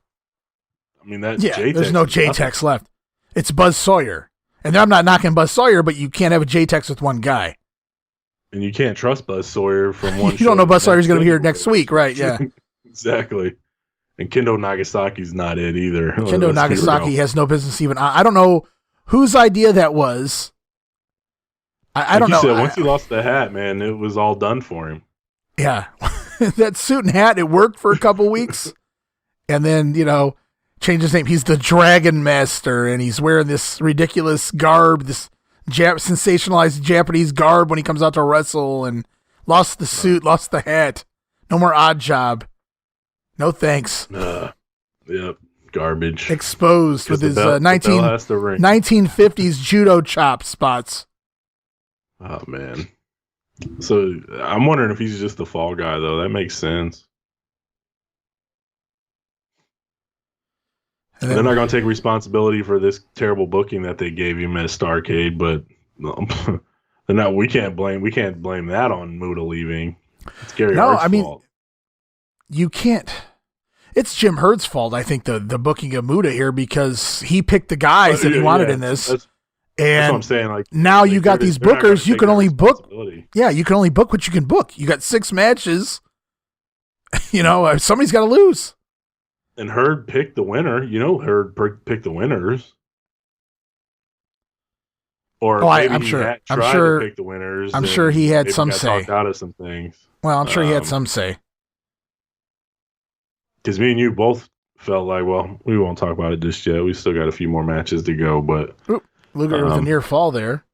I mean there's no J-Tex left. It's Buzz Sawyer, and I'm not knocking Buzz Sawyer, but you can't have a J-Tex with one guy. And you can't trust Buzz Sawyer from one. You don't know Buzz Sawyer's going to be here next week, right? Yeah, exactly. And Kendo Nagasaki's not it either. Kendo Nagasaki has no business even. I don't know whose idea that was. I don't know. Once he lost the hat, man, it was all done for him. Yeah. That suit and hat, it worked for a couple weeks. And then, changed his name. He's the Dragon Master, and he's wearing this ridiculous garb, this sensationalized Japanese garb when he comes out to wrestle, and lost the suit, lost the hat. No more Odd Job. No thanks. Yep, garbage. Exposed with his 1950s judo chop spots. Oh, man. So I'm wondering if he's just the fall guy, though. That makes sense. And they're not going to take responsibility for this terrible booking that they gave him at Starrcade, but they're not. We can't blame that on Muta leaving. It's Gary Hart's fault. You can't. It's Jim Hurd's fault, I think, the booking of Muta here, because he picked the guys that he wanted in this. That's what I'm saying. Like now, you got these bookers. You can only book. Yeah, you can only book what you can book. You got 6 matches. Somebody's got to lose. And Hurd picked the winner. Hurd picked the winners. Or I'm sure. To pick the winners. I'm sure he had some say. Talked out of some things. Well, I'm sure he had some say. Because me and you both felt like, well, we won't talk about it just yet. We still got a few more matches to go, but Luger with a near fall there.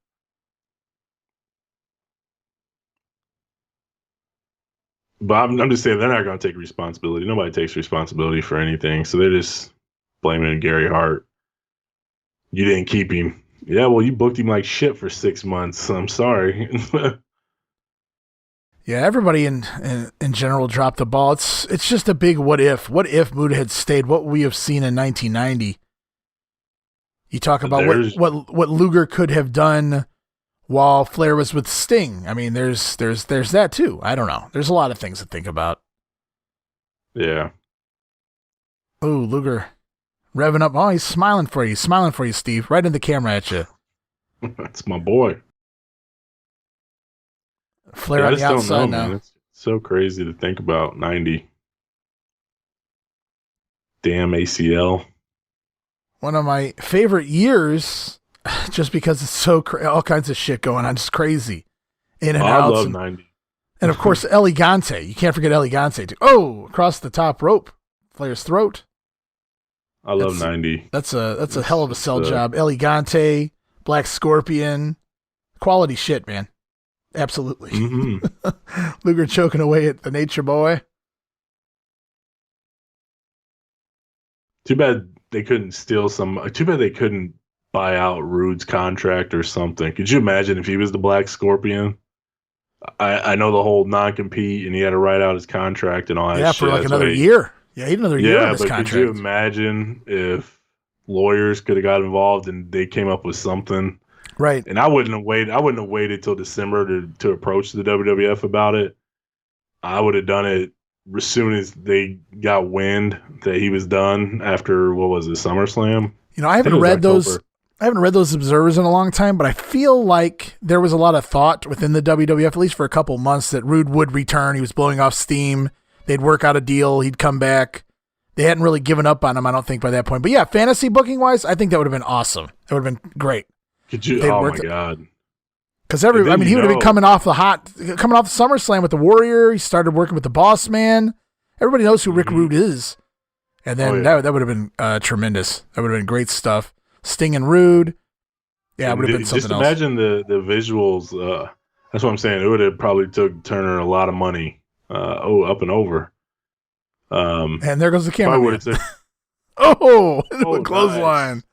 But I'm just saying they're not going to take responsibility. Nobody takes responsibility for anything, so they're just blaming Gary Hart. You didn't keep him. Yeah, well, you booked him like shit for 6 months. I'm sorry. Yeah, everybody in general dropped the ball. It's just a big what if. What if Muta had stayed? What we have seen in 1990. You talk about what Luger could have done while Flair was with Sting. I mean, there's that too. I don't know. There's a lot of things to think about. Yeah. Oh, Luger revving up. Oh, he's smiling for you. Smiling for you, Steve. Right in the camera at you. That's my boy. Flair on the outside now. Man. It's so crazy to think about 90. Damn ACL. One of my favorite years, just because it's so all kinds of shit going on. Just crazy. In and out. I love 90. And of course, Elegante. You can't forget Elegante too. Oh, across the top rope. Flair's throat. I love 90. That's a hell of a sell job. Elegante, Black Scorpion. Quality shit, man. Absolutely. Mm-hmm. Luger choking away at the Nature Boy. Too bad they couldn't steal some. Too bad they couldn't buy out Rude's contract or something. Could you imagine if he was the Black Scorpion? I know the whole non-compete, and he had to write out his contract and all that shit. For like another year. Yeah, he had another year on his contract. Could you imagine if lawyers could have got involved and they came up with something? Right. And I wouldn't have waited till December to approach the WWF about it. I would have done it as soon as they got wind that he was done after, what was it, SummerSlam? You know, I haven't read those observers in a long time, but I feel like there was a lot of thought within the WWF, at least for a couple months, that Rude would return. He was blowing off steam. They'd work out a deal. He'd come back. They hadn't really given up on him, I don't think, by that point. But yeah, fantasy booking wise, I think that would have been awesome. That would have been great. Could you? Oh my God. Because he would have been coming off the SummerSlam with the Warrior. He started working with the Boss Man. Everybody knows who Rick Rude is. And then that would have been tremendous. That would have been great stuff. Sting and Rude. Yeah, it would have been something else. Just imagine the visuals. That's what I'm saying. It would have probably took Turner a lot of money. Up and over. And there goes the camera. Took, clothesline. Nice.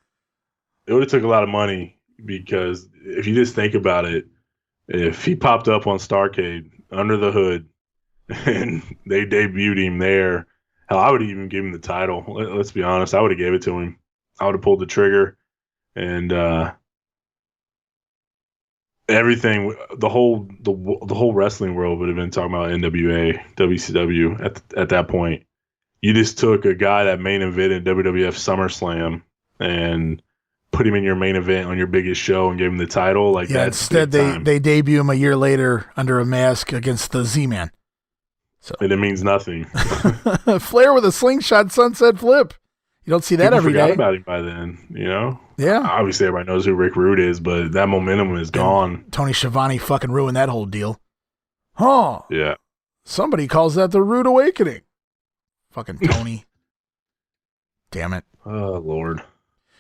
It would have took a lot of money, because if you just think about it, if he popped up on Starrcade under the hood and they debuted him there, hell, I would even give him the title. Let's be honest. I would have gave it to him. I would have pulled the trigger, and everything, the whole wrestling world would have been talking about NWA, WCW at that point. You just took a guy that main evented WWF SummerSlam and put him in your main event on your biggest show and gave him the title. Like, yeah, instead they debut him a year later under a mask against the Z-Man. So. And it means nothing. Flair with a slingshot sunset flip. You don't see that every day. People forgot about him by then, you know? Yeah. Obviously, everybody knows who Rick Rude is, but that momentum is gone. And Tony Schiavone fucking ruined that whole deal. Huh. Yeah. Somebody calls that the Rude Awakening. Fucking Tony. Damn it. Oh, Lord.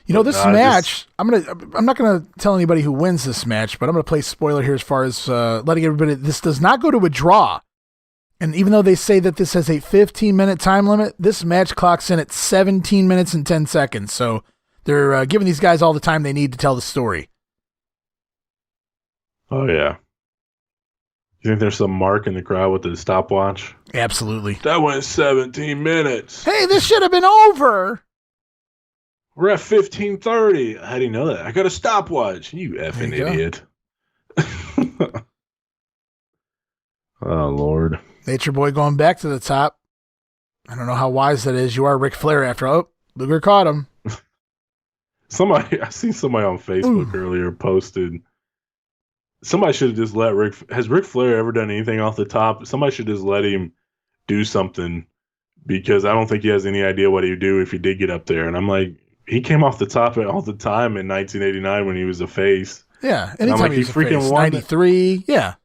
You know, this match, I'm not gonna tell anybody who wins this match, but I'm gonna play spoiler here as far as letting everybody. This does not go to a draw, and even though they say that this has a 15-minute time limit, this match clocks in at 17 minutes and 10 seconds. So they're giving these guys all the time they need to tell the story. Oh yeah. You think there's some mark in the crowd with the stopwatch? Absolutely. That went 17 minutes. Hey, this should have been over. We're at 15:30. How do you know that? I got a stopwatch. You effing idiot. Oh, Lord. Nature Boy going back to the top. I don't know how wise that is. You are Ric Flair after all. Luger caught him. I seen somebody on Facebook earlier posted. Somebody should have just let has Ric Flair ever done anything off the top? Somebody should just let him do something, because I don't think he has any idea what he would do if he did get up there. And I'm like, he came off the top all the time in 1989 when he was a face. Yeah, anytime he was freaking face. 93, yeah.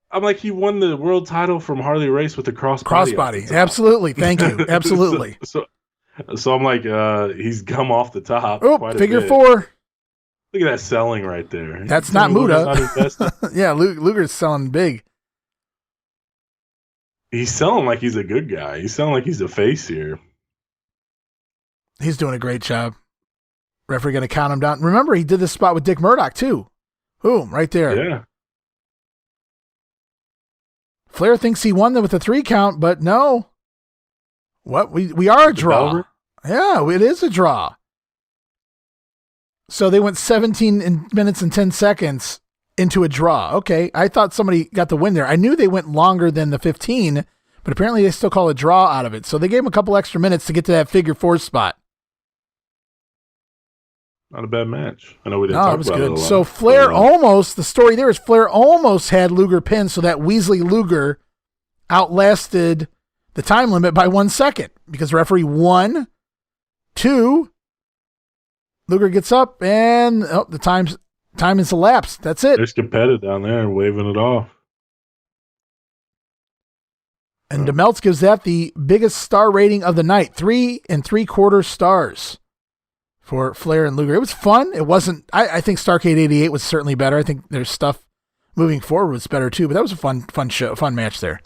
I'm like, he won the world title from Harley Race with the crossbody. Crossbody, absolutely. Thank you, absolutely. So I'm like, he's come off the top. Oh, quite figure a bit. 4. Look at that selling right there. That's not Muta. Yeah, Luger's selling big. He's selling like he's a good guy. He's selling like he's a face here. He's doing a great job. Referee going to count him down. Remember, he did this spot with Dick Murdoch, too. Boom, right there. Yeah. Flair thinks he won them with a 3 count, but no. What? We are a draw. Yeah, it is a draw. So they went 17 minutes and 10 seconds into a draw. Okay, I thought somebody got the win there. I knew they went longer than the 15, but apparently they still call a draw out of it. So they gave him a couple extra minutes to get to that figure 4 spot. Not a bad match. I know we didn't talk about it a lot. So Flair the story there is Flair almost had Luger pinned, so that Weasley Luger outlasted the time limit by 1 second, because referee 1, 2, Luger gets up, and the time has elapsed. That's it. There's competitive down there waving it off. And DeMeltz gives that the biggest star rating of the night, 3 3/4 stars for Flair and Luger. It was fun. It wasn't. I think Starrcade '88 was certainly better. I think there's stuff moving forward was better too. But that was a fun match there.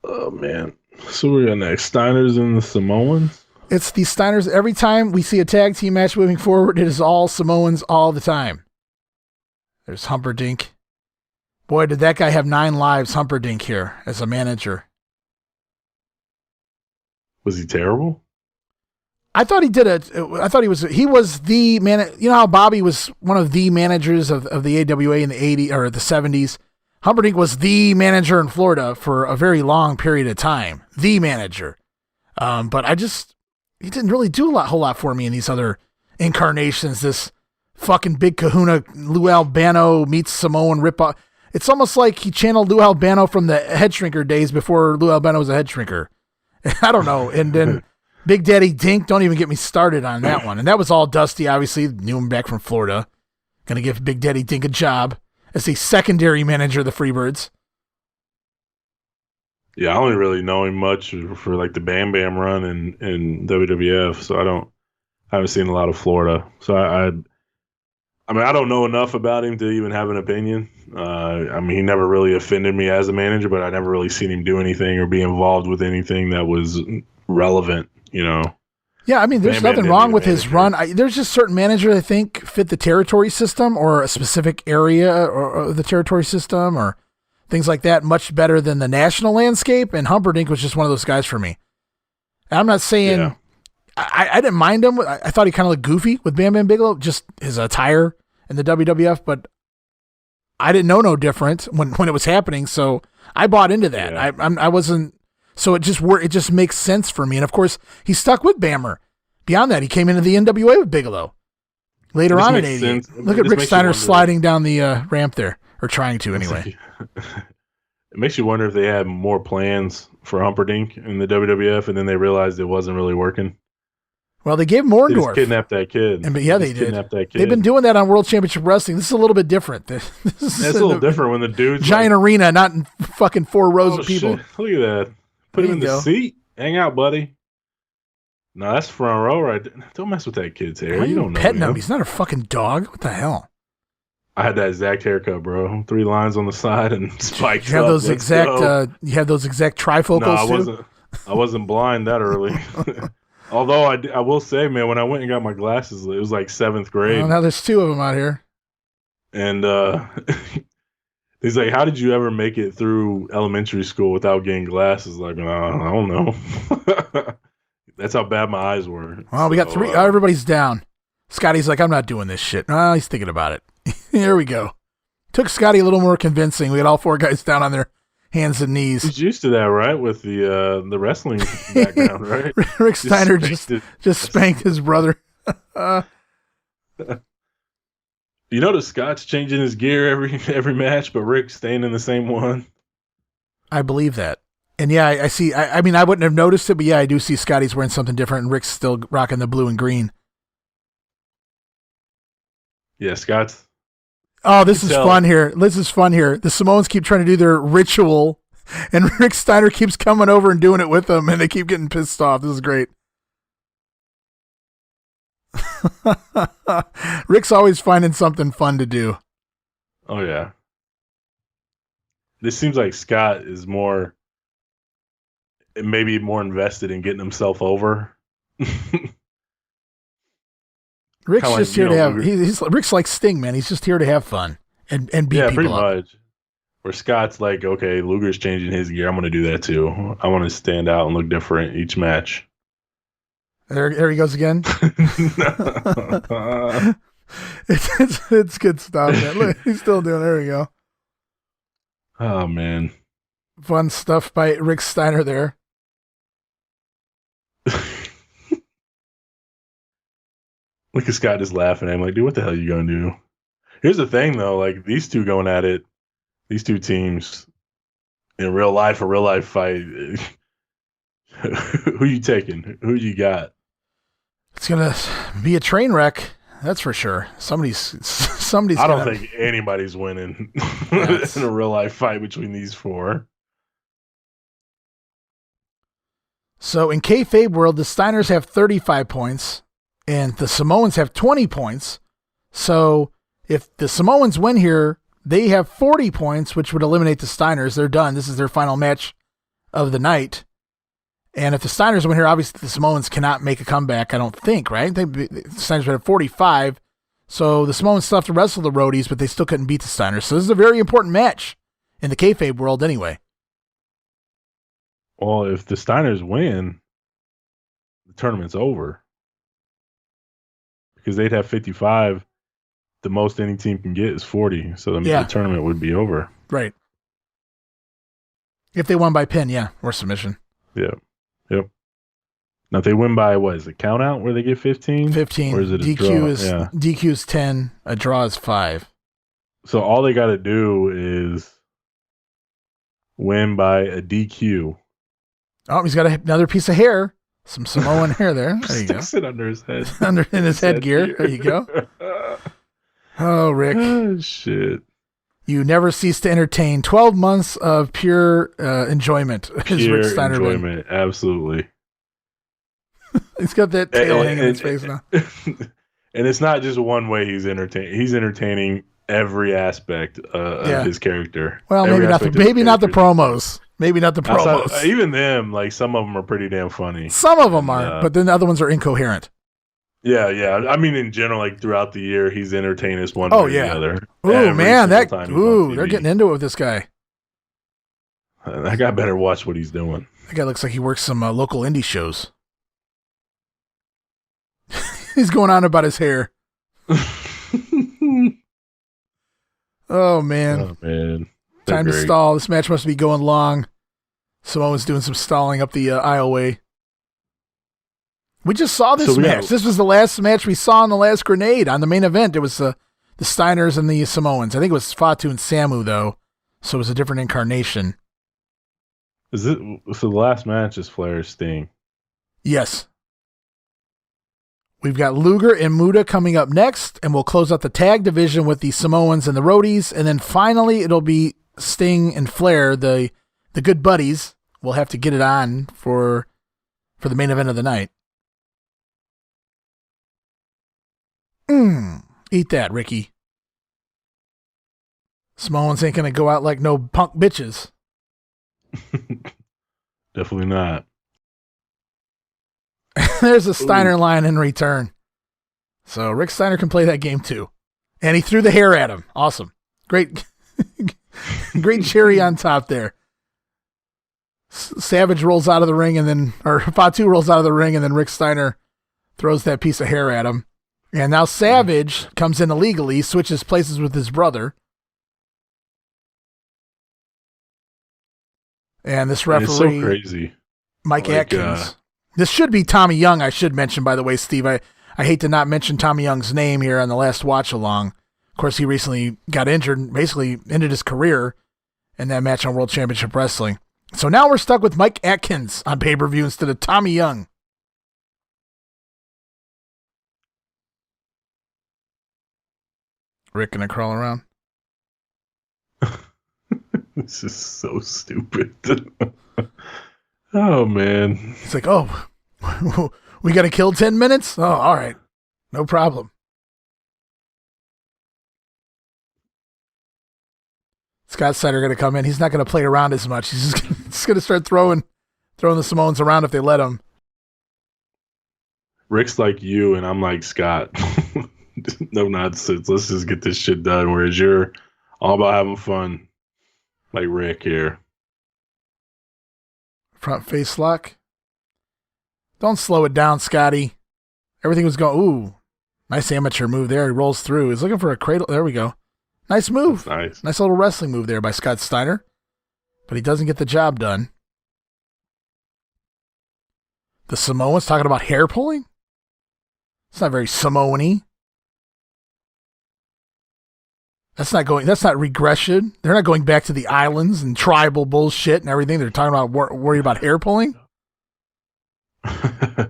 Oh man! So we got next Steiners and the Samoans. It's the Steiners. Every time we see a tag team match moving forward, it is all Samoans all the time. There's Humperdinck. Boy, did that guy have 9 lives, Humperdinck, here as a manager. Was he terrible? I thought he did it. I thought he was the man. You know how Bobby was one of the managers of the AWA in the 80s or the 70s? Humperdinck was the manager in Florida for a very long period of time. The manager. But he didn't really do whole lot for me in these other incarnations. This fucking big kahuna Lou Albano meets Samoan ripoff. It's almost like he channeled Lou Albano from the head shrinker days before Lou Albano was a head shrinker. I don't know. And then Big Daddy Dink, don't even get me started on that one. And that was all Dusty, obviously. Knew him back from Florida. Going to give Big Daddy Dink a job as a secondary manager of the Freebirds. Yeah, I only really know him much for like the Bam Bam run in WWF, so I haven't seen a lot of Florida. So I mean, I don't know enough about him to even have an opinion. I mean, he never really offended me as a manager, but I never really seen him do anything or be involved with anything that was relevant, you know. Yeah, I mean, there's nothing wrong with his run. There's just certain managers I think fit the territory system or a specific area or the territory system or things like that much better than the national landscape, and Humperdinck was just one of those guys for me. And I'm not saying... Yeah. I didn't mind him. I thought he kind of looked goofy with Bam Bam Bigelow, just his attire in the WWF, but I didn't know no different when it was happening, so I bought into that. Yeah. I wasn't... So it just makes sense for me. And, of course, he stuck with Bammer. Beyond that, he came into the NWA with Bigelow later on in 88. Look at Rick Steiner sliding down the ramp there, or trying to anyway. It makes you wonder if they had more plans for Humperdinck in the WWF, and then they realized it wasn't really working. Well, they gave Morndorf. They just kidnapped that kid. Yeah, they did. That kid. They've been doing that on World Championship Wrestling. This is a little bit different. It's a little different when the dude's giant arena, not in fucking 4 rows of people. Shit. Look at that. Put him in the seat. Hang out, buddy. No, that's front row right there. Don't mess with that kid's hair. You don't know petting him. He's not a fucking dog. What the hell? I had that exact haircut, bro. 3 lines on the side and spikes. You have those exact. You have those exact trifocals too. I wasn't blind that early. Although I will say, man, when I went and got my glasses, it was like 7th grade. Well, now there's 2 of them out here. And he's like, "How did you ever make it through elementary school without getting glasses?" Like, I don't know. That's how bad my eyes were. Well, we got 3. Everybody's down. Scotty's like, "I'm not doing this shit." He's thinking about it. Here we go. Took Scotty a little more convincing. We had all 4 guys down on their hands and knees. He's used to that, right? With the wrestling background, right? Rick Steiner just spanked his brother. You notice Scott's changing his gear every match, but Rick's staying in the same one. I believe that. And yeah, I see. I mean, I wouldn't have noticed it, but yeah, I do see Scotty's wearing something different, and Rick's still rocking the blue and green. Yeah, Scott's. Oh, this is fun here. This is fun here. The Samoans keep trying to do their ritual, and Rick Steiner keeps coming over and doing it with them, and they keep getting pissed off. This is great. Rick's always finding something fun to do. Oh, yeah. This seems like Scott is maybe more invested in getting himself over. Rick's just here to have. Rick's like Sting, man. He's just here to have fun and beat people up. Yeah, pretty much. Where Scott's like, okay, Luger's changing his gear. I'm going to do that too. I want to stand out and look different each match. There he goes again. It's good stuff, man. Look, he's still doing. There we go. Oh man, fun stuff by Rick Steiner there. Look at Scott just laughing at him like, dude, what the hell are you going to do? Here's the thing, though. Like, these two going at it, these 2 teams, in real life, a real-life fight, who you taking? Who you got? It's going to be a train wreck, that's for sure. Somebody's I don't think anybody's winning in a real-life fight between these 4. So, in kayfabe world, the Steiners have 35 points. And the Samoans have 20 points. So if the Samoans win here, they have 40 points, which would eliminate the Steiners. They're done. This is their final match of the night. And if the Steiners win here, obviously the Samoans cannot make a comeback, I don't think, right? The Steiners were at 45, so the Samoans still have to wrestle the Roadies, but they still couldn't beat the Steiners. So this is a very important match in the kayfabe world anyway. Well, if the Steiners win, the tournament's over. Because they'd have 55. The most any team can get is 40. So the tournament would be over. Right. If they won by pin, or submission. Yeah. Yep. Now, if they win by, what, is it count out where they get 15? 15. Or is it a DQ draw? DQ is 10. A draw is 5. So all they got to do is win by a DQ. Oh, he's got another piece of hair. Some Samoan hair there. There you go. Sticks it under his head. In his headgear. There you go. Oh, Rick. Oh, shit. You never cease to entertain. 12 months of pure enjoyment. Pure enjoyment. Absolutely. He's got that tail hanging in his face now. And it's not just one way he's entertaining. He's entertaining every aspect of his character. Well, maybe not the promos. Maybe not the promos. Even them, like some of them are pretty damn funny. Some of them are, but then the other ones are incoherent. Yeah. I mean, in general, like throughout the year, he's entertained us one way or the other. Oh man, they're getting into it with this guy. That guy better watch what he's doing. That guy looks like he works some local indie shows. He's going on about his hair. Oh man. Time to stall. This match must be going long. Samoa's doing some stalling up the aisleway. We just saw this match. This was the last match we saw in the last Grenade on the main event. It was the Steiners and the Samoans. I think it was Fatu and Samu, though, so it was a different incarnation. So the last match is Flair Sting? Yes. We've got Luger and Muta coming up next, and we'll close out the tag division with the Samoans and the Roadies, and then finally it'll be Sting and Flair, the good buddies. We'll have to get it on for the main event of the night. Eat that, Ricky. Samoans ain't gonna go out like no punk bitches. Definitely not. There's a Steiner line in return. So Rick Steiner can play that game too. And he threw the hair at him. Awesome. Great cherry on top there. Savage rolls out of the ring Fatu rolls out of the ring, and then Rick Steiner throws that piece of hair at him. And now Savage comes in illegally, switches places with his brother. And this referee, it's so crazy. Mike Atkins. This should be Tommy Young, I should mention, by the way, Steve. I hate to not mention Tommy Young's name here on the last watch along. Of course, he recently got injured, basically ended his career in that match on World Championship Wrestling. So now we're stuck with Mike Atkins on pay-per-view instead of Tommy Young. Rick gonna crawl around? This is so stupid. Oh, man. It's like, oh, we got to kill 10 minutes? Oh, all right. No problem. Scott Steiner going to come in. He's not going to play around as much. He's just going to start throwing the Samoans around if they let him. Rick's like you, and I'm like Scott. No nonsense. Let's just get this shit done. Whereas you're all about having fun, like Rick here. Front face lock. Don't slow it down, Scotty. Everything was going, ooh, nice amateur move there. He rolls through. He's looking for a cradle. There we go. Nice move. That's nice. Nice little wrestling move there by Scott Steiner. But he doesn't get the job done. The Samoans talking about hair pulling? It's not very Samoan-y. That's not regression. They're not going back to the islands and tribal bullshit and everything. They're talking about worry about hair pulling. I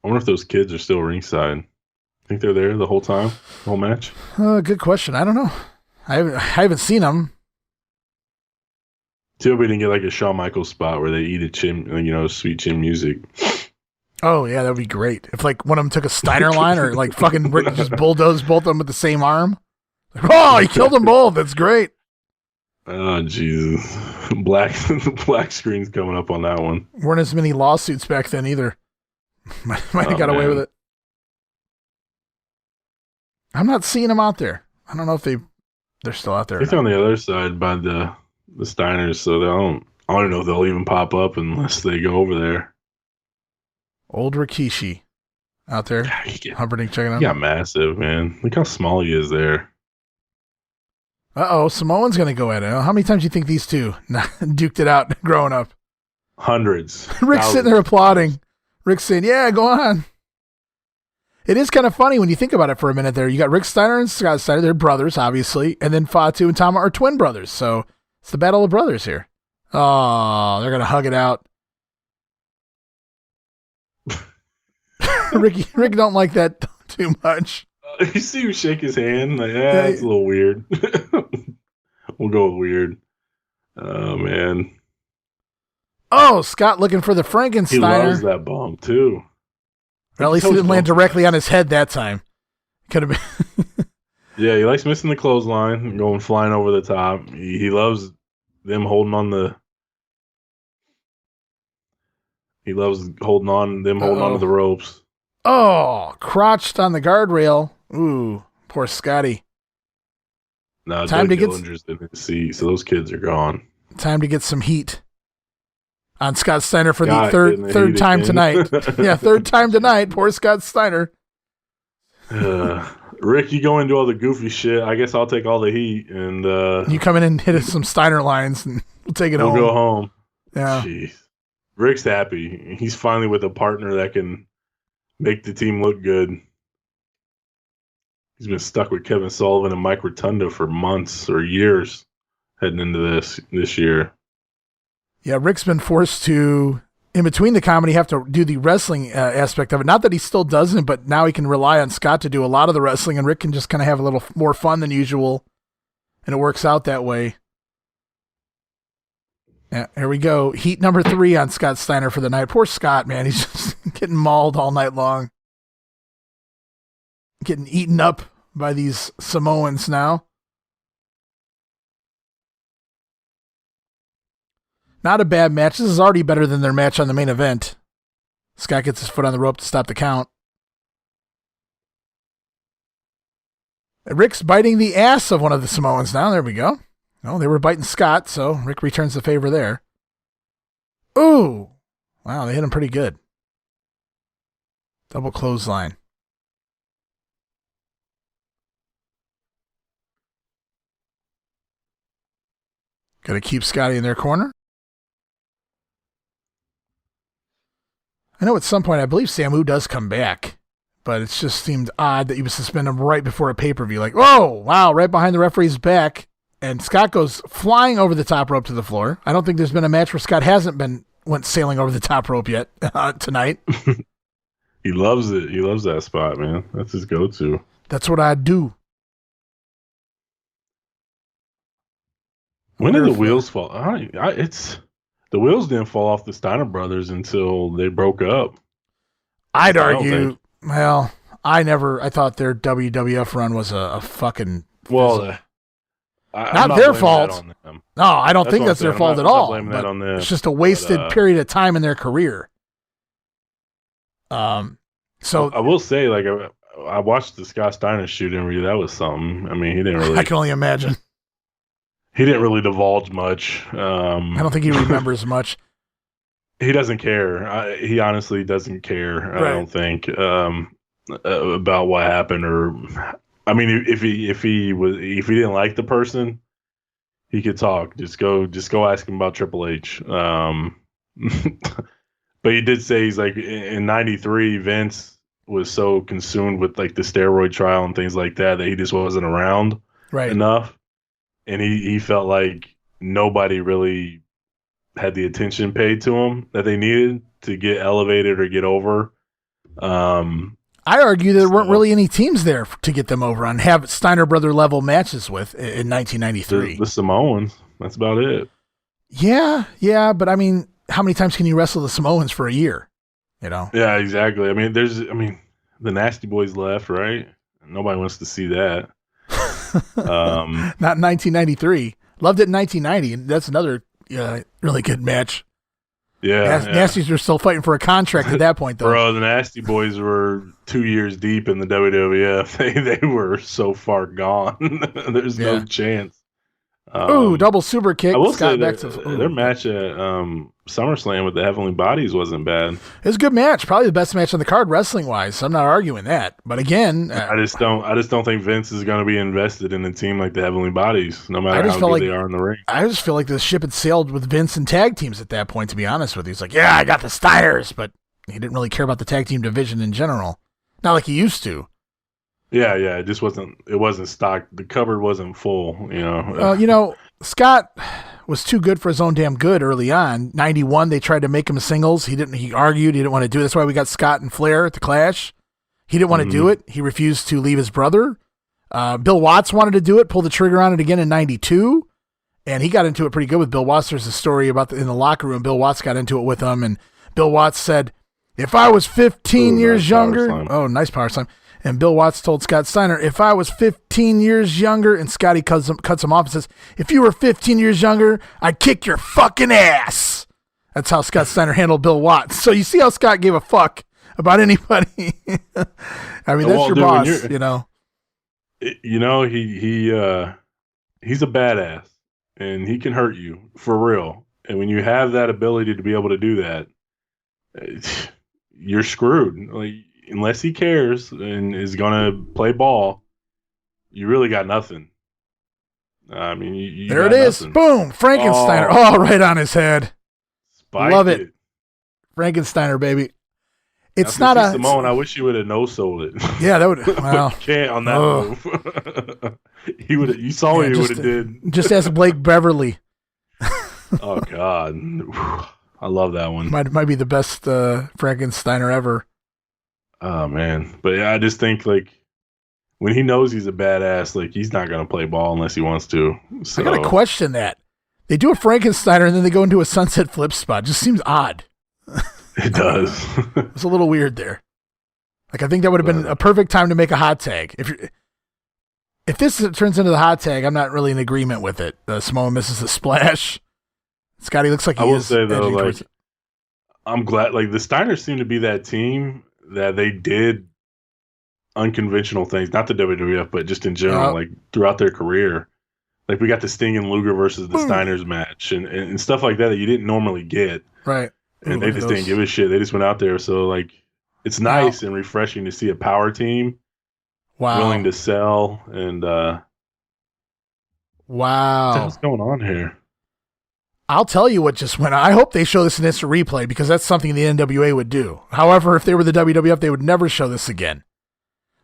wonder if those kids are still ringside. Think they're there the whole time, the whole match? Good question. I don't know. I haven't seen them. Too bad we didn't get like a Shawn Michaels spot where they eat a chin, sweet chin music. Oh yeah, that would be great. If like one of them took a Steiner line or like fucking Rick just bulldozed both of them with the same arm. Like, oh, he killed them both. That's great. Oh Jesus! Black screen's coming up on that one. Weren't as many lawsuits back then either. Might have got away with it. I'm not seeing them out there. I don't know if they're still out there. It's on the other side by the Steiners, so I don't know if they'll even pop up unless they go over there. Old Rikishi out there. Humperdinck checking out. He got massive, man. Look how small he is there. Uh-oh, Samoan's going to go at it. How many times do you think these two duked it out growing up? Hundreds. Rick's sitting there applauding. Rick's saying, yeah, go on. It is kind of funny when you think about it for a minute there. You got Rick Steiner and Scott Steiner. They're brothers, obviously. And then Fatu and Tama are twin brothers. So it's the battle of brothers here. Oh, they're going to hug it out. Rick don't like that too much. You see him shake his hand? Like, yeah, it's a little weird. We'll go with weird. Oh, man. Oh, Scott looking for the Frankensteiner. He loves that bomb, too. Well, at least it didn't land directly on his head that time. Could have been. Yeah, he likes missing the clothesline and going flying over the top. He loves them holding on the. He loves holding on to the ropes. Oh, crotched on the guardrail. Ooh, poor Scotty. No, Doug Dillinger's in his seat, so those kids are gone. Time to get some heat on Scott Steiner for the third time tonight. Yeah, third time tonight. Poor Scott Steiner. Rick, you go into all the goofy shit. I guess I'll take all the heat, and you come in and hit us some Steiner lines, and we'll take it home. We'll go home. Yeah. Jeez. Rick's happy. He's finally with a partner that can make the team look good. He's been stuck with Kevin Sullivan and Mike Rotunda for months or years heading into this year. Yeah, Rick's been forced to, in between the comedy, have to do the wrestling aspect of it. Not that he still doesn't, but now he can rely on Scott to do a lot of the wrestling, and Rick can just kind of have a little more fun than usual, and it works out that way. Yeah, here we go. Heat number 3 on Scott Steiner for the night. Poor Scott, man. He's just getting mauled all night long. Getting eaten up by these Samoans now. Not a bad match. This is already better than their match on the main event. Scott gets his foot on the rope to stop the count. Rick's biting the ass of one of the Samoans now. There we go. No, they were biting Scott, so Rick returns the favor there. Ooh! Wow, they hit him pretty good. Double clothesline. Got to keep Scotty in their corner. I know at some point, I believe Samu does come back, but it just seemed odd that he was suspended right before a pay-per-view. Like, oh, wow, right behind the referee's back. And Scott goes flying over the top rope to the floor. I don't think there's been a match where Scott went sailing over the top rope yet tonight. He loves it. He loves that spot, man. That's his go-to. That's what I do. When did the wheels fall? The wheels didn't fall off the Steiner brothers until they broke up. I'd argue. Well, I thought their WWF run was a fucking. Well. Not their fault. No, I don't think that's their fault at all. It's just a wasted period of time in their career. So I will say, like, I watched the Scott Steiner shoot interview. That was something. I mean, he didn't really. I can only imagine. He didn't really divulge much. I don't think he remembers much. He doesn't care. He honestly doesn't care. Right. I don't think about what happened or. I mean, if he didn't like the person, he could talk. Just go ask him about Triple H. But he did say he's like in '93, Vince was so consumed with like the steroid trial and things like that he just wasn't around enough, and he felt like nobody really had the attention paid to him that they needed to get elevated or get over. I argue there weren't really any teams there to get them over on have Steiner brother level matches with in 1993. The Samoans. That's about it. Yeah, but I mean, how many times can you wrestle the Samoans for a year? You know? Yeah, exactly. I mean, the Nasty Boys left, right? Nobody wants to see that. Not in 1993. Loved it in 1990, and that's another really good match. Yeah, Nasties were still fighting for a contract at that point, though. Bro, the Nasty Boys were 2 years deep in the WWF. They were so far gone. There's no chance. Double super kick. I will say their match at SummerSlam with the Heavenly Bodies wasn't bad. It was a good match, probably the best match on the card wrestling wise. So I'm not arguing that, but again, I just don't think Vince is going to be invested in a team like the Heavenly Bodies, no matter how good they are in the ring. I just feel like the ship had sailed with Vince and tag teams at that point. To be honest with you, he's like, yeah, I got the Steiners, but he didn't really care about the tag team division in general, not like he used to. Yeah, it just wasn't. It wasn't stocked. The cupboard wasn't full. Scott was too good for his own damn good early on. 91, they tried to make him singles. He didn't. He argued he didn't want to do it. That's why we got Scott and Flair at the Clash. He didn't want to do it. He refused to leave his brother. Bill Watts wanted to do it, pulled the trigger on it again in 92, and he got into it pretty good with Bill Watts. There's a story about in the locker room. Bill Watts got into it with him, and Bill Watts said, "If I was 15 years younger," nice power slam. And Bill Watts told Scott Steiner, "If I was 15 years younger," and Scotty cuts him off and says, "If you were 15 years younger, I'd kick your fucking ass." That's how Scott Steiner handled Bill Watts. So you see how Scott gave a fuck about anybody. I mean, that's your boss, you know. He's a badass, and he can hurt you for real. And when you have that ability to be able to do that, you're screwed. Like, unless he cares and is going to play ball, you really got nothing. I mean, you there it is. Nothing. Boom. Frankensteiner. Oh, right on his head. Love it. Frankensteiner, baby. It's not a Samoan. I wish you would have no-sold it. Yeah, that would. Well, you can't on that move. He would. You saw what he would have did. Just ask Blake Beverly. Oh God, I love that one. Might be the best Frankensteiner ever. Oh man, but yeah, I just think like when he knows he's a badass, like he's not gonna play ball unless he wants to. So. I gotta question that. They do a Frankensteiner and then they go into a sunset flip spot. Just seems odd. It does. It's a little weird there. Like I think that would have been a perfect time to make a hot tag. If this turns into the hot tag, I'm not really in agreement with it. Samoa misses the splash. Scotty looks like he is. I will say though, like I'm glad. Like the Steiners seem to be that team that they did unconventional things, not the WWF, but just in general, like throughout their career. Like we got the Sting and Luger versus the Steiners match and stuff like that you didn't normally get. Right. And they just didn't give a shit. They just went out there. So like it's nice and refreshing to see a power team willing to sell and what's going on here? I'll tell you what just went on. I hope they show this in instant replay because that's something the NWA would do. However, if they were the WWF, they would never show this again.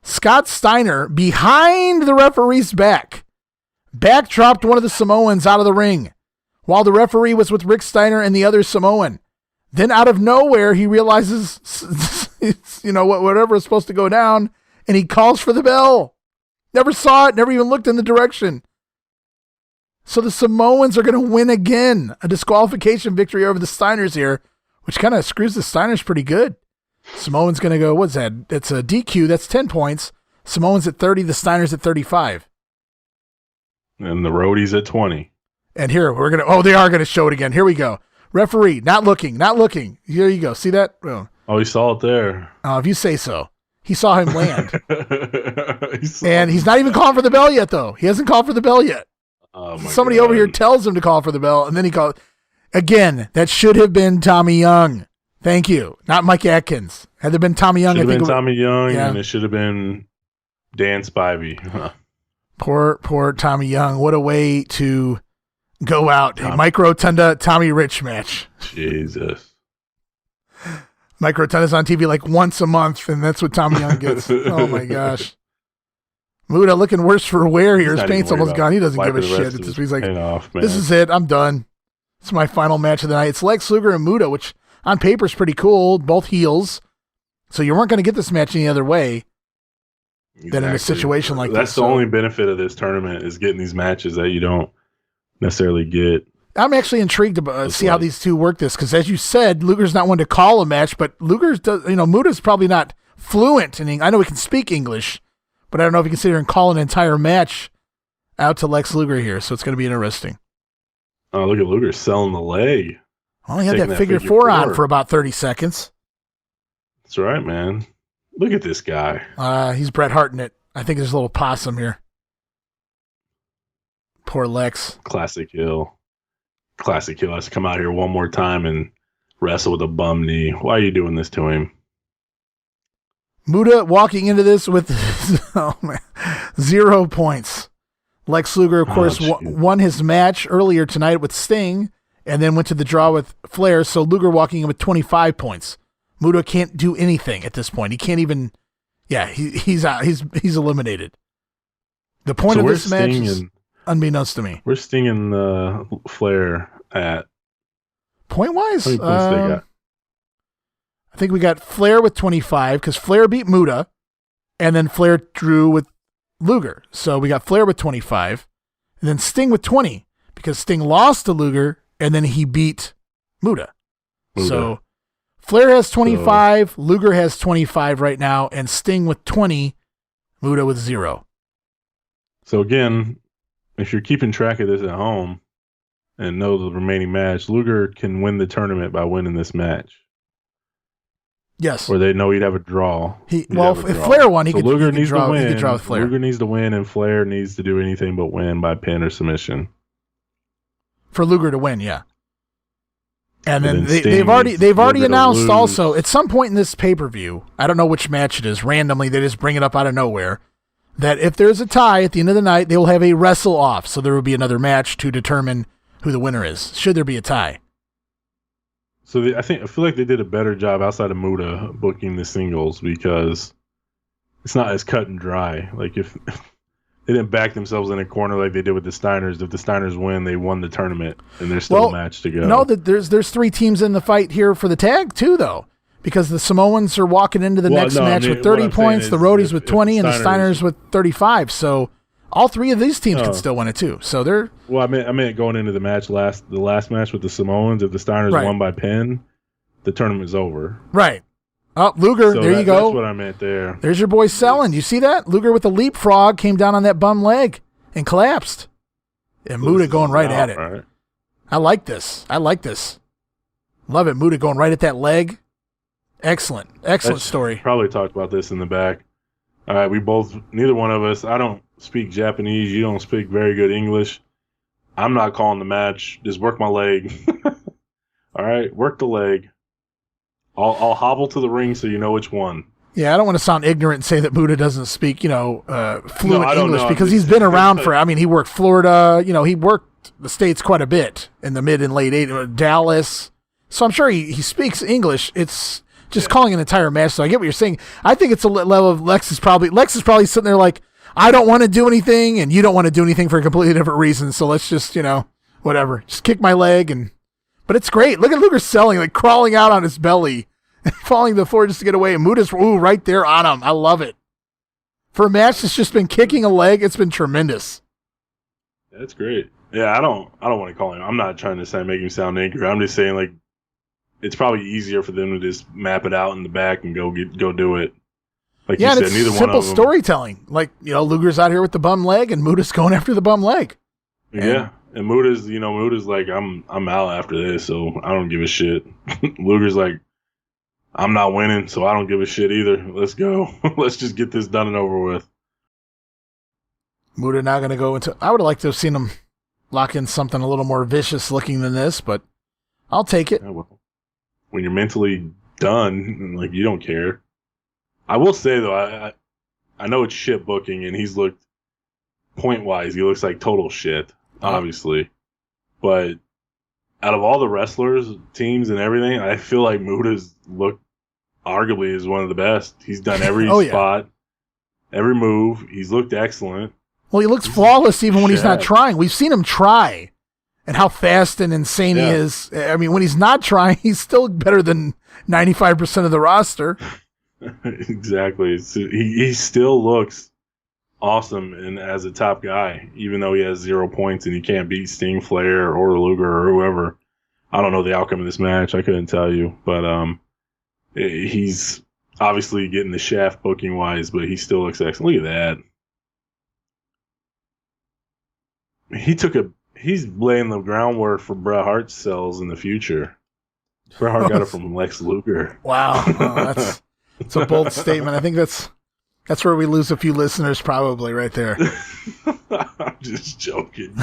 Scott Steiner, behind the referee's backdropped one of the Samoans out of the ring while the referee was with Rick Steiner and the other Samoan. Then out of nowhere, he realizes, whatever is supposed to go down, and he calls for the bell. Never saw it, never even looked in the direction. So the Samoans are going to win again. A disqualification victory over the Steiners here, which kind of screws the Steiners pretty good. Samoans going to go, what's that? It's a DQ. That's 10 points. Samoans at 30, the Steiners at 35. And the Roadies at 20. And here, they are going to show it again. Here we go. Referee, not looking. Here you go. See that? Oh, he saw it there. If you say so. He saw him land. And he's not even calling for the bell yet, though. He hasn't called for the bell yet. Somebody over here tells him to call for the bell, and then he calls. Again, that should have been Tommy Young. Thank you. Not Mike Atkins. Had there been Tommy Young, I think it would have been Tommy Young, and it should have been Dan Spivey. Poor Tommy Young. What a way to go out. Mike Rotunda, Tommy Rich match. Jesus. Mike Rotunda's on TV like once a month, and that's what Tommy Young gets. Oh, my gosh. Muta looking worse for wear here. His paint's almost gone. He doesn't give a shit. It's just, he's like, this is it. I'm done. It's my final match of the night. It's Lex Luger and Muta, which on paper is pretty cool. Both heels. So you weren't going to get this match any other way than in a situation like this. That's the only benefit of this tournament is getting these matches that you don't necessarily get. I'm actually intrigued to see how these two work this because, as you said, Luger's not one to call a match, but Muta's probably not fluent in English. I know he can speak English, but I don't know if he can sit here and call an entire match out to Lex Luger here, so it's going to be interesting. Oh, look at Luger selling the leg. Well, he had that figure four on for about 30 seconds. That's right, man. Look at this guy. He's Bret Harting it. I think there's a little possum here. Poor Lex. Classic heel. Classic heel has to come out here one more time and wrestle with a bum knee. Why are you doing this to him? Muta walking into this with 0 points. Lex Luger, of course, won his match earlier tonight with Sting and then went to the draw with Flair. So Luger walking in with 25 points. Muta can't do anything at this point. He can't even. Yeah, he's out. He's eliminated. The point of this match is unbeknownst to me. We're stinging Flair at point wise. How many points they got? I think we got Flair with 25 because Flair beat Muta, and then Flair drew with Luger. So we got Flair with 25, and then Sting with 20 because Sting lost to Luger, and then he beat Muta. So Flair has 25, Luger has 25 right now, and Sting with 20, Muta with 0. So again, if you're keeping track of this at home and know the remaining match, Luger can win the tournament by winning this match. Yes. Where they know he'd have a draw. If Flair won, Luger needs to win. He could draw with Flair. Luger needs to win, and Flair needs to do anything but win by pin or submission. For Luger to win, yeah. And then they've already announced also at some point in this pay-per-view, I don't know which match it is, randomly they just bring it up out of nowhere, that if there's a tie at the end of the night, they will have a wrestle off. So there will be another match to determine who the winner is, should there be a tie. So I feel like they did a better job outside of Muta booking the singles because it's not as cut and dry. Like if they didn't back themselves in a corner like they did with the Steiners. If the Steiners win, they won the tournament, and there's still a match to go. No, there's 3 teams in the fight here for the tag too, though, because the Samoans are walking into the next match with 30 points, the Roadies with 20, and the Steiners with 35. So all 3 of these teams can still win it too. So they're. Well, I meant going into the match the last match with the Samoans. If the Steiners won by pin, the tournament's over. Right. Oh, Luger, so there you go. That's what I meant there. There's your boy selling. You see that? Luger with the leapfrog came down on that bum leg and collapsed. And Muta going right at it. Right. I like this. Love it. Muta going right at that leg. Excellent story. Probably talked about this in the back. All right, neither one of us, I don't speak Japanese. You don't speak very good English. I'm not calling the match. Just work my leg. All right, work the leg. I'll hobble to the ring so you know which one. Yeah, I don't want to sound ignorant and say that Muta doesn't speak, fluent English because he's been around he worked Florida, he worked the States quite a bit in the mid and late 80s, Dallas. So I'm sure he speaks English. It's just calling an entire match. So I get what you're saying. I think it's a level of Lex is probably sitting there like, I don't want to do anything and you don't want to do anything for a completely different reason. So let's just, whatever, just kick my leg but it's great. Look at Luger selling, like crawling out on his belly and falling to the floor just to get away. And Muta's right there on him. I love it. For a match that's just been kicking a leg, it's been tremendous. That's great. Yeah, I don't want to call him. I'm not trying to make him sound angry. I'm just saying like it's probably easier for them to just map it out in the back and go do it. Like you said, neither one of them. Simple storytelling. Like, Luger's out here with the bum leg and Muta's going after the bum leg. Yeah. And Muta's like, I'm out after this, so I don't give a shit. Luger's like, I'm not winning, so I don't give a shit either. Let's go. Let's just get this done and over with. Muta now going to go into. I would have liked to have seen him lock in something a little more vicious looking than this, but I'll take it. Yeah, well, when you're mentally done, like you don't care. I will say though, I know it's shit booking, and he's looked point wise, he looks like total shit. Obviously, but out of all the wrestlers, teams, and everything, I feel like Muta's looked arguably is one of the best. He's done every spot, every move. He's looked excellent. Well, he looks flawless even when he's not trying. We've seen him try, and how fast and insane he is. I mean, when he's not trying, he's still better than 95% of the roster. Exactly. He still looks awesome and as a top guy, even though he has 0 points and he can't beat Sting, Flair, or Luger or whoever. I don't know the outcome of this match. I couldn't tell you, but he's obviously getting the shaft booking wise, but he still looks excellent. Look at that. He's laying the groundwork for Bret Hart's sales in the future. Bret Hart got it from Lex Luger. Wow, that's a bold statement. I think that's where we lose a few listeners, probably right there. I'm just joking.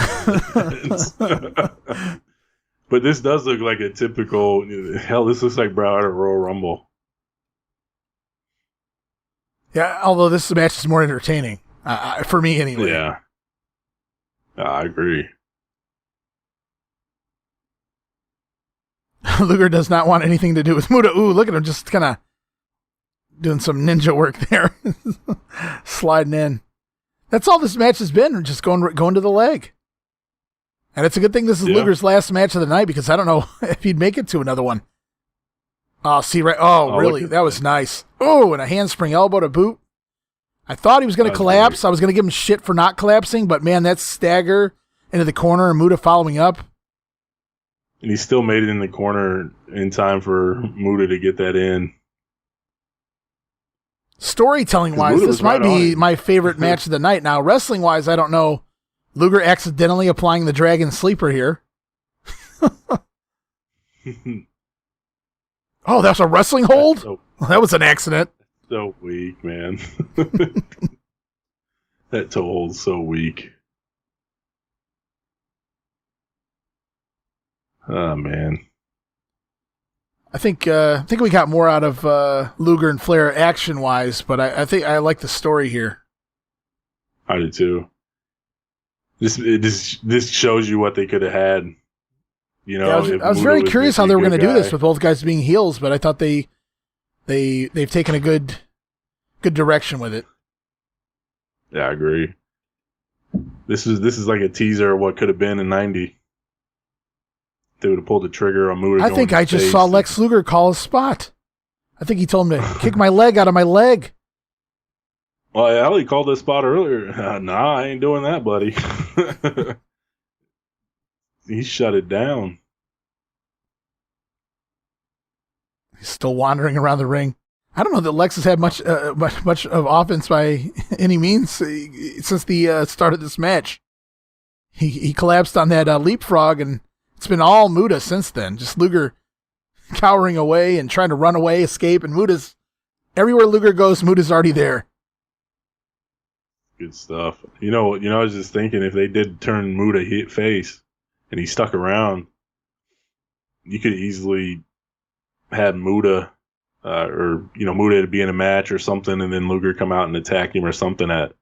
But this does look like a typical. Hell, this looks like Bret Hart at Royal Rumble. Yeah, although this match is more entertaining for me anyway. Yeah, I agree. Luger does not want anything to do with Muta. Ooh, look at him just kind of doing some ninja work there. Sliding in. That's all this match has been, just going to the leg. And it's a good thing this is Luger's last match of the night, because I don't know if he'd make it to another one. Oh, see, right. Oh, really? That was nice. Oh, and a handspring elbow to boot. I thought he was going to collapse. Great. I was going to give him shit for not collapsing, but man, that stagger into the corner and Muta following up. And he still made it in the corner in time for Muta to get that in. Storytelling-wise, this might be my favorite match of the night. Now, wrestling-wise, I don't know. Luger accidentally applying the Dragon Sleeper here. Oh, that's a wrestling hold? That was an accident. So weak, man. That toe hold's so weak. Oh, man. I think we got more out of Luger and Flair action-wise, but I think I like the story here. I do too. This shows you what they could have had. You know, yeah, I was very curious how they were going to do this with both guys being heels, but I thought they've taken a good direction with it. Yeah, I agree. This is like a teaser of what could have been in '90. They would have pulled the trigger on Muta. I think I just saw Lex Luger call his spot. I think he told him to kick my leg out of my leg. Well, Ali called this spot earlier. Nah, I ain't doing that, buddy. He shut it down. He's still wandering around the ring. I don't know that Lex has had much of offense by any means since the start of this match. He collapsed on that leapfrog, and it's been all Muta since then. Just Luger cowering away and trying to run away, escape, and Muta's everywhere Luger goes, Muta's already there. Good stuff. You know, I was just thinking if they did turn Muta face and he stuck around, you could easily have Muta Muta to be in a match or something, and then Luger come out and attack him or something at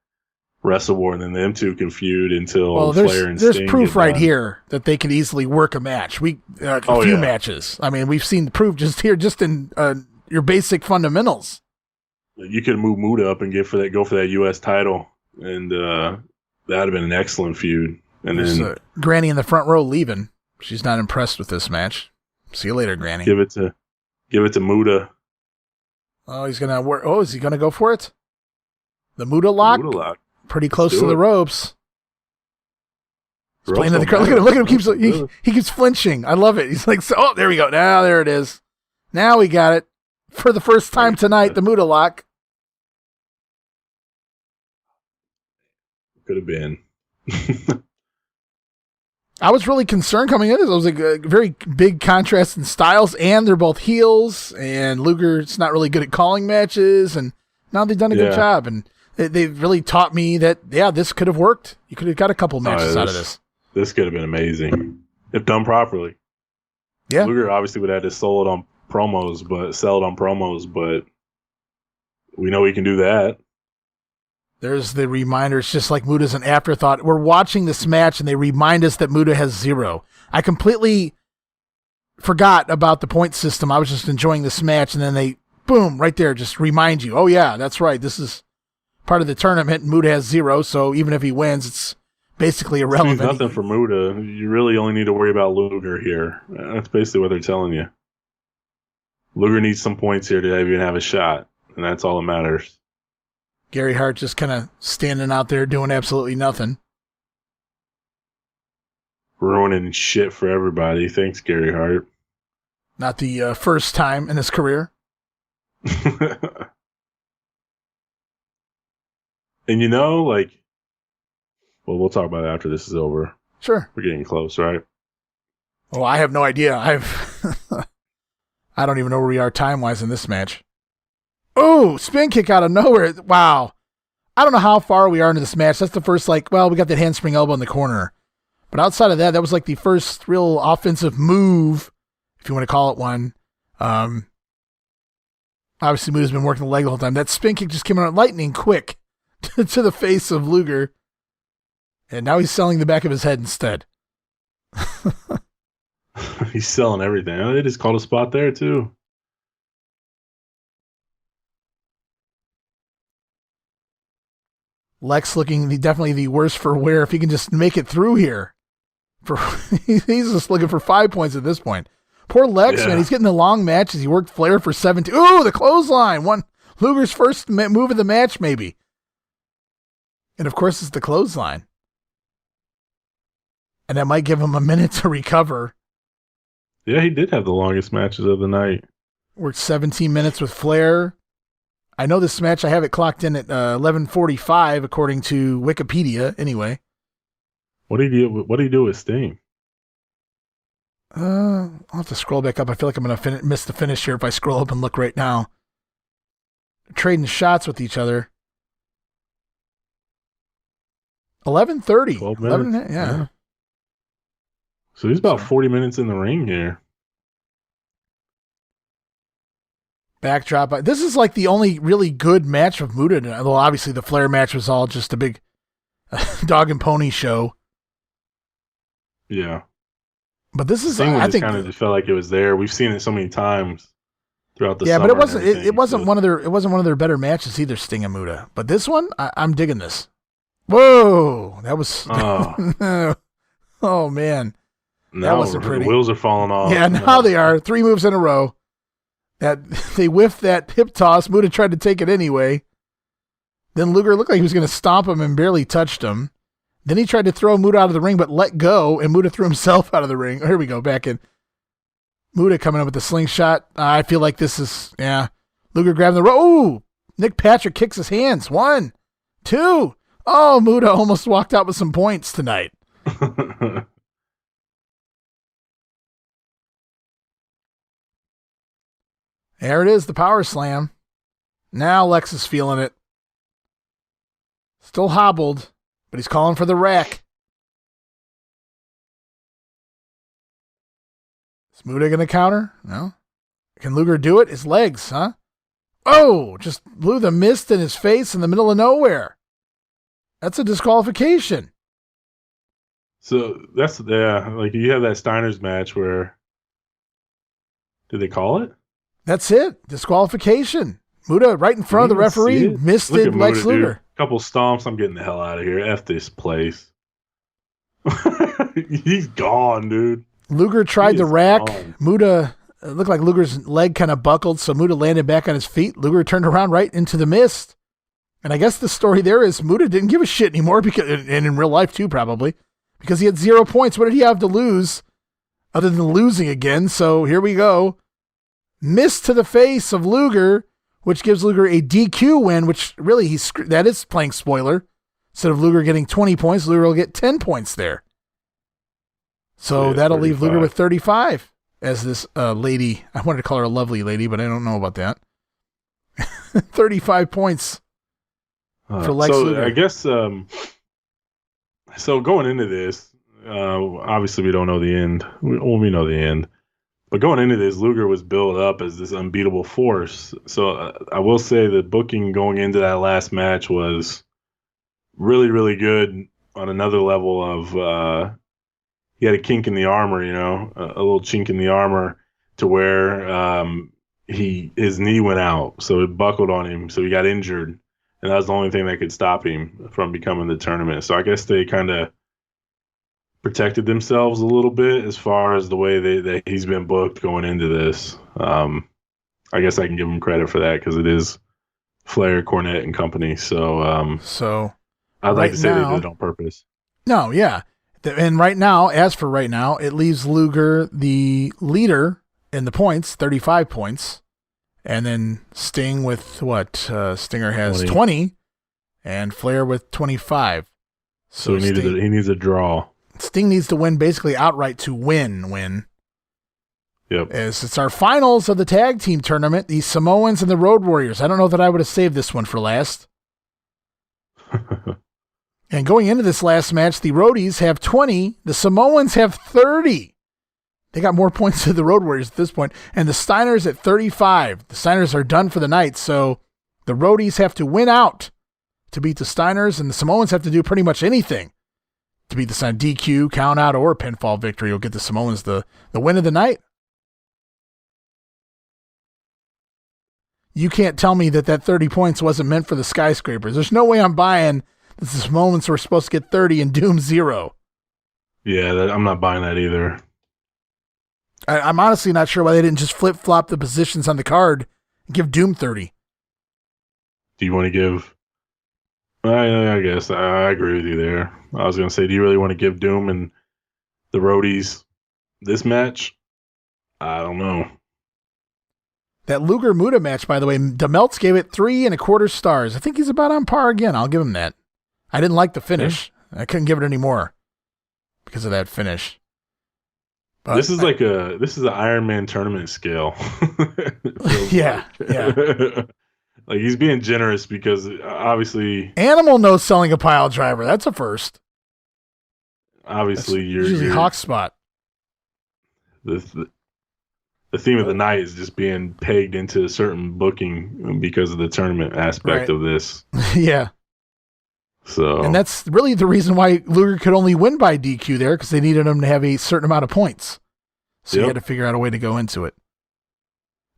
Wrestle War, and then them two can feud until Flair and Sting. There's proof right here that they could easily work a match. A few matches. I mean, we've seen the proof just here, just in your basic fundamentals. You could move Muta up and go for that U.S. title, and that'd have been an excellent feud. And then Granny in the front row leaving. She's not impressed with this match. See you later, Granny. Give it to Muta. Oh, he's gonna work. Oh, is he gonna go for it? The Muta lock. Muta lock. Pretty close to the ropes. Look at him. He keeps flinching. I love it. He's like, oh, there we go. Now there it is. Now we got it. For the first time tonight, the Muta lock. Could have been. I was really concerned coming in. It was like a very big contrast in styles, and they're both heels, and Luger's not really good at calling matches, and now they've done a good job, and they've really taught me that, this could have worked. You could have got a couple matches out of this. This could have been amazing if done properly. Yeah. Luger obviously would have had to sell it on promos, but we know he can do that. There's the reminder. It's just like Muta's an afterthought. We're watching this match, and they remind us that Muta has 0. I completely forgot about the point system. I was just enjoying this match, and then they, boom, right there, just remind you, oh, yeah, that's right. This is part of the tournament, and Muta has 0, so even if he wins, it's basically irrelevant. It's nothing for Muta. You really only need to worry about Luger here. That's basically what they're telling you. Luger needs some points here to even have a shot, and that's all that matters. Gary Hart just kind of standing out there doing absolutely nothing. Ruining shit for everybody. Thanks, Gary Hart. Not the first time in his career. And we'll talk about it after this is over. Sure. We're getting close, right? Oh, I have no idea. I don't even know where we are time-wise in this match. Oh, spin kick out of nowhere. Wow. I don't know how far we are into this match. That's the first, we got that handspring elbow in the corner. But outside of that was like the first real offensive move, if you want to call it one. Obviously, Muta's been working the leg the whole time. That spin kick just came out lightning quick to the face of Luger. And now he's selling the back of his head instead. He's selling everything. They just called a spot there, too. Lex looking definitely the worse for wear if he can just make it through here. He's just looking for 5 points at this point. Poor Lex, man. He's getting the long matches. He worked Flair for 17. Ooh, the clothesline. Luger's first move of the match, maybe. And, of course, it's the clothesline. And that might give him a minute to recover. Yeah, he did have the longest matches of the night. Worked 17 minutes with Flair. I know this match, I have it clocked in at 11:45, according to Wikipedia, anyway. What do you do with Sting? I'll have to scroll back up. I feel like I'm going to miss the finish here if I scroll up and look right now. They're trading shots with each other. 11:30. 12 minutes. Yeah. So he's about 40 minutes in the ring here. Backdrop. This is like the only really good match of Muta. Although obviously the Flair match was all just a big dog and pony show. Yeah. But this is, I think, kind of just felt like it was there. We've seen it so many times throughout the summer. But it wasn't one of their better matches either, Sting and Muta. But this one, I'm digging this. Whoa, that was. Oh man, that wasn't pretty. The wheels are falling off. Yeah, now they are 3 moves in a row. That they whiffed that hip toss. Muta tried to take it anyway. Then Luger looked like he was going to stomp him and barely touched him. Then he tried to throw Muta out of the ring, but let go, and Muta threw himself out of the ring. Oh, here we go, back in. Muta coming up with the slingshot. I feel like this is, Luger grabbing the rope. Ooh, Nick Patrick kicks his hands. 1, 2. Oh, Muta almost walked out with some points tonight. There it is, the power slam. Now Lex is feeling it. Still hobbled, but he's calling for the rack. Is Muta going to counter? No. Can Luger do it? His legs, huh? Oh, just blew the mist in his face in the middle of nowhere. That's a disqualification. So that's, like you have that Steiners match where, did they call it? That's it. Disqualification. Muta right in front of the referee. Misted Lex Luger. Couple stomps. I'm getting the hell out of here. F this place. He's gone, dude. Luger tried the rack. Muta, it looked like Luger's leg kind of buckled, so Muta landed back on his feet. Luger turned around right into the mist. And I guess the story there is Muta didn't give a shit anymore, because, and in real life too, probably, because he had 0 points. What did he have to lose other than losing again? So here we go. Mist to the face of Luger, which gives Luger a DQ win, which really that is playing spoiler. Instead of Luger getting 20 points, Luger will get 10 points there. So that'll 35. leave Luger with 35 as this lady. I wanted to call her a lovely lady, but I don't know about that. 35 points for Lex Luger. I guess, so going into this, obviously we don't know the end. We know the end. But going into this, Luger was built up as this unbeatable force. So I will say the booking going into that last match was really, really good on another level of he had a kink in the armor, a little chink in the armor to where his knee went out. So it buckled on him. So he got injured. And that was the only thing that could stop him from becoming the tournament. So I guess they kind of protected themselves a little bit as far as the way that he's been booked going into this. I guess I can give him credit for that because it is Flair, Cornette, and company. So I'd like to say they did it on purpose. No, yeah. And right now, it leaves Luger the leader in the points, 35 points. And then Sting with what? Stinger has 20 and Flair with 25. So he needs a draw. Sting needs to win basically outright to win. Yep. As it's our finals of the tag team tournament, the Samoans and the Road Warriors. I don't know that I would have saved this one for last. And going into this last match, the Roadies have 20. The Samoans have 30. They got more points than the Road Warriors at this point. And the Steiners at 35. The Steiners are done for the night, so the Roadies have to win out to beat the Steiners, and the Samoans have to do pretty much anything to beat the Steiners. DQ, count out, or pinfall victory will get the Samoans the win of the night. You can't tell me that 30 points wasn't meant for the Skyscrapers. There's no way I'm buying that the Samoans were supposed to get 30 and Doom 0. Yeah, I'm not buying that either. I'm honestly not sure why they didn't just flip-flop the positions on the card and give Doom 30. Do you want to give... I guess I agree with you there. I was going to say, do you really want to give Doom and the Roadies this match? I don't know. That Luger Muta match, by the way, Demeltz gave it 3.25 stars. I think he's about on par again. I'll give him that. I didn't like the finish. Yeah. I couldn't give it any more because of that finish. But this is an Ironmen tournament scale. Yeah. Like he's being generous because obviously Animal knows selling a pile driver. That's a first. Obviously, that's usually Hawk spot. The theme of the night is just being pegged into a certain booking because of the tournament aspect of this. Yeah. So, and that's really the reason why Luger could only win by DQ there, because they needed him to have a certain amount of points. So you had to figure out a way to go into it.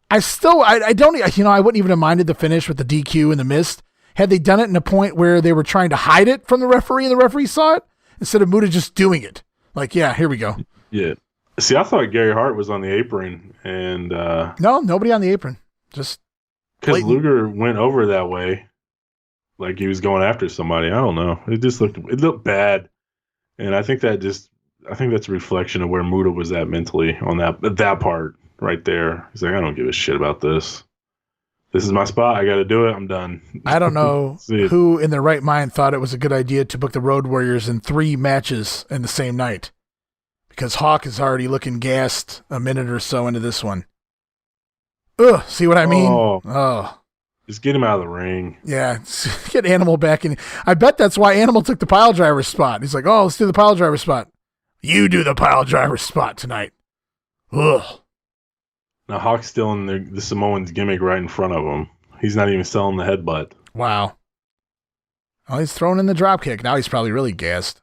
I wouldn't even have minded the finish with the DQ and the mist had they done it in a point where they were trying to hide it from the referee and the referee saw it instead of Muta just doing it. Like, yeah, here we go. Yeah. See, I thought Gary Hart was on the apron, and no, nobody on the apron. Just because Luger went over that way, like he was going after somebody. I don't know. It looked bad, and I think that's a reflection of where Muta was at mentally on that part right there. He's like, I don't give a shit about this. This is my spot. I got to do it. I'm done. I don't know who in their right mind thought it was a good idea to book the Road Warriors in 3 matches in the same night. Because Hawk is already looking gassed a minute or so into this one. Ugh, see what I mean? Oh. Just get him out of the ring. Yeah, get Animal back in. I bet that's why Animal took the pile driver spot. He's like, let's do the pile driver spot. You do the pile driver spot tonight. Ugh. Now Hawk's still in the Samoan's gimmick right in front of him. He's not even selling the headbutt. Wow. Oh, he's throwing in the drop kick. Now he's probably really gassed.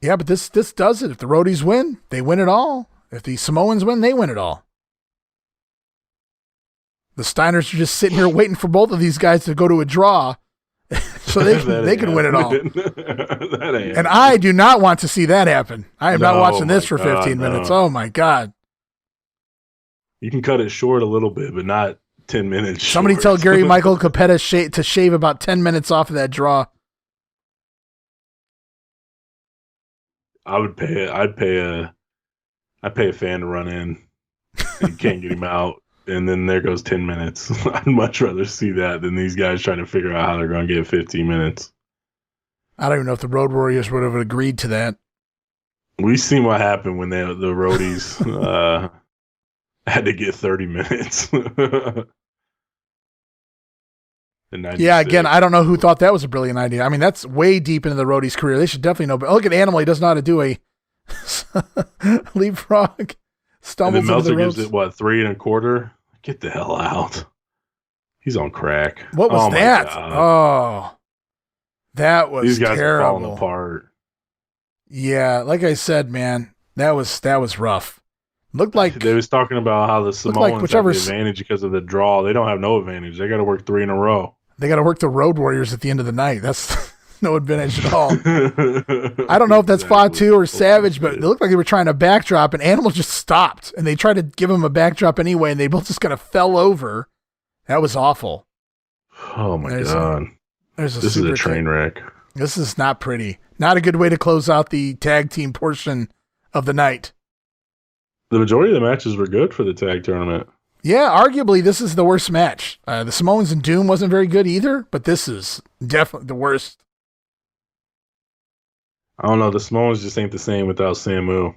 Yeah, but this does it. If the Roadies win, they win it all. If the Samoans win, they win it all. The Steiners are just sitting here waiting for both of these guys to go to a draw so they can win it all. And I do not want to see that happen. I am not watching this for 15 minutes. Oh, my God. You can cut it short a little bit, but not 10 minutes Somebody tell Gary Michael Capetta to shave about 10 minutes off of that draw. I'd pay a fan to run in. You can't get him out, and then there goes 10 minutes. I'd much rather see that than these guys trying to figure out how they're going to get 15 minutes. I don't even know if the Road Warriors would have agreed to that. We've seen what happened when the Roadies had to get 30 minutes. Yeah, again, I don't know who thought that was a brilliant idea. I mean, that's way deep into the Roadies' career. They should definitely know. But look at Animal. He doesn't know how to do a leapfrog. Stumbles into the ropes. Gives it, 3.25? Get the hell out. He's on crack. What was that? Oh, that was These guys terrible. are falling apart. Yeah, like I said, man, that was rough. Looked like they was talking about how the Samoans have the advantage because of the draw. They don't have no advantage. They got to work 3 in a row. They got to work the Road Warriors at the end of the night. That's no advantage at all. I don't know if that's Fatu or Savage, but it looked like they were trying to backdrop, and Animal just stopped, and they tried to give him a backdrop anyway, and they both just kind of fell over. That was awful. Oh my God! This is a train wreck. This is not pretty. Not a good way to close out the tag team portion of the night. The majority of the matches were good for the tag tournament. Yeah, arguably this is the worst match. The Samoans and Doom wasn't very good either, but this is definitely the worst. I don't know. The Samoans just ain't the same without Samu.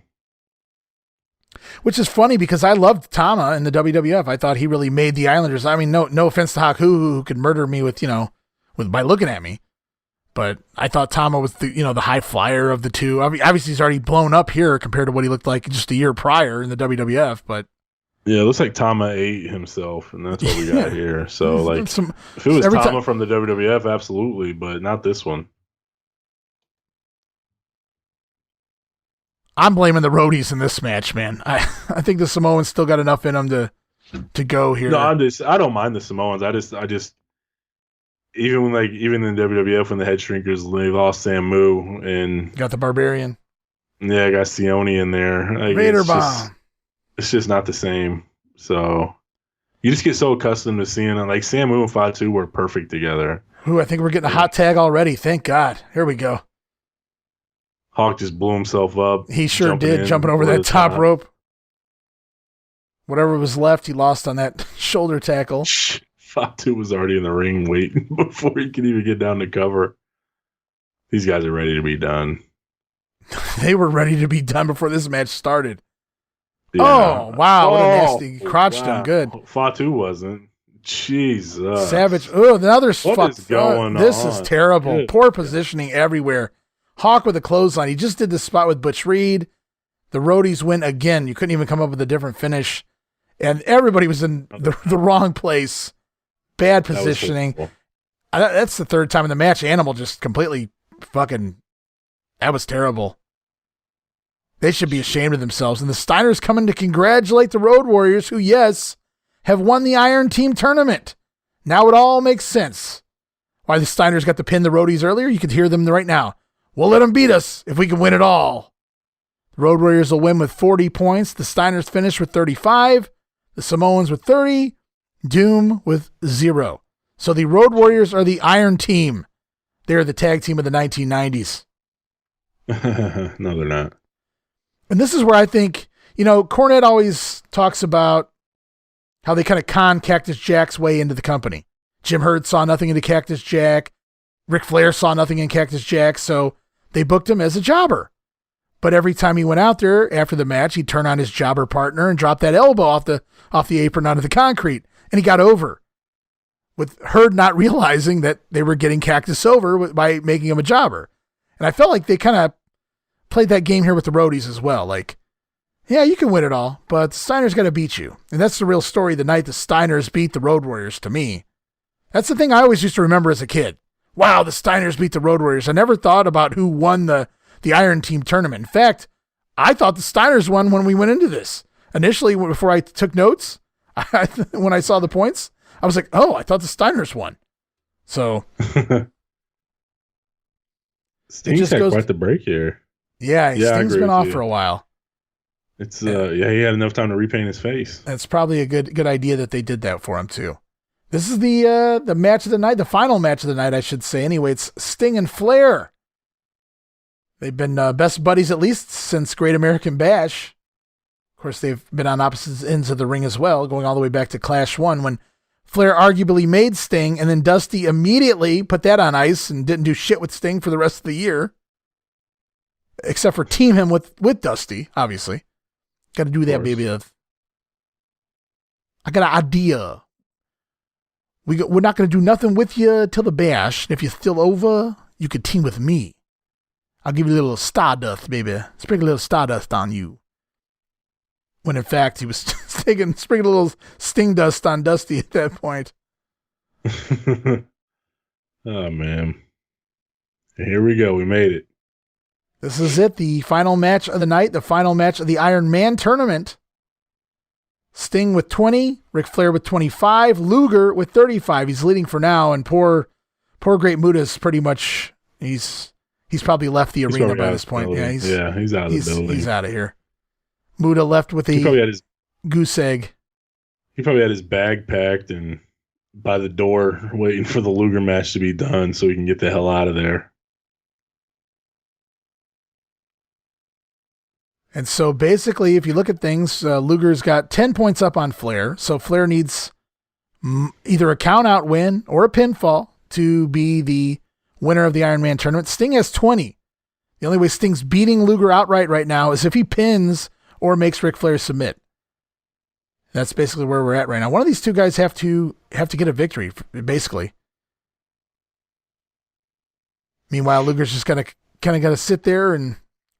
Which is funny because I loved Tama in the WWF. I thought he really made the Islanders. I mean, no offense to Haku, who could murder me with by looking at me. But I thought Tama was the high flyer of the two. I mean, obviously, he's already blown up here compared to what he looked like just a year prior in the WWF. But yeah, it looks like Tama ate himself, and that's what we got here. So, like, if it was Tama from the WWF, absolutely, but not this one. I'm blaming the Roadies in this match, man. I think the Samoans still got enough in them to go here. No, I don't mind the Samoans. I just even in the WWF when the head shrinkers, they lost Samu and got the Barbarian. Yeah, I got Sione in there. Like, Vader Bomb. It's just not the same. So you just get so accustomed to seeing it. Like Samu and Fatu were perfect together. Ooh, I think we're getting a hot tag already. Thank God. Here we go. Hawk just blew himself up. He sure did, jumping over that top rope. Whatever was left, he lost on that shoulder tackle. Fatu was already in the ring waiting before he could even get down to cover. These guys are ready to be done. They were ready to be done before this match started. Yeah. Oh, wow. What a nasty crotch done. Good. Fatu wasn't. Jesus. Savage. Oh, another What is going on? This is terrible. Good. Poor positioning everywhere. Hawk with a clothesline. He just did the spot with Butch Reed. The Roadies win again. You couldn't even come up with a different finish. And everybody was in the wrong place. Bad positioning. That's the third time in the match. Animal just completely that was terrible. They should be ashamed of themselves. And the Steiners coming to congratulate the Road Warriors, who, yes, have won the Iron Team tournament. Now it all makes sense. Why the Steiners got to pin the Roadies earlier, you could hear them right now. We'll let them beat us if we can win it all. The Road Warriors will win with 40 points. The Steiners finish with 35. The Samoans with 30. Doom with 0. So the Road Warriors are the Iron Team. They're the tag team of the 1990s. No, they're not. And this is where I think, Cornette always talks about how they kind of con Cactus Jack's way into the company. Jim Herd saw nothing into Cactus Jack. Ric Flair saw nothing in Cactus Jack, so they booked him as a jobber. But every time he went out there after the match, he'd turn on his jobber partner and drop that elbow off the apron onto the concrete, and he got over. With Herd not realizing that they were getting Cactus over by making him a jobber. And I felt like they kind of played that game here with the Roadies as well. Like, yeah, you can win it all, but the Steiners got to beat you. And that's the real story the night the Steiners beat the Road Warriors to me. That's the thing I always used to remember as a kid. Wow, the Steiners beat the Road Warriors. I never thought about who won the Iron Team tournament. In fact, I thought the Steiners won when we went into this. Initially, before I took notes, when I saw the points, I was like, oh, I thought the Steiners won. So Sting's had quite the break here. Yeah, Sting's been off for a while. It's he had enough time to repaint his face. That's probably a good idea that they did that for him too. This is the match of the night, the final match of the night, I should say. Anyway, it's Sting and Flair. They've been best buddies at least since Great American Bash. Of course, they've been on opposite ends of the ring as well, going all the way back to Clash 1 when Flair arguably made Sting, and then Dusty immediately put that on ice and didn't do shit with Sting for the rest of the year. Except for team him with Dusty, obviously. Got to do that, baby. I got an idea. We're not going to do nothing with you till the bash. If you're still over, you could team with me. I'll give you a little stardust, baby. Sprinkle a little stardust on you. When in fact, he was sprinkling a little Sting dust on Dusty at that point. Oh, man. Here we go. We made it. This is it. The final match of the night. The final match of the Iron Man tournament. Sting with 20. Ric Flair with 25. Luger with 35. He's leading for now. And poor Great Muta is pretty much, he's probably left the arena by this point. Yeah, he's out of the building. He's out of here. Muta left with a goose egg. He probably had his bag packed and by the door waiting for the Luger match to be done so he can get the hell out of there. And so basically, if you look at things, Luger's got 10 points up on Flair. So Flair needs either a count-out win or a pinfall to be the winner of the Iron Man tournament. Sting has 20. The only way Sting's beating Luger outright right now is if he pins or makes Ric Flair submit. That's basically where we're at right now. One of these two guys have to get a victory, basically. Meanwhile, Luger's just kind of got to sit there and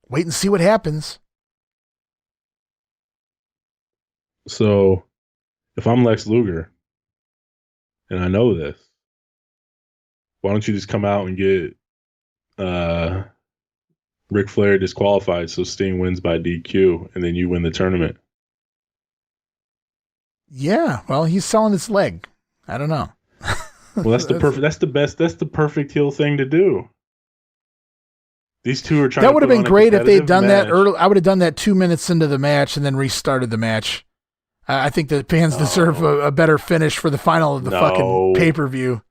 wait and see what happens. So, if I'm Lex Luger, and I know this, why don't you just come out and get Ric Flair disqualified so Sting wins by DQ, and then you win the tournament? Yeah, well, he's selling his leg. I don't know. Well, that's the perfect heel thing to do. These two are trying. That would to have been great if they'd done match. that early. I would have done that 2 minutes into the match and then restarted the match. I think the fans deserve a better finish for the final of the fucking pay-per-view.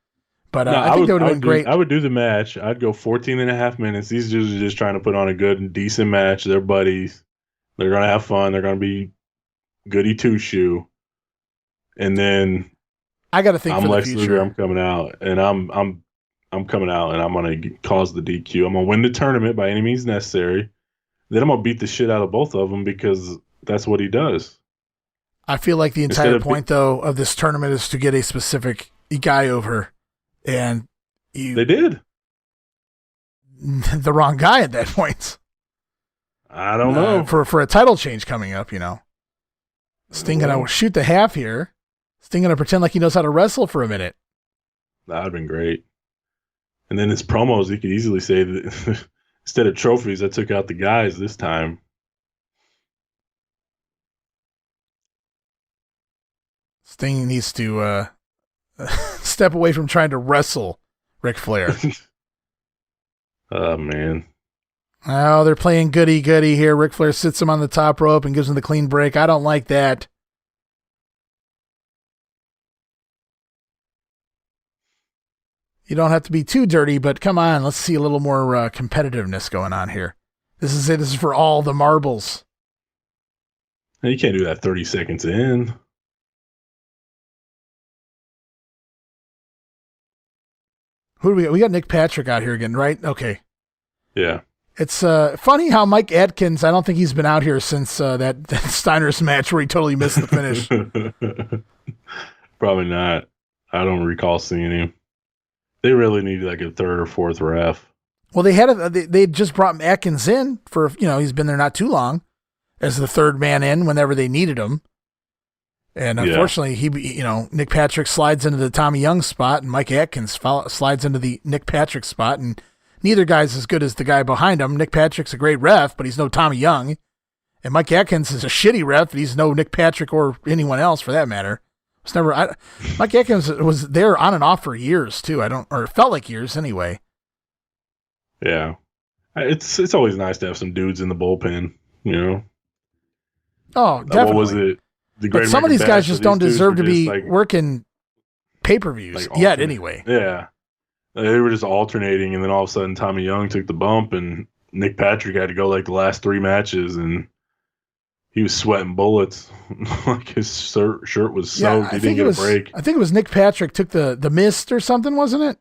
But I think that would have been great. I would do the match. I'd go 14 and a half minutes. These dudes are just trying to put on a good and decent match. They're buddies. They're going to have fun. They're going to be goody two-shoe. And then I got to think I'm for the Lex future. Luger. I'm coming out, and I'm coming out, and I'm going to cause the DQ. I'm going to win the tournament by any means necessary. Then I'm going to beat the shit out of both of them because that's what he does. I feel like the entire point, though, of this tournament is to get a specific guy over, and they did the wrong guy at that point. I don't know for a title change coming up. Sting gonna shoot the half here. Sting gonna pretend like he knows how to wrestle for a minute. That'd have been great. And then his promos, he could easily say that instead of trophies, I took out the guys this time. Sting needs to step away from trying to wrestle Ric Flair. Oh, man. Oh, they're playing goody-goody here. Ric Flair sits him on the top rope and gives him the clean break. I don't like that. You don't have to be too dirty, but come on, let's see a little more competitiveness going on here. This is it. This is for all the marbles. You can't do that 30 seconds in. Who do we got? We got Nick Patrick out here again, right? Okay. Yeah. It's funny how Mike Atkins, I don't think he's been out here since that Steiners match where he totally missed the finish. Probably not. I don't recall seeing him. They really need like a third or fourth ref. Well, they just brought Atkins in for, he's been there not too long as the third man in whenever they needed him. And unfortunately, Nick Patrick slides into the Tommy Young spot, and Mike Atkins slides into the Nick Patrick spot, and neither guy's as good as the guy behind him. Nick Patrick's a great ref, but he's no Tommy Young. And Mike Atkins is a shitty ref, but he's no Nick Patrick or anyone else for that matter. Mike Atkins was there on and off for years too. Or it felt like years anyway. Yeah. It's always nice to have some dudes in the bullpen, Oh, definitely. What was it? But some of these guys just don't deserve to be working pay-per-views yet anyway. Yeah. They were just alternating, and then all of a sudden Tommy Young took the bump, and Nick Patrick had to go like the last 3 matches, and he was sweating bullets. Like his shirt was soaked. He didn't get a break. I think it was Nick Patrick took the mist or something, wasn't it?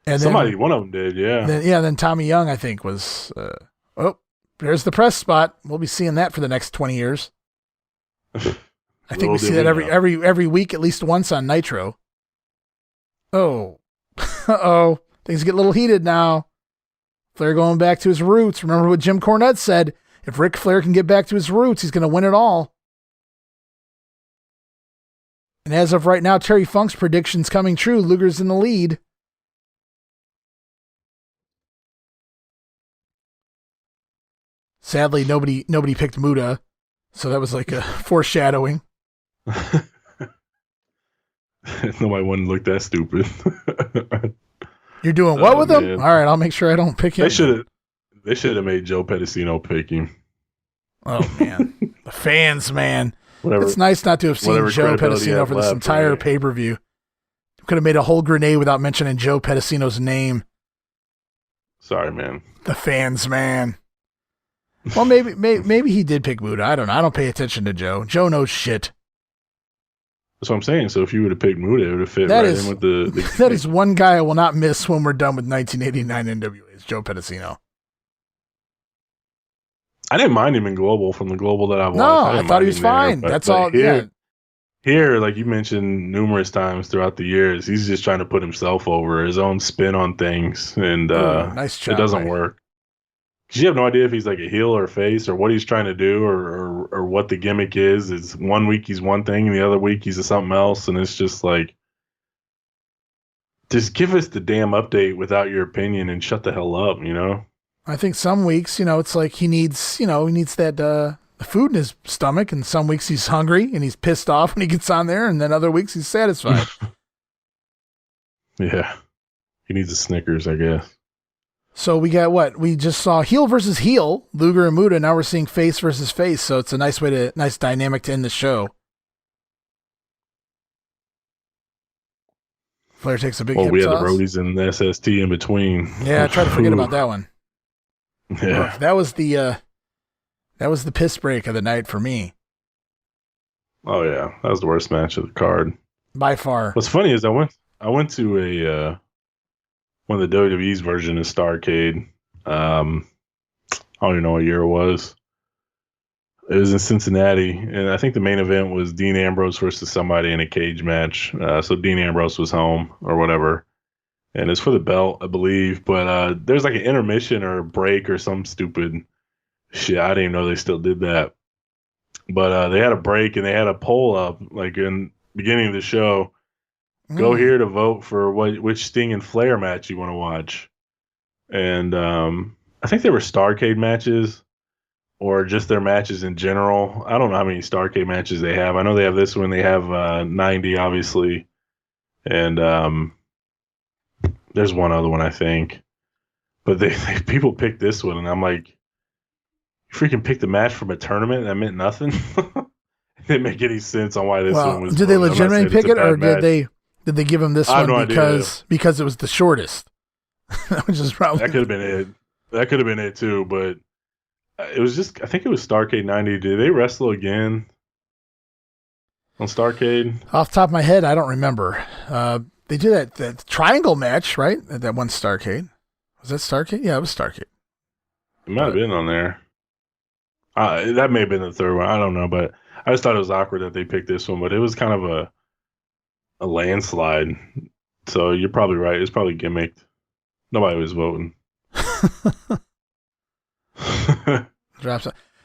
And one of them did, yeah. Then Tommy Young, I think, was... there's the press spot. We'll be seeing that for the next 20 years. I think we see that every week, at least once on Nitro. Oh. Uh-oh. Things get a little heated now. Flair going back to his roots. Remember what Jim Cornette said. If Ric Flair can get back to his roots, he's going to win it all. And as of right now, Terry Funk's prediction's coming true. Luger's in the lead. Sadly, nobody picked Muta, so that was like a foreshadowing. Nobody wouldn't look that stupid. You're doing what with him? All right, I'll make sure I don't pick him. They should have made Joe Pedicino pick him. Oh man, the fans, man. It's nice not to have seen Joe Pedicino for this entire pay-per-view. Could have made a whole grenade without mentioning Joe Pedicino's name. Sorry, man. The fans, man. Well, maybe he did pick Muta. I don't know. I don't pay attention to Joe. Joe knows shit. That's what I'm saying. So if you would have picked Muta, it would have fit in with the That is one guy I will not miss when we're done with 1989 NWA. It's Joe Pedicino. I didn't mind him in Global from the Global that I've watched. No, I didn't thought he mind was him there, fine. but That's all. Yeah. Here, like you mentioned numerous times throughout the years, he's just trying to put himself over, his own spin on things, and Ooh, nice it job, doesn't Mike. work. Because you have no idea if he's like a heel or face or what he's trying to do or what the gimmick is. It's one week he's one thing and the other week he's something else, and it's just like, just give us the damn update without your opinion and shut the hell up, you know? I think some weeks, it's like he needs that food in his stomach, and some weeks he's hungry and he's pissed off when he gets on there, and then other weeks he's satisfied. Yeah. He needs a Snickers, I guess. So we got what? We just saw heel versus heel, Luger and Muta. Now we're seeing face versus face. So it's a nice dynamic to end the show. Flair takes a big hip we had toss. the Roadies and the SST in between. Yeah, I tried to forget about that one. Yeah. That was the piss break of the night for me. Oh yeah, that was the worst match of the card by far. What's funny is I went to a one of the WWE's version of Starrcade. I don't even know what year it was. It was in Cincinnati, and I think the main event was Dean Ambrose versus somebody in a cage match. So Dean Ambrose was home or whatever, and it's for the belt, I believe. But there's like an intermission or a break or some stupid shit. I didn't even know they still did that. But they had a break and they had a poll up like in the beginning of the show. Go here to vote for which Sting and Flair match you want to watch. And I think they were Starrcade matches or just their matches in general. I don't know how many Starrcade matches they have. I know they have this one. They have 90, obviously. And there's one other one, I think. But people picked this one, and I'm like, you freaking picked a match from a tournament that meant nothing? It didn't make any sense on why this one was. Did they legitimately pick it, or did they give him this one because it was the shortest? Which is probably that could have been it. That could have been it too, but it was just. I think it was Starrcade 90. Did they wrestle again on Starrcade? Off the top of my head, I don't remember. They did that triangle match, right? That one Starrcade. Was that Starrcade? Yeah, it was Starrcade. It might have been on there. That may have been the third one. I don't know, but I just thought it was awkward that they picked this one. But it was kind of a landslide. So you're probably right. It's probably gimmicked. Nobody was voting.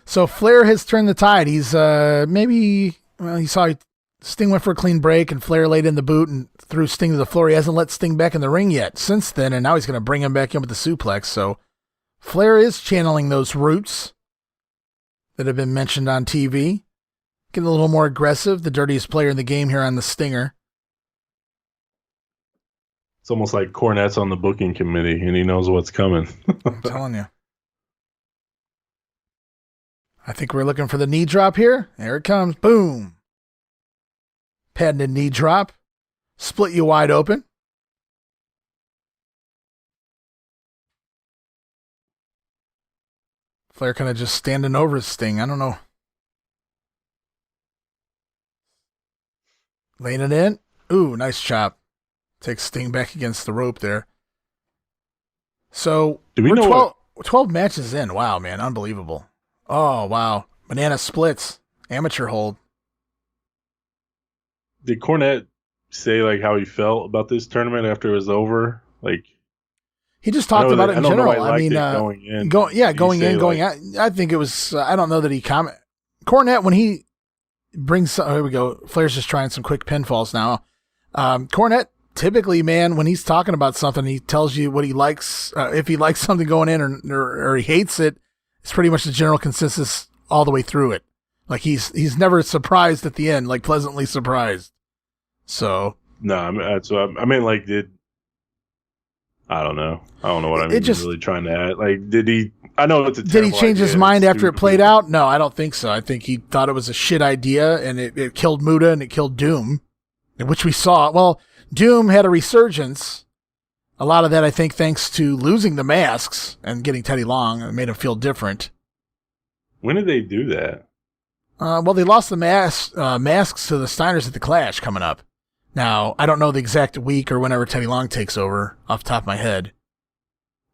So Flair has turned the tide. He's he saw Sting went for a clean break and Flair laid in the boot and threw Sting to the floor. He hasn't let Sting back in the ring yet since then, and now he's going to bring him back in with the suplex. So Flair is channeling those roots that have been mentioned on TV. Getting a little more aggressive, the dirtiest player in the game here on the Stinger. It's almost like Cornette's on the booking committee, and he knows what's coming. I'm telling you. I think we're looking for the knee drop here. There it comes. Boom. Patented knee drop. Split you wide open. Flair kind of just standing over Sting. I don't know. Laying it in. Ooh, nice chop. Takes Sting back against the rope there. So do we know 12 matches in. Wow, man. Unbelievable. Oh, wow. Banana splits. Amateur hold. Did Cornette say like how he felt about this tournament after it was over? Like he just talked about it in general. I mean, going in, going out. I think it was. I don't know that he comment. Cornette when he brings. Here we go. Flair's just trying some quick pinfalls now. Cornette typically, man, when he's talking about something, he tells you what he likes. If he likes something going in or he hates it, it's pretty much the general consensus all the way through it. Like he's never surprised at the end, like pleasantly surprised. So no, I mean, like I don't know what I'm really trying to add. Like, did he? I know it's a did he change his mind after it played out? No, I don't think so. I think he thought it was a shit idea, and it killed Muta and it killed Doom, which we saw. Well, Doom had a resurgence. A lot of that, I think, thanks to losing the masks and getting Teddy Long, it made him feel different. When did they do that? Well, they lost the masks to the Steiners at the Clash coming up. Now, I don't know the exact week or whenever Teddy Long takes over off the top of my head.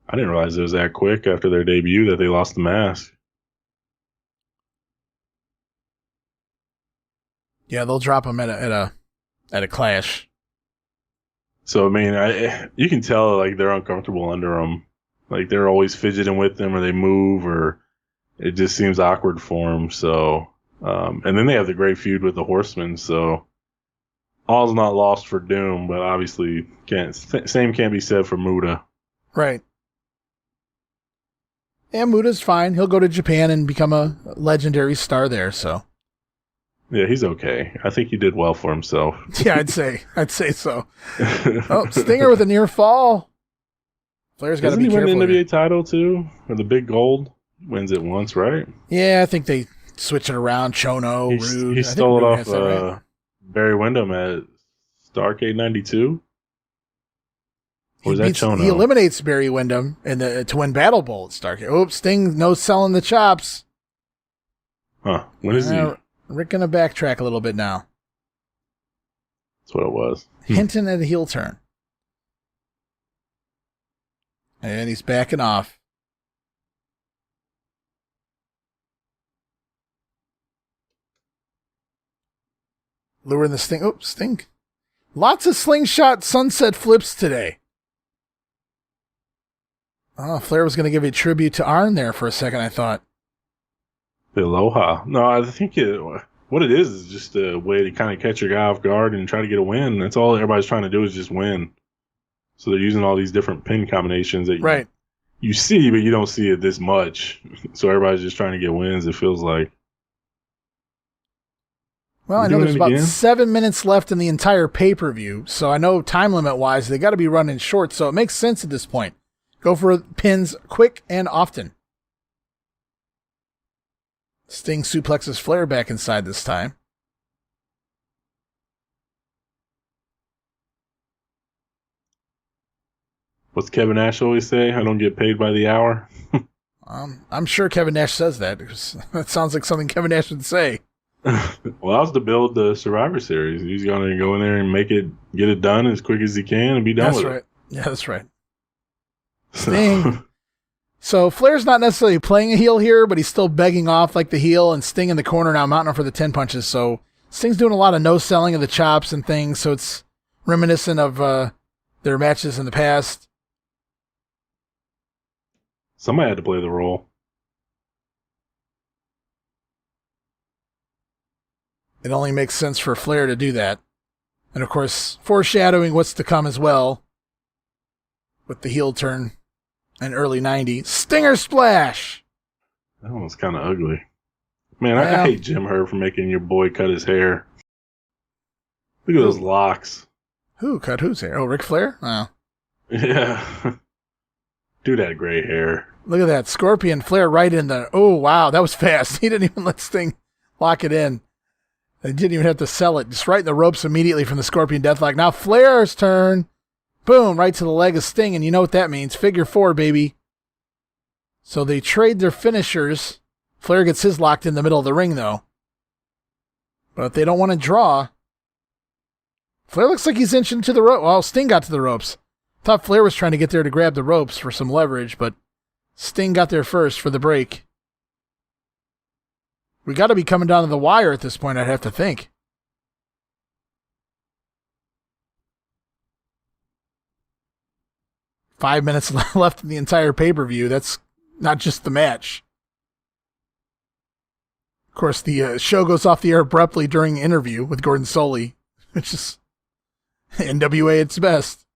I didn't realize it was that quick after their debut that they lost the mask. Yeah, they'll drop him at a clash. So I mean, you can tell like they're uncomfortable under him. Like they're always fidgeting with them, or they move, or it just seems awkward for them. So, and then they have the great feud with the Horsemen. So all's not lost for Doom, but obviously same can't be said for Muta. Right. Yeah, Muta's fine. He'll go to Japan and become a legendary star there. So. Yeah, he's okay. I think he did well for himself. Yeah, I'd say so. Oh, Stinger with a near fall. Flair's got to be careful. Doesn't he win the NWA title too? Or the big gold? Wins it once, right? Yeah, I think they switch it around. Chono, Rude. He stole it off right. Barry Windham at Starrcade 92. Or was that Chono? He eliminates Barry Windham to win Battle Bowl at Starrcade. Oops, Sting, no selling the chops. Huh. When is he? Rick going to backtrack a little bit now. That's what it was. Hinton at a heel turn. And he's backing off. Luring the Sting. Oh, Sting. Lots of slingshot sunset flips today. Oh, Flair was going to give a tribute to Arn there for a second, I thought. The Aloha. No, I think what it is just a way to kind of catch your guy off guard and try to get a win. That's all everybody's trying to do is just win. So they're using all these different pin combinations that you see, but you don't see it this much. So everybody's just trying to get wins, it feels like. Well, I know there's about 7 minutes left in the entire pay-per-view, so I know time limit-wise they got to be running short, so it makes sense at this point. Go for pins quick and often. Sting suplexes Flair back inside this time. What's Kevin Nash always say? I don't get paid by the hour. I'm sure Kevin Nash says that. That sounds like something Kevin Nash would say. Well, that was to build the Survivor Series. He's going to go in there and get it done as quick as he can and be done with it. Yeah, that's right. Sting. So Flair's not necessarily playing a heel here, but he's still begging off like the heel, and Sting in the corner now mounting for the 10 punches. So Sting's doing a lot of no-selling of the chops and things, so it's reminiscent of their matches in the past. Somebody had to play the role. It only makes sense for Flair to do that. And of course, foreshadowing what's to come as well with the heel turn in early 90s. Stinger splash! That one was kind of ugly. Man, I hate Jim Herd for making your boy cut his hair. Look at those locks. Who cut whose hair? Oh, Ric Flair? Oh. Yeah. Dude had gray hair. Look at that. Scorpion Flair right in the... Oh, wow. That was fast. He didn't even let Sting lock it in. They didn't even have to sell it. Just right in the ropes immediately from the Scorpion Deathlock. Now Flair's turn. Boom. Right to the leg of Sting. And you know what that means. Figure 4, baby. So they trade their finishers. Flair gets his locked in the middle of the ring, though. But if they don't want to draw... Flair looks like he's inching to the rope. Well, Sting got to the ropes. Thought Flair was trying to get there to grab the ropes for some leverage, but Sting got there first for the break. We got to be coming down to the wire at this point, I'd have to think. Five minutes left in the entire pay-per-view. That's not just the match. Of course, the show goes off the air abruptly during an interview with Gordon Soley, which is NWA at its best.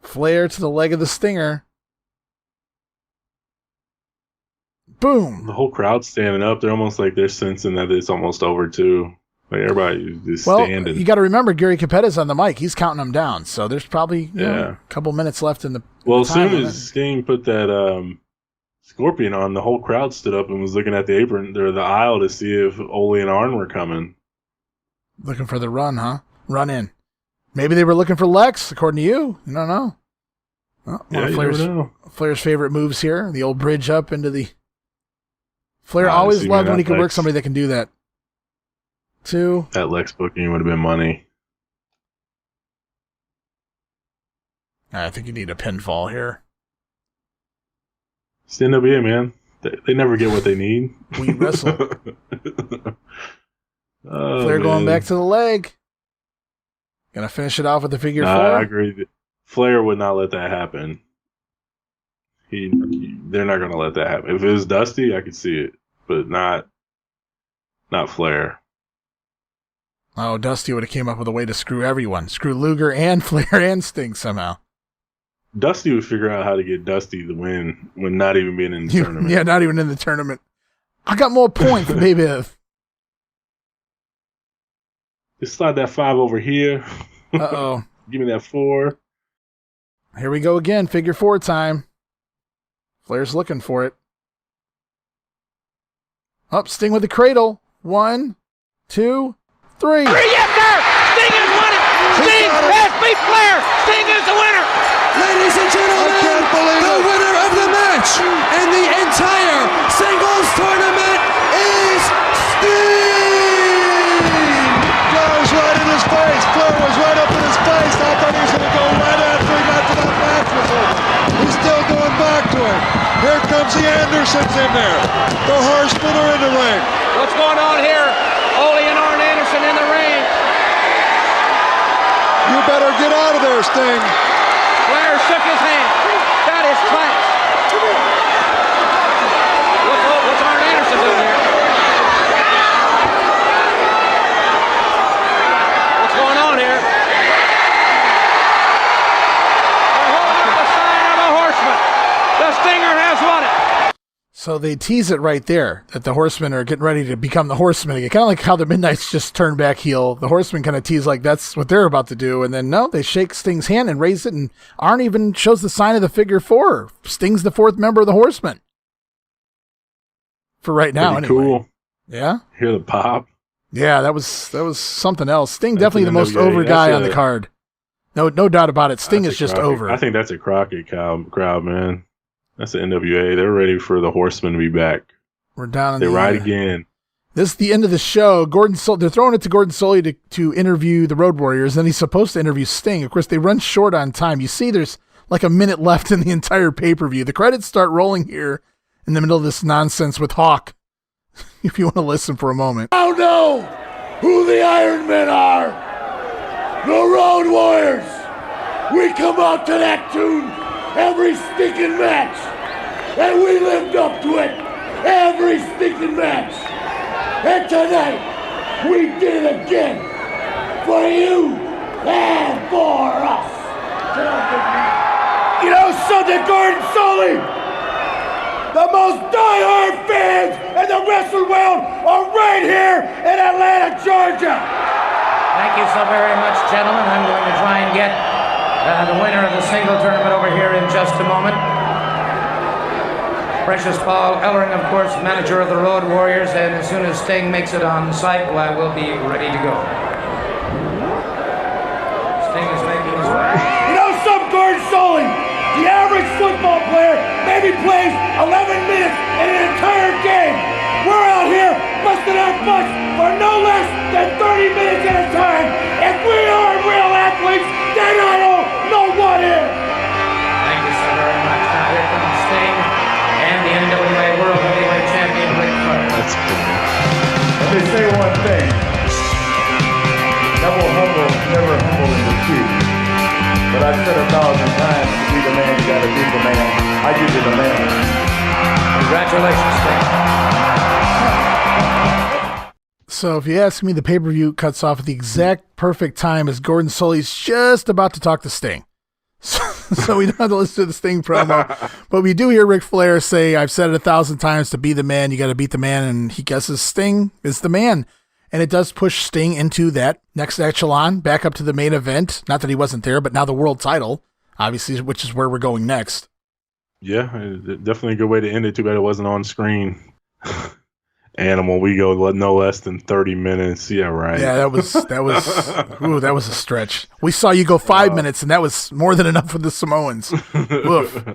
Flair to the leg of the Stinger. Boom. The whole crowd's standing up. They're almost like they're sensing that it's almost over, too. Like everybody's just standing. You got to remember, Gary Capetta's on the mic. He's counting them down. So there's probably a couple minutes left in the as soon as Sting put that Scorpion on, the whole crowd stood up and was looking at the apron or the aisle to see if Ole and Arn were coming. Looking for the run, huh? Run in. Maybe they were looking for Lex, according to you. You don't know. Well, one of Flair's favorite moves here. The old bridge up into the... Flair always loved when he could work somebody that can do that. 2. That Lex booking would have been money. I think you need a pinfall here. It's the NWA, man. They never get what they need. We wrestle. Flair Man. going back to the leg. Gonna finish it off with the figure 4. I agree. Flair would not let that happen. They're not gonna let that happen. If it was Dusty, I could see it, but not Flair. Oh, Dusty would have came up with a way to screw everyone. Screw Luger and Flair and Sting somehow. Dusty would figure out how to get Dusty the win when not even being in the tournament. Yeah, not even in the tournament. I got more points, baby. Just slide that 5 over here. Uh-oh. Give me that 4. Here we go again. Figure 4 time. Flair's looking for it. Up, Sting with the cradle. 1, 2, 3. Yes, sir! Sting has won it! Sting has beat Flair! Sting is the winner! Ladies and gentlemen, the winner of the match and the entire singles tournament is Sting! Flair was right in his face. Flair was right up in his face. I thought he was going to go right after he got to that match was over. He's still going back to it. Here comes the Andersons in there. The Horsemen are in the ring. What's going on here? Ole and Arn Anderson in the ring. You better get out of there, Sting. Flair shook his hand. That is class. What's Arn Anderson doing here? What's going on here? They're holding up the sign of the Horseman. The Stinger has won it. So they tease it right there that the Horsemen are getting ready to become the Horsemen again. Kind of like how the Midnights just turned back heel. The Horsemen kind of tease like that's what they're about to do. And then, no, they shake Sting's hand and raise it. And Arn even shows the sign of the figure 4. Sting's the 4th member of the Horsemen. For right now, Pretty anyway. cool. Yeah? Hear the pop. Yeah, that was something else. Sting That's definitely the most NWA. over guy That's on the card. No doubt about it. Sting is just over. I think that's a Crockett crowd, man. That's the NWA. They're ready for the Horsemen to be back. We're down in They ride again. This is the end of the show. They're throwing it to Gordon Solie to interview the Road Warriors, and he's supposed to interview Sting. Of course, they run short on time. You see there's like a minute left in the entire pay-per-view. The credits start rolling here in the middle of this nonsense with Hawk, if you want to listen for a moment. Now know who the Ironmen are. The Road Warriors. We come out to that tune every stinking match, and we lived up to it every stinking match. And tonight, we did it again for you and for us. You know something, Gordon Solie? The most diehard fans in the wrestling world are right here in Atlanta, Georgia. Thank you so very much, gentlemen. I'm going to try and get the winner of the single tournament over here in just a moment. Precious Paul Ellering, of course, manager of the Road Warriors, and as soon as Sting makes it on site, well, I will be ready to go. Sting is making his way. You know something, Gordon Solie? The average football player maybe plays 11 minutes in an entire game. We're out here busting our butts for no less than 30 minutes at a time. If we aren't real athletes, then I don't know what is. Thank you so very much. Now here comes Sting and the NWA World Heavyweight Champion, Ric Flair. That's cool. Let me say one thing. Never humble in defeat. But I've said 1,000 times, to be the man, you gotta be the man. I give you the man. Congratulations, Sting. So if you ask me, the pay-per-view cuts off at the exact perfect time as Gordon Solie's just about to talk to Sting. So we don't have to listen to the Sting promo. But we do hear Ric Flair say, I've said it 1,000 times, to be the man, you got to beat the man. And he guesses Sting is the man. And it does push Sting into that next echelon, back up to the main event. Not that he wasn't there, but now the world title, obviously, which is where we're going next. Yeah, definitely a good way to end it. Too bad it wasn't on screen. Animal, we go no less than 30 minutes. Yeah, right. Yeah, that was a stretch. We saw you go 5 minutes, and that was more than enough for the Samoans. Oof.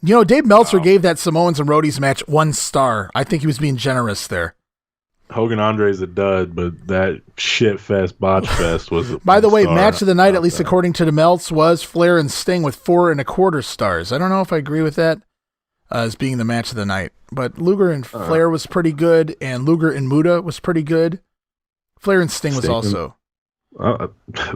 You know, Dave Meltzer gave that Samoans and Roadies match 1 star. I think he was being generous there. Hogan Andre's a dud, but that shit fest, botch fest was. By the way, match of the night, at least according to the Melts, was Flair and Sting with 4.25 stars. I don't know if I agree with that. as being the match of the night. But Luger and Flair was pretty good, and Luger and Muta was pretty good. Flair and Sting was also.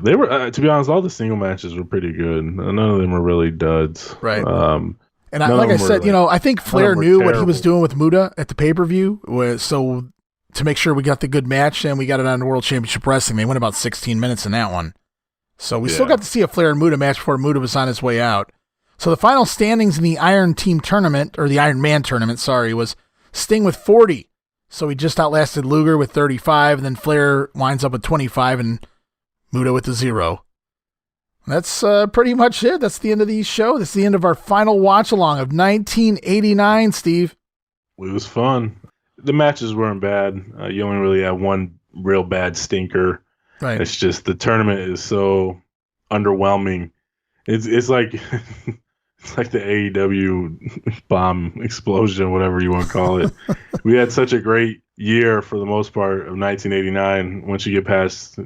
They were, to be honest, all the single matches were pretty good. None of them were really duds. Right. And like I said, I think Flair knew what he was doing with Muta at the pay-per-view. So to make sure we got the good match, and we got it on World Championship Wrestling. They went about 16 minutes in that one. So we still got to see a Flair and Muta match before Muta was on his way out. So the final standings in the Iron Team tournament, or the Iron Man tournament, was Sting with 40. So he just outlasted Luger with 35, and then Flair winds up with 25, and Muta with the 0. That's pretty much it. That's the end of the show. That's the end of our final watch-along of 1989, Steve. It was fun. The matches weren't bad. You only really had one real bad stinker. Right. It's just the tournament is so underwhelming. It's like it's like the AEW bomb explosion, whatever you want to call it. We had such a great year for the most part of 1989. Once you get past, who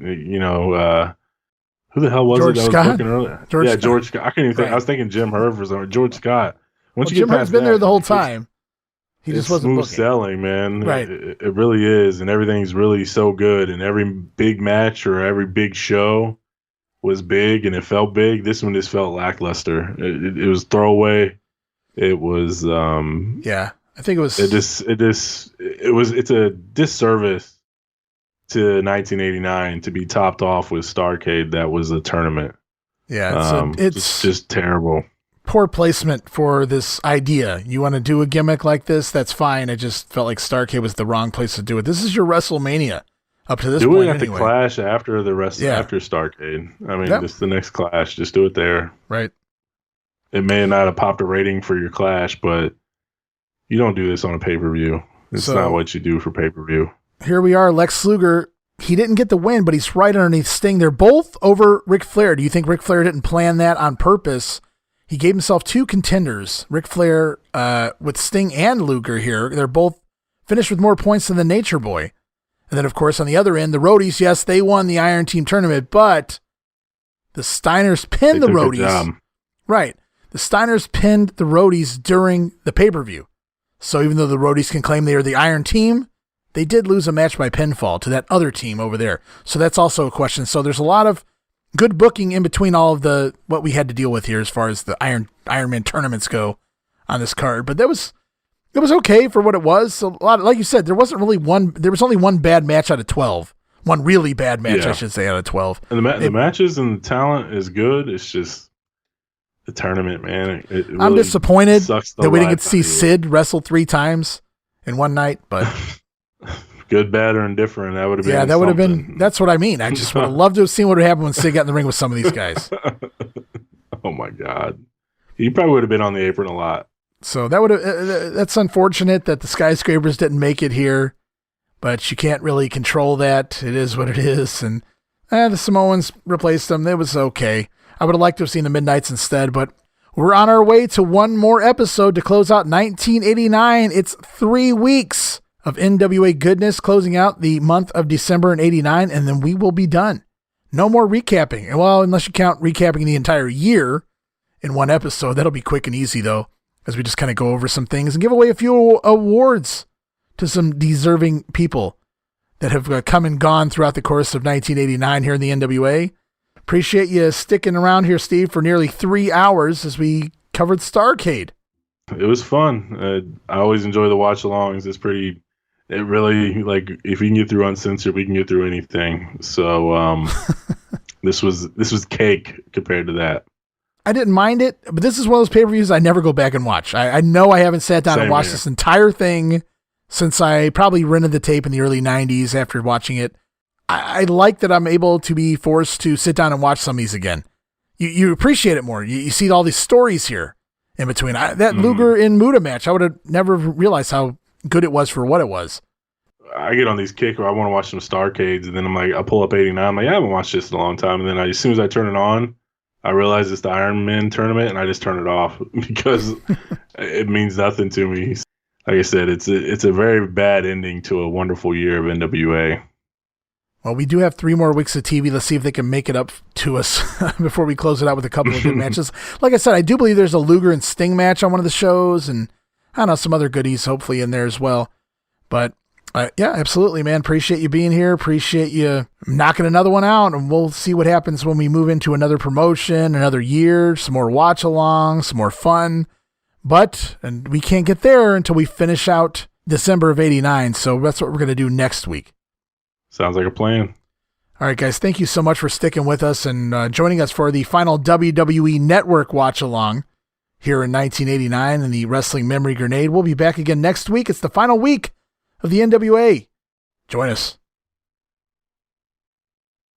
the hell was George it that Scott? was booking earlier? George Scott. I couldn't even think. Right. I was thinking Jim Herb or something. George Scott. Jim Herb's been there the whole time. He just wasn't smooth booking. selling, man. Right. It really is, and everything's really so good. And every big match or every big show was big, and it felt big. This one just felt lackluster. It was throwaway. It was. I think it was. It's a disservice to 1989 to be topped off with Starrcade. That was a tournament. Yeah, it's just terrible. Poor placement for this idea. You want to do a gimmick like this? That's fine. I just felt like Starrcade was the wrong place to do it. This is your WrestleMania up to this point. Do it at anyway. the Clash after after Starrcade. I mean, just the next Clash. Just do it there. Right. It may not have popped a rating for your Clash, but you don't do this on a pay-per-view. It's not what you do for pay-per-view. Here we are, Lex Luger. He didn't get the win, but he's right underneath Sting. They're both over Ric Flair. Do you think Ric Flair didn't plan that on purpose? He gave himself 2 contenders, Ric Flair with Sting and Luger here. They're both finished with more points than the Nature Boy. And then, of course, on the other end, the Roadies, yes, they won the Iron Team tournament, but the Steiners pinned the Roadies. Right. The Steiners pinned the Roadies during the pay-per-view. So even though the Roadies can claim they are the Iron Team, they did lose a match by pinfall to that other team over there. So that's also a question. So there's a lot of good booking in between all of what we had to deal with here as far as the Ironman tournaments go on this card. But it was okay for what it was. A lot, like you said, there was only one bad match out of 12. One really bad match, I should say, out of 12. And the matches and the talent is good. It's just the tournament, man. It really I'm disappointed that we didn't get to see out of Sid wrestle 3 times in one night, but good, bad, or indifferent. That would have been. Yeah, that would have been. That's what I mean. I just would have loved to have seen what would happen when Sid got in the ring with some of these guys. Oh my God, he probably would have been on the apron a lot. So that would have. That's unfortunate that the Skyscrapers didn't make it here, but you can't really control that. It is what it is, and the Samoans replaced them. It was okay. I would have liked to have seen the Midnights instead, but we're on our way to one more episode to close out 1989. It's 3 weeks of NWA goodness closing out the month of December in 89, and then we will be done. No more recapping. Well, unless you count recapping the entire year in one episode. That'll be quick and easy, though, as we just kind of go over some things and give away a few awards to some deserving people that have come and gone throughout the course of 1989 here in the NWA. Appreciate you sticking around here, Steve, for nearly 3 hours as we covered Starrcade. It was fun. I always enjoy the watch-alongs. It really, like, if we can get through uncensored, we can get through anything. So this was cake compared to that. I didn't mind it, but this is one of those pay-per-views I never go back and watch. I know I haven't sat down and watched this entire thing since I probably rented the tape in the early 90s after watching it. I like that I'm able to be forced to sit down and watch some of these again. You appreciate it more. You see all these stories here in between. That Luger and Muta match, I would have never realized how good it was for what it was. I get on these kicks where I want to watch some Starrcades, and then I'm like, I pull up 89. I'm like, I haven't watched this in a long time. And then as soon as I turn it on, I realize it's the Ironmen tournament, and I just turn it off because it means nothing to me. Like I said, it's a very bad ending to a wonderful year of NWA. Well, we do have 3 more weeks of TV. Let's see if they can make it up to us before we close it out with a couple of good matches. Like I said, I do believe there's a Luger and Sting match on one of the shows, and I don't know, some other goodies hopefully in there as well. But yeah, absolutely, man. Appreciate you being here. Appreciate you knocking another one out, and we'll see what happens when we move into another promotion, another year, some more watch along, some more fun. And we can't get there until we finish out December of 89. So that's what we're going to do next week. Sounds like a plan. All right, guys, thank you so much for sticking with us and joining us for the final WWE Network watch along here in 1989 in the Wrestling Memory Grenade. We'll be back again next week. It's the final week of the NWA. Join us.